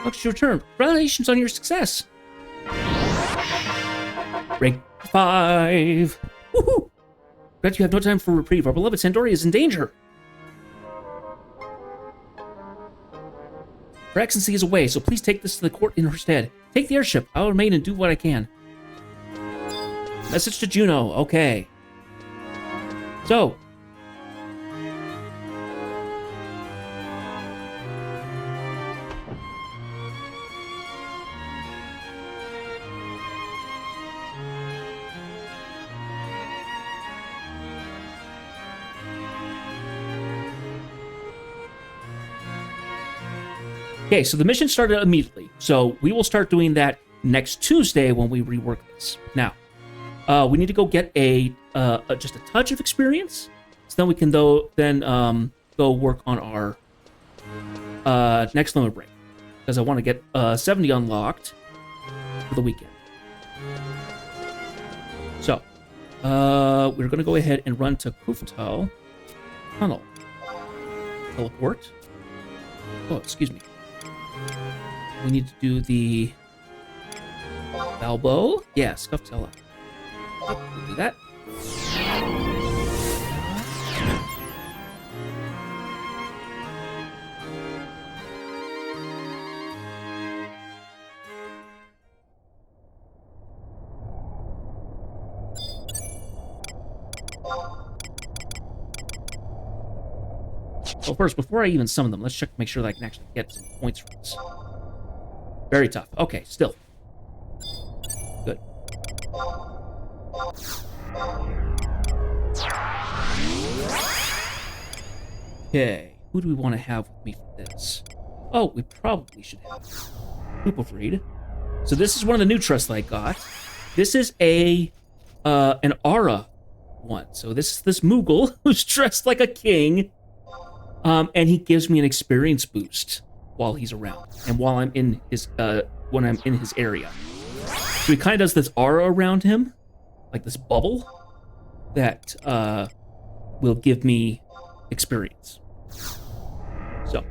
It's your turn. Congratulations on your success. Rank 5. Woohoo! Bet you have no time for reprieve. Our beloved Sandori is in danger. Her Excellency is away, so please take this to the court in her stead. Take the airship. I'll remain and do what I can. Message to Juno. Okay. So. Okay, so the mission started immediately. So we will start doing that next Tuesday when we rework this. Now, we need to go get just a touch of experience. So then we can go work on our next limit break. Because I want to get 70 unlocked for the weekend. So, we're going to go ahead and run to Kuftal Tunnel. Teleport. Oh, excuse me. We need to do the Balbo. Yeah, Scuftella. Yep, we'll do that. Well, first, before I even summon them, let's make sure that I can actually get some points from this. Very tough. Okay, still. Good. Okay, who do we want to have with me for this? Oh, we probably should have Group of Reed. So this is one of the new trusts I got. This is an aura one. So this is this Moogle who's dressed like a king, and he gives me an experience boost while he's around and while I'm in his when I'm in his area. So he kind of does this aura around him, like this bubble that will give me experience. So.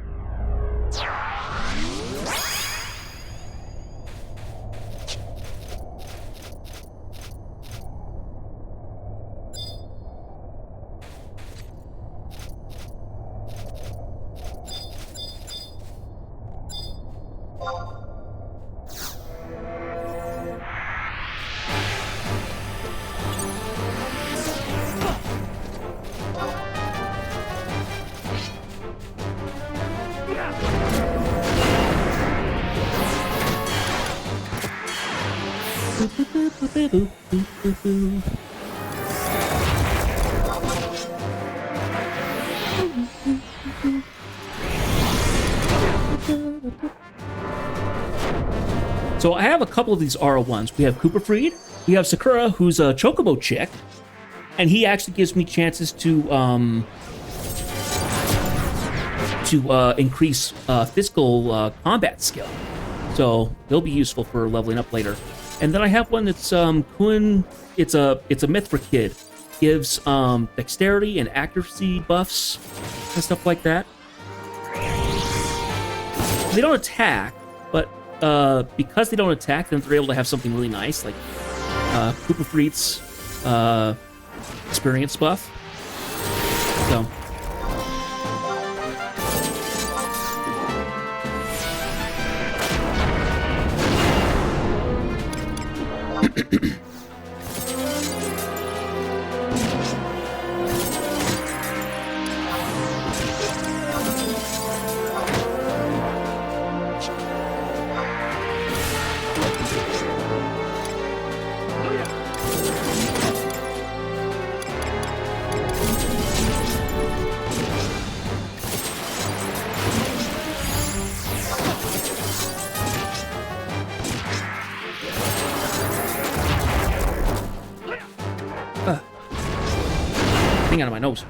So I have a couple of these Aura ones. We have Cooperfried, we have Sakura, who's a Chocobo chick, and he actually gives me chances to increase physical combat skill. So he'll be useful for leveling up later. And then I have one that's Kun. It's a Mithra kid. Gives dexterity and accuracy buffs and stuff like that. They don't attack, but because they don't attack, then they're able to have something really nice, like Cooperfried's experience buff. So. Thing out of my nose.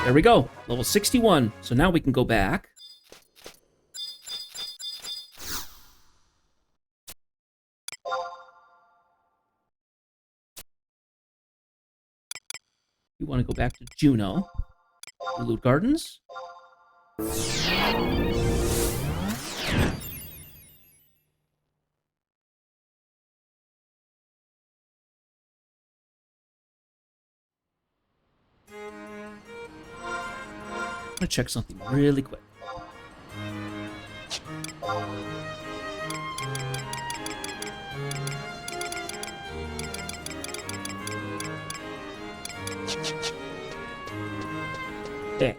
There we go, level 61. So now we can go back. You want to go back to Juno, Loot Gardens. I'm gonna check something really quick. Okay.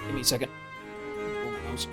Give me a second. Blow my nose.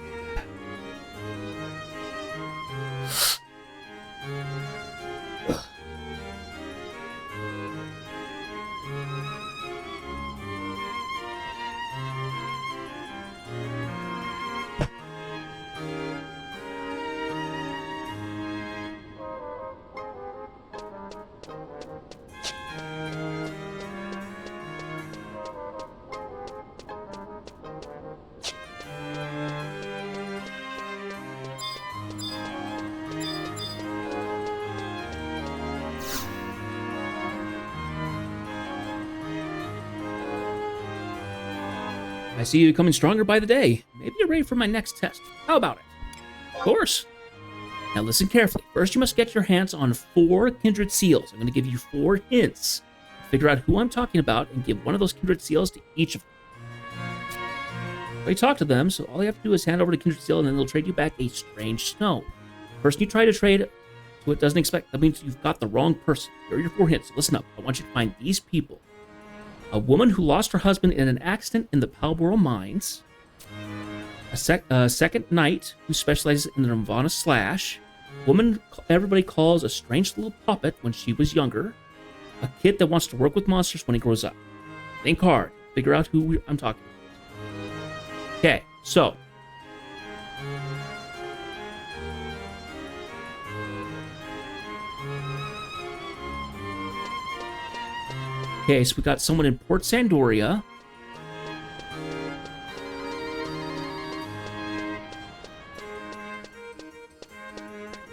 I see you becoming stronger by the day. Maybe you're ready for my next test. How about it? Of course. Now listen carefully. First, you must get your hands on 4 kindred seals. I'm going to give you 4 hints. Figure out who I'm talking about and give one of those kindred seals to each of them. I talk to them, so all you have to do is hand over the kindred seal and then they'll trade you back a strange stone. The person you try to trade to it doesn't expect, that means you've got the wrong person. Here are your 4 hints. Listen up. I want you to find these people. A woman who lost her husband in an accident in the Palboro mines. A second knight who specializes in the Nirvana slash. Woman everybody calls a strange little puppet when she was younger. A kid that wants to work with monsters when he grows up. Think hard. Figure out who I'm talking about. Okay, so. Okay, so we got someone in Port Sandoria.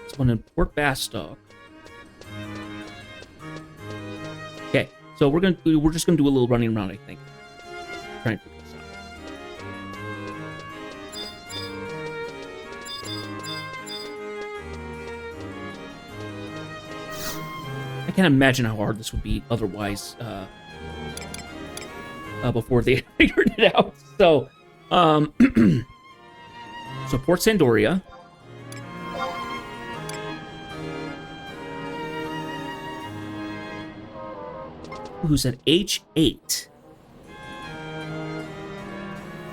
Someone in Port Bastock. Okay, so we're just gonna do a little running around, I think. Trying to figure this out. I can't imagine how hard this would be otherwise. Before they figured it out. So, so Port Sandoria. Who's at H8?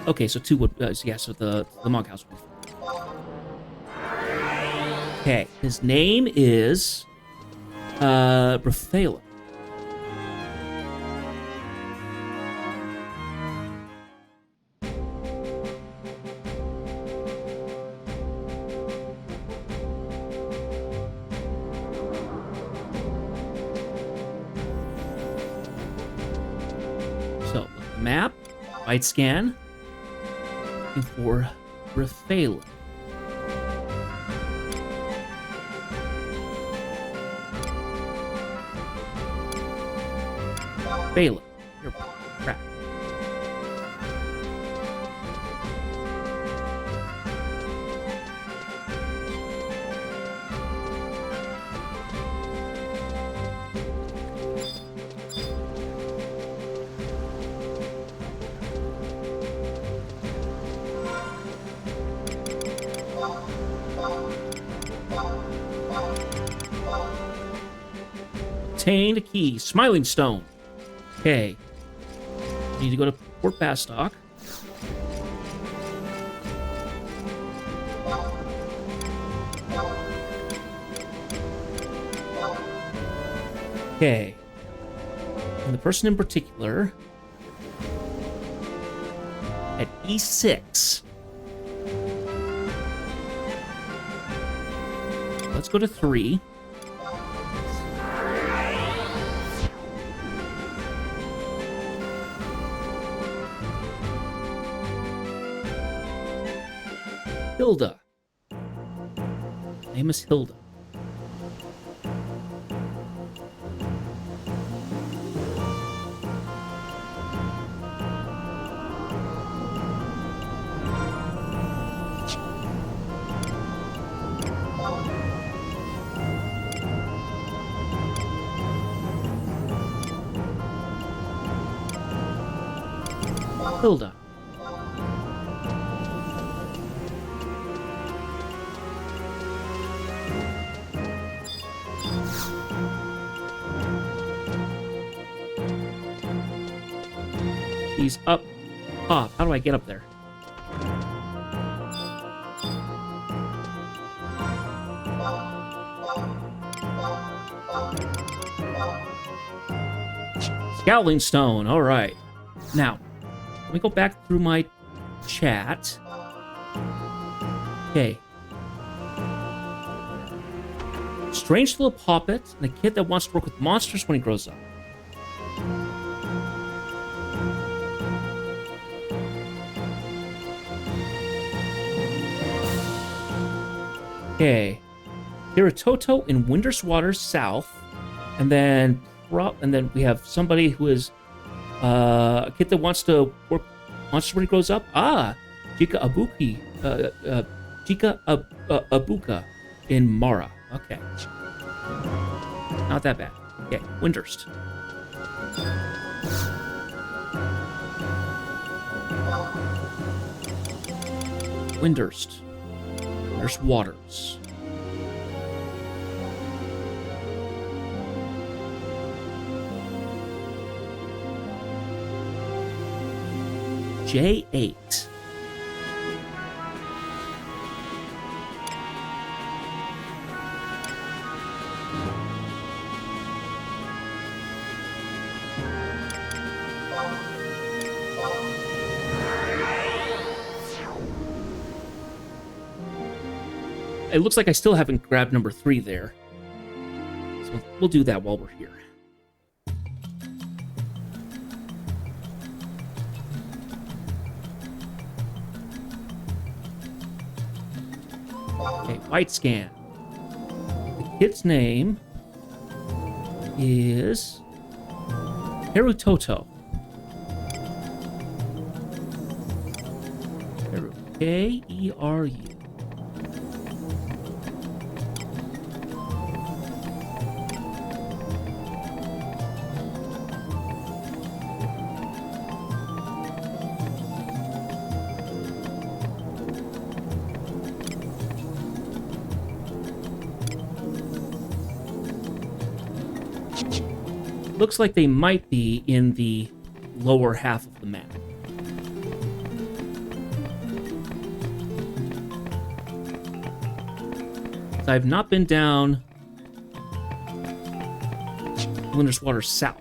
Okay, so 2 would, yeah, so the monk house would be fine. Okay, his name is, Bruthala. So, map, right scan, looking for Bruthala. Bala. You're crap. Obtain a key. Smiling Stone. Okay. Need to go to Port Bastock. Okay. And the person in particular at E6. Let's go to 3. Hilda. Name is Hilda. Hilda. He's up top. How do I get up there? Scowling Stone. All right. Now, let me go back through my chat. Okay. Strange little puppet and a kid that wants to work with monsters when he grows up. Okay. Hirototo in Winter's Waters South. And then we have somebody who is a kid that wants to work monsters when he grows up. Jika Abuka in Mara. Okay. Not that bad. Okay, Windurst. Windurst Waters. J8. It looks like I still haven't grabbed number 3 there. So we'll do that while we're here. Okay, white scan. The kid's name is Harutoto. K-E-R-U. Looks like they might be in the lower half of the map. I've not been down Winter's Water South.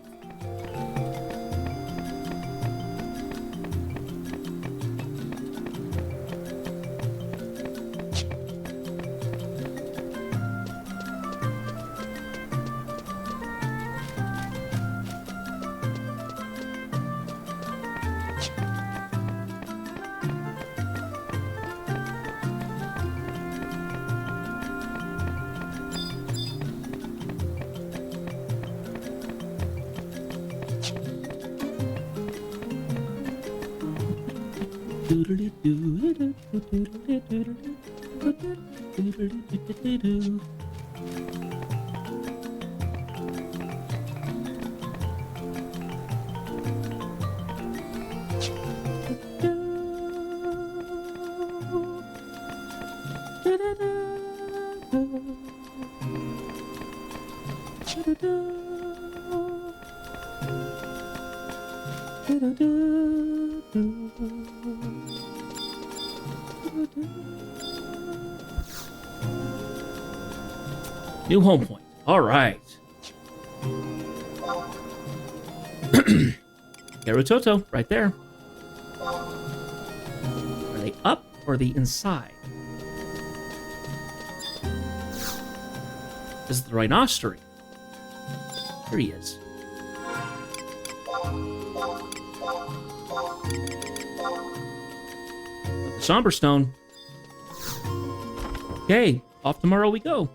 New home point. All right. Narutoto, right there. Are they up or are they inside? This is the rhinoceros. Here he is. The Somber Stone. Okay, off tomorrow we go.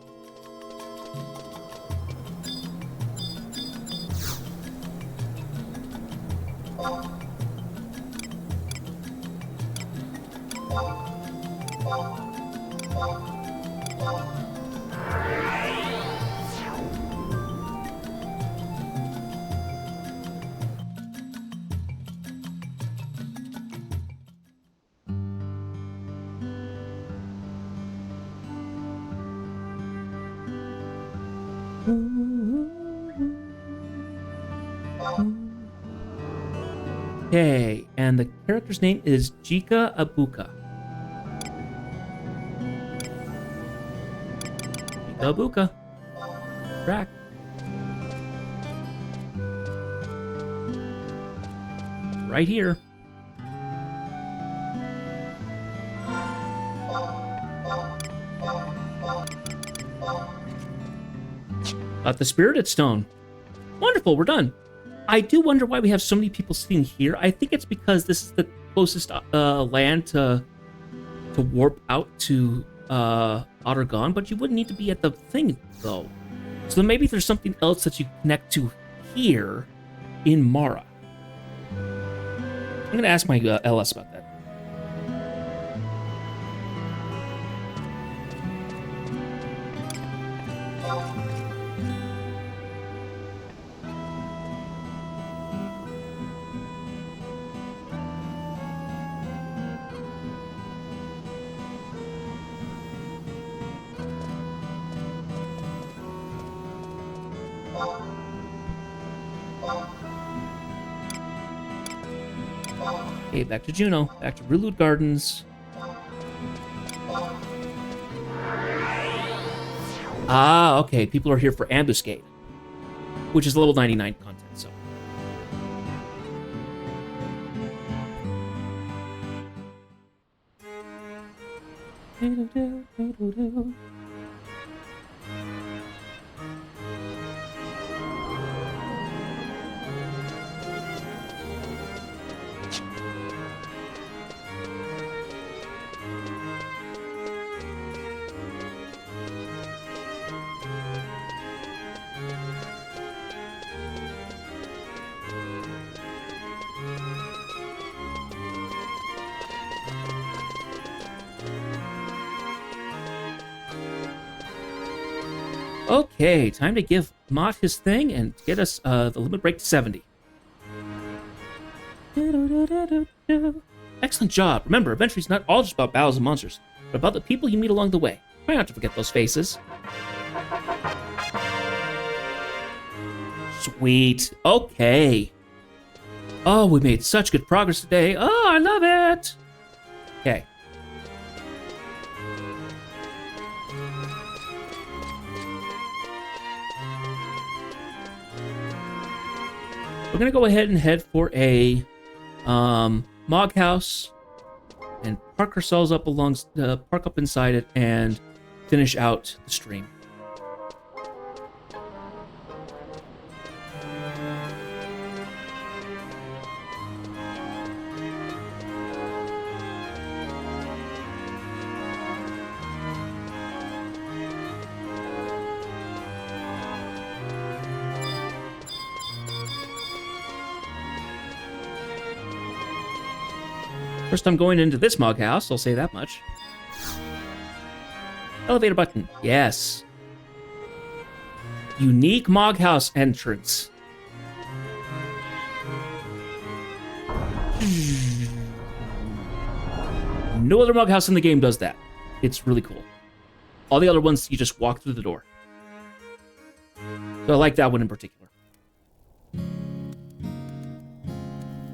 Okay, and the character's name is Jika Abuka. Jika Abuka. Track. right here. Got the Spirited Stone. Wonderful, we're done. I do wonder why we have so many people sitting here. I think it's because this is the closest land to warp out to Ottergon, but you wouldn't need to be at the thing, though. So maybe there's something else that you connect to here in Mara. I'm going to ask my LS about that. Okay, back to Juno. Back to Relude Gardens. Ah, okay. People are here for Ambuscade, which is level 99 content, so. Okay, time to give Mott his thing and get us the limit break to 70. Excellent job. Remember, adventure is not all just about battles and monsters, but about the people you meet along the way. Try not to forget those faces. Sweet. Okay. Oh, we made such good progress today. Oh, I love it. Okay. We're gonna go ahead and head for a Mog House and park ourselves up park up inside it and finish out the stream. First time going into this Mog House, I'll say that much. Elevator button, yes. Unique Mog House entrance. No other Mog House in the game does that. It's really cool. All the other ones, you just walk through the door. So I like that one in particular.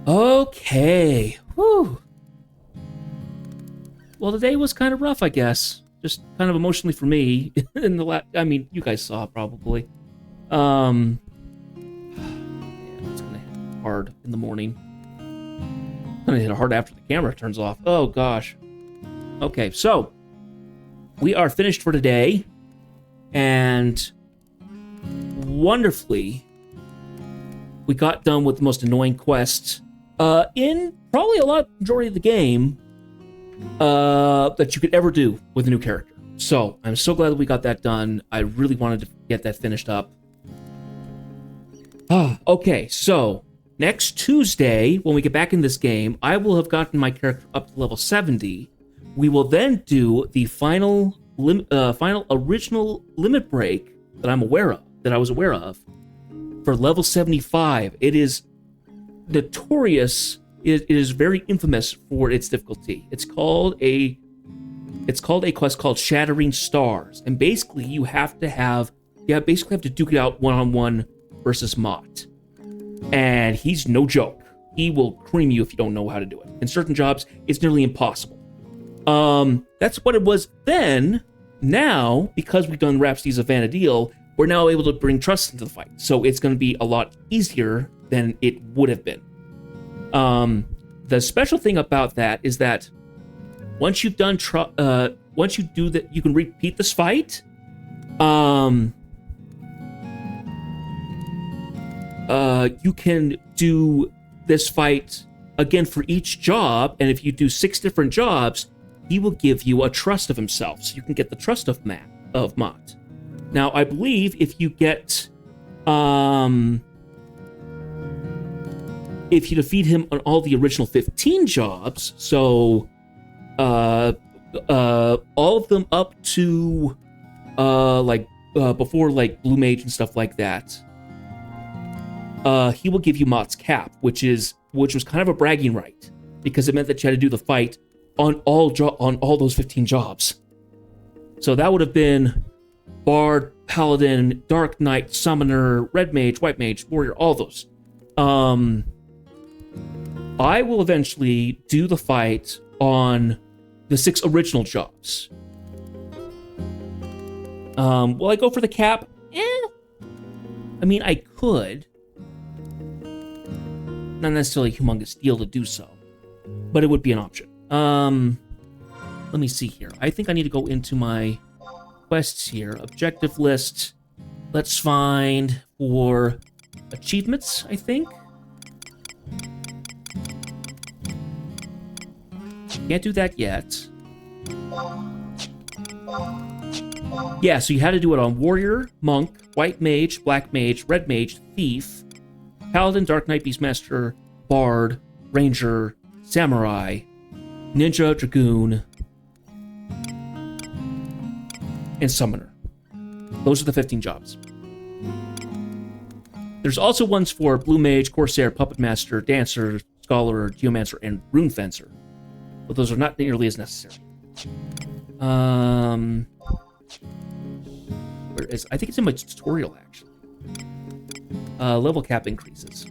Okay. Whew. Well, the day was kind of rough, I guess. Just kind of emotionally for me. I mean, you guys saw probably. Yeah, it's gonna hit hard in the morning. It's gonna hit hard after the camera turns off. Oh gosh. Okay, so we are finished for today, and wonderfully, we got done with the most annoying quest in probably a lot majority of the game. That you could ever do with a new character. So I'm so glad that we got that done. I really wanted to get that finished up. Okay, so next Tuesday, when we get back in this game, I will have gotten my character up to level 70. We will then do the final original limit break that I was aware of, for level 75. It is notorious. It is very infamous for its difficulty. It's called a quest called Shattering Stars, and basically you have to duke it out one-on-one versus Mott, and he's no joke. He will cream you if you don't know how to do it. In certain jobs, it's nearly impossible. That's what it was then. Now, because we've done Rhapsodies of Vana'diel, we're now able to bring trust into the fight, so it's going to be a lot easier than it would have been. The special thing about that is that once you've done once you do that, you can repeat this fight. You can do this fight again for each job, and if you do 6 different jobs, he will give you a trust of himself, so you can get the trust of Mott. Now, I believe if you get, if you defeat him on all the original 15 jobs, so all of them up to before like Blue Mage and stuff like that, he will give you Mott's cap, which was kind of a bragging right, because it meant that you had to do the fight on all those 15 jobs. So that would have been Bard, Paladin, Dark Knight, Summoner, Red Mage, White Mage, Warrior, all those. I will eventually do the fight on the 6 original jobs. Will I go for the cap? I mean, I could. Not necessarily a humongous deal to do so, but it would be an option. Let me see here. I think I need to go into my quests here. Objective list. Let's find for achievements, I think. Can't do that yet. Yeah, so you had to do it on Warrior, Monk, White Mage, Black Mage, Red Mage, Thief, Paladin, Dark Knight, Beastmaster, Bard, Ranger, Samurai, Ninja, Dragoon, and Summoner. Those are the 15 jobs. There's also ones for Blue Mage, Corsair, Puppet Master, Dancer, Scholar, Geomancer, and Rune Fencer. But those are not nearly as necessary. Where is... I think it's in my tutorial, actually. Level cap increases.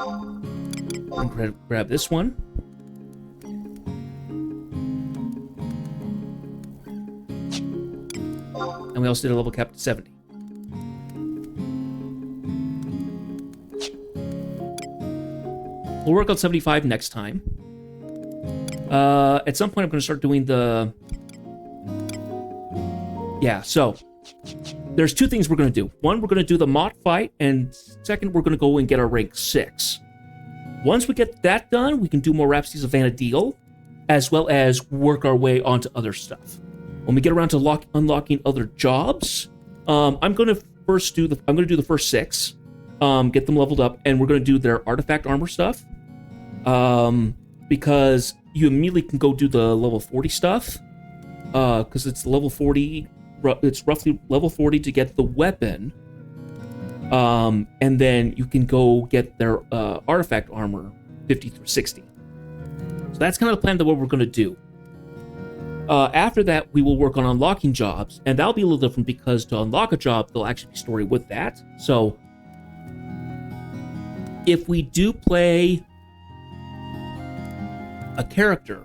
I'm going to grab this one. And we also did a level cap to 70. We'll work on 75 next time. At some point, I'm going to start doing the... Yeah, so... There's 2 things we're going to do. One, we're going to do the Mott fight, and second, we're going to go and get our rank 6. Once we get that done, we can do more Rhapsodies of Vana'diel, as well as work our way onto other stuff. When we get around to unlocking other jobs, I'm going to do the first 6, get them leveled up, and we're going to do their artifact armor stuff, because you immediately can go do the level 40 stuff, because it's level 40. It's roughly level 40 to get the weapon, and then you can go get their artifact armor 50 through 60. So that's kind of the plan of what we're going to do. After that, we will work on unlocking jobs, and that'll be a little different because to unlock a job, there'll actually be story with that. So if we do play a character,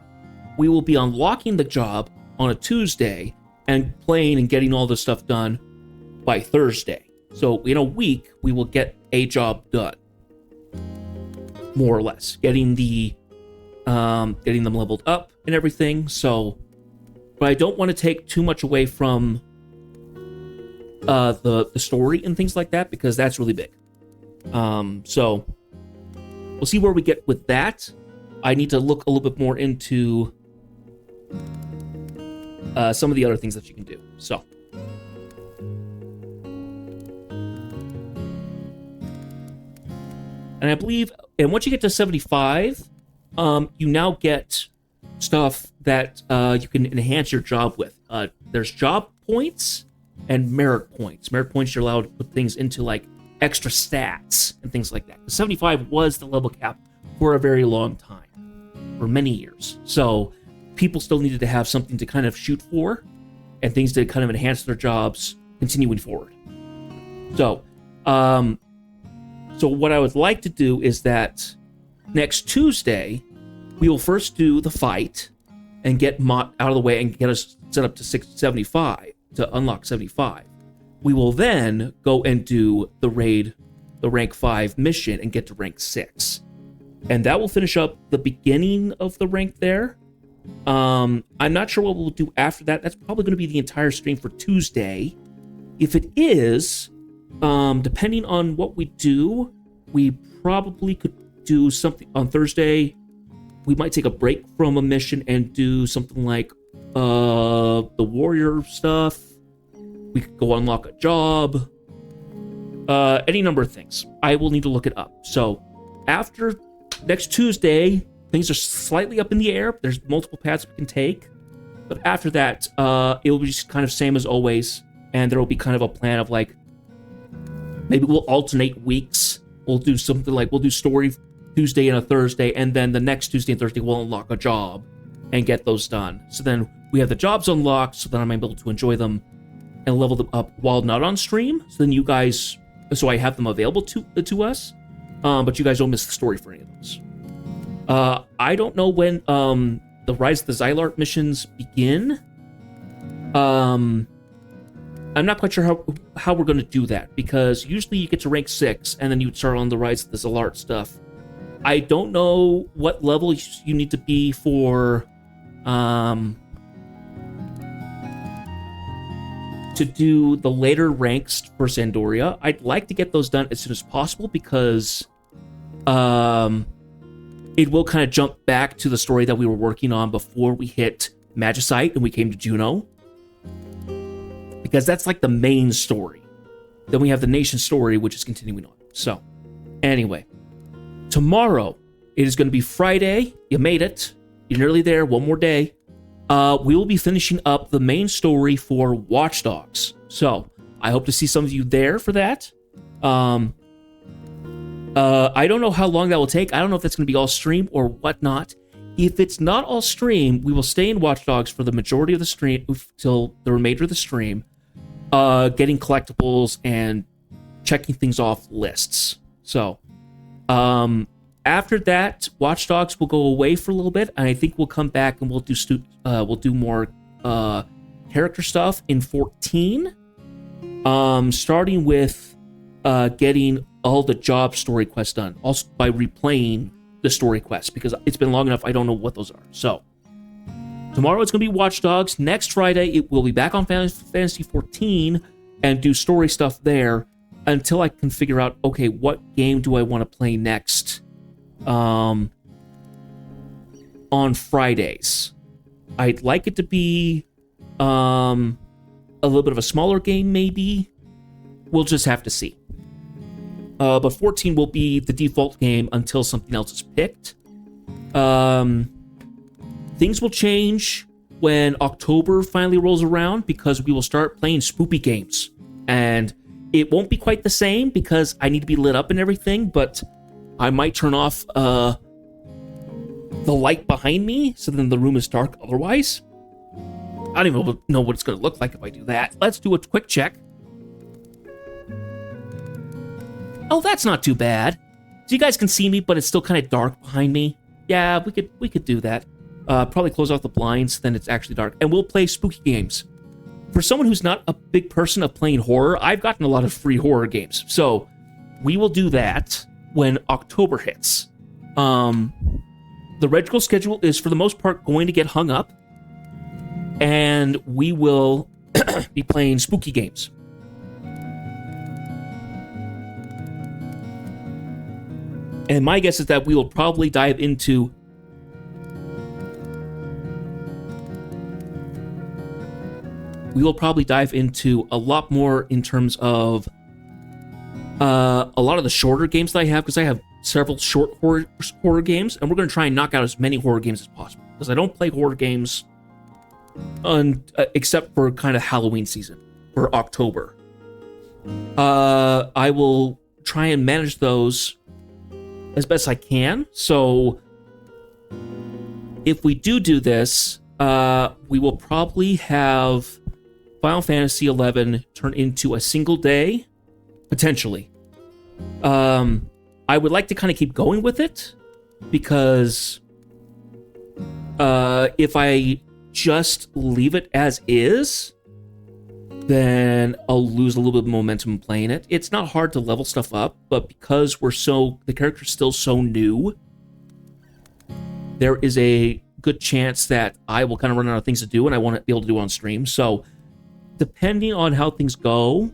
we will be unlocking the job on a Tuesday and playing and getting all this stuff done by Thursday. So in a week, we will get a job done, more or less, getting them leveled up and everything. So, but I don't want to take too much away from the story and things like that, because that's really big. So we'll see where we get with that. I need to look a little bit more into some of the other things that you can do. So, and I believe, and once you get to 75, you now get stuff that you can enhance your job with. There's job points and merit points. Merit points, you're allowed to put things into like extra stats and things like that. 75 was the level cap for a very long time, for many years. So people still needed to have something to kind of shoot for and things to kind of enhance their jobs continuing forward. So, so what I would like to do is that next Tuesday, we will first do the fight and get Mott out of the way and get us set up to 75 to unlock 75. We will then go and do the raid, the rank 5 mission, and get to rank 6. And that will finish up the beginning of the rank there. I'm not sure what we'll do after that. That's probably going to be the entire stream for Tuesday. If it is, depending on what we do, we probably could do something on Thursday. We might take a break from a mission and do something like the warrior stuff. We could go unlock a job. Any number of things. I will need to look it up. So after next Tuesday, things are slightly up in the air. There's multiple paths we can take. But after that, it will be just kind of same as always. And there will be kind of a plan of like, maybe we'll alternate weeks. We'll do something like, we'll do story Tuesday and a Thursday, and then the next Tuesday and Thursday we'll unlock a job and get those done. So then we have the jobs unlocked, so then I'm able to enjoy them and level them up while not on stream. So then you guys, so I have them available to us, but you guys don't miss the story for any of those. I don't know when the Rise of the Xylart missions begin. I'm not quite sure how we're going to do that, because usually you get to rank 6 and then you start on the Rise of the Xylart stuff. I don't know what level you need to be for to do the later ranks for Zandoria. I'd like to get those done as soon as possible, because it will kind of jump back to the story that we were working on before we hit Magicite and we came to Juno, because that's like the main story. Then we have the nation story, which is continuing on. So anyway, tomorrow, it is going to be Friday. You made it. You're nearly there. One more day. We will be finishing up the main story for Watch Dogs. So I hope to see some of you there for that. I don't know how long that will take. I don't know if that's going to be all stream or whatnot. If it's not all stream, we will stay in Watch Dogs for the majority of the stream till the remainder of the stream, getting collectibles and checking things off lists. So after that, Watch Dogs will go away for a little bit, and I think we'll come back and we'll do more character stuff in 14, starting with getting all the job story quests done, also by replaying the story quests, because it's been long enough I don't know what those are. So tomorrow it's going to be Watch Dogs. Next Friday it will be back on Fantasy 14 and do story stuff there until I can figure out, okay, what game do I want to play next on Fridays. I'd like it to be a little bit of a smaller game, maybe. We'll just have to see. But 14 will be the default game until something else is picked. Things will change when October finally rolls around, because we will start playing spoopy games. And it won't be quite the same because I need to be lit up and everything, but I might turn off the light behind me so then the room is dark otherwise. I don't even know what it's going to look like if I do that. Let's do a quick check. Oh, that's not too bad. So you guys can see me, but it's still kind of dark behind me. Yeah, we could do that. Probably close off the blinds, then it's actually dark. And we'll play spooky games. For someone who's not a big person of playing horror, I've gotten a lot of free horror games. So we will do that when October hits. The regular schedule is, for the most part, going to get hung up. And we will be playing spooky games. And my guess is that we will probably dive into a lot more in terms of a lot of the shorter games that I have, because I have several short horror games, and we're going to try and knock out as many horror games as possible, because I don't play horror games except for kind of Halloween season, for October. I will try and manage those as best I can. So if we do this, we will probably have Final Fantasy XI turn into a single day, potentially. I would like to kind of keep going with it, because if I just leave it as is, then I'll lose a little bit of momentum playing it. It's not hard to level stuff up, but because the character's still so new, there is a good chance that I will kind of run out of things to do and I want to be able to do on stream. So depending on how things go,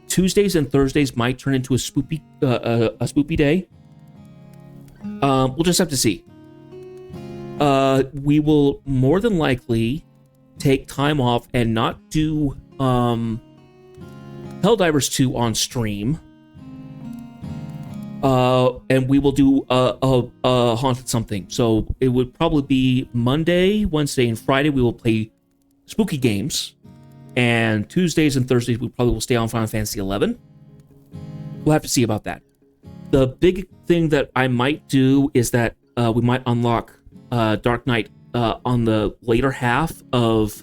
Tuesdays and Thursdays might turn into a spoopy day. We'll just have to see. We will more than likely take time off and not do Helldivers 2 on stream. And we will do a Haunted Something. So it would probably be Monday, Wednesday, and Friday we will play spooky games. And Tuesdays and Thursdays we probably will stay on Final Fantasy XI. We'll have to see about that. The big thing that I might do is that we might unlock Dark Knight on the later half of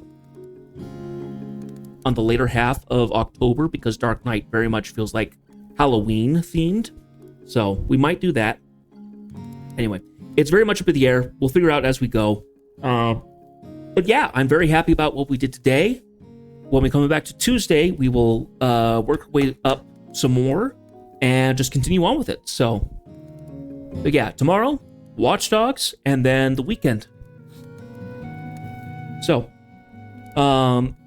October, because Dark Knight very much feels like Halloween themed. So we might do that. Anyway, it's very much up in the air. We'll figure out as we go. But yeah, I'm very happy about what we did today. When we come back to Tuesday, we will work our way up some more and just continue on with it. So, but yeah, tomorrow, Watch Dogs, and then the weekend. So,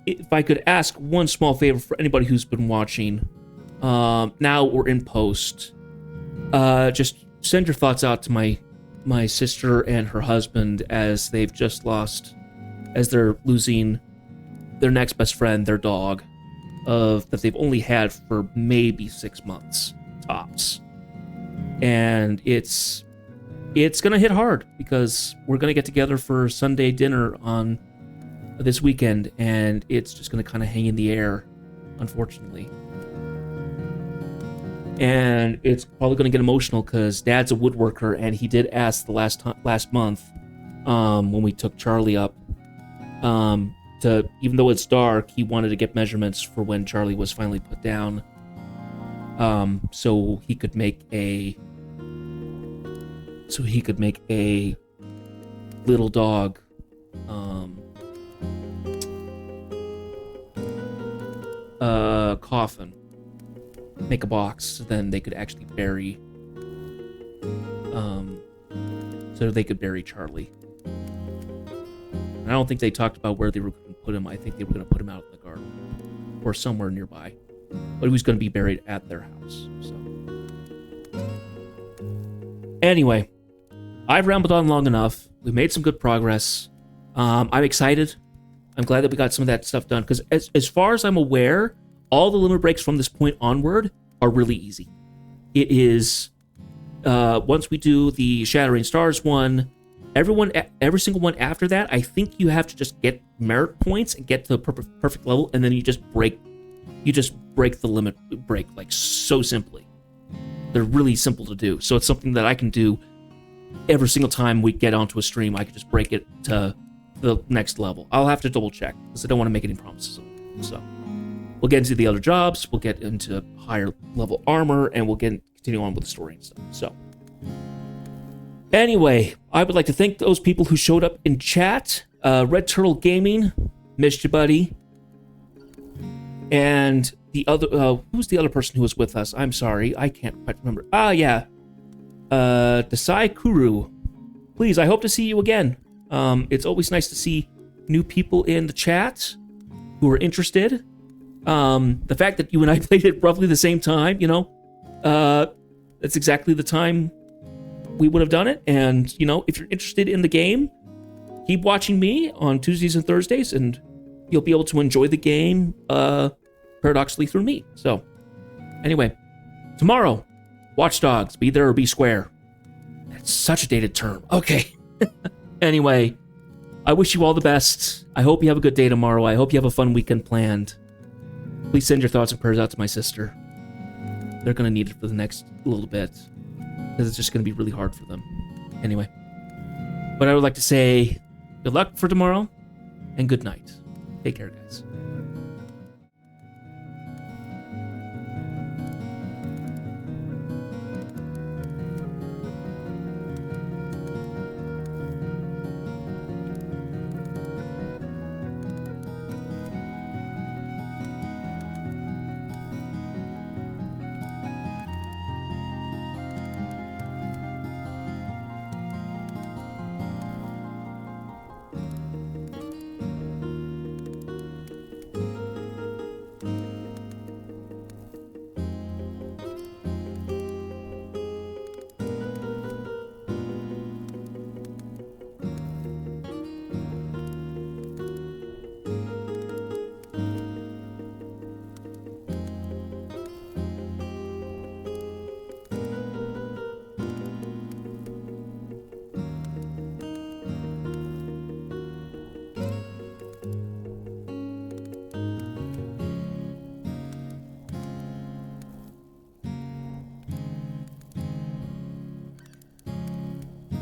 if I could ask one small favor for anybody who's been watching, now we're in post. Just send your thoughts out to my sister and her husband as they've just lost, as they're losing their next best friend, their dog, that they've only had for maybe 6 months tops. And it's gonna hit hard because we're gonna get together for Sunday dinner on this weekend, and it's just gonna kind of hang in the air, unfortunately. And it's probably gonna get emotional because Dad's a woodworker, and he did ask the last month when we took Charlie up to, even though it's dark, he wanted to get measurements for when Charlie was finally put down, so he could make a little dog coffin, make a box, so then they could actually bury Charlie. And I don't think they talked about where they were going to put him. I think they were going to put him out in the garden or somewhere nearby, but he was going to be buried at their house. So anyway, I've rambled on long enough. We made some good progress. I'm excited. I'm glad that we got some of that stuff done, because as far as I'm aware, all the limit breaks from this point onward are really easy. It is, once we do the Shattering Stars one, every single one after that, I think you have to just get merit points and get to the perfect level, and then you just break the limit break, like, so simply. They're really simple to do. So it's something that I can do every single time we get onto a stream. I can just break it to the next level. I'll have to double check because I don't want to make any promises. So we'll get into the other jobs, we'll get into higher level armor, and we'll continue on with the story and stuff. So anyway, I would like to thank those people who showed up in chat. Red Turtle Gaming, missed you, buddy. And the other, who's the other person who was with us? I'm sorry, I can't quite remember. Yeah. Desai Kuru. Please, I hope to see you again. It's always nice to see new people in the chat who are interested. The fact that you and I played it roughly the same time, that's exactly the time we would have done it. And, if you're interested in the game, keep watching me on Tuesdays and Thursdays, and you'll be able to enjoy the game, paradoxically, through me. So, anyway, tomorrow, Watch Dogs, be there or be square. That's such a dated term. Okay. Anyway, I wish you all the best. I hope you have a good day tomorrow. I hope you have a fun weekend planned. Please send your thoughts and prayers out to my sister. They're going to need it for the next little bit, because it's just going to be really hard for them. Anyway, but I would like to say good luck for tomorrow, and good night. Take care, guys.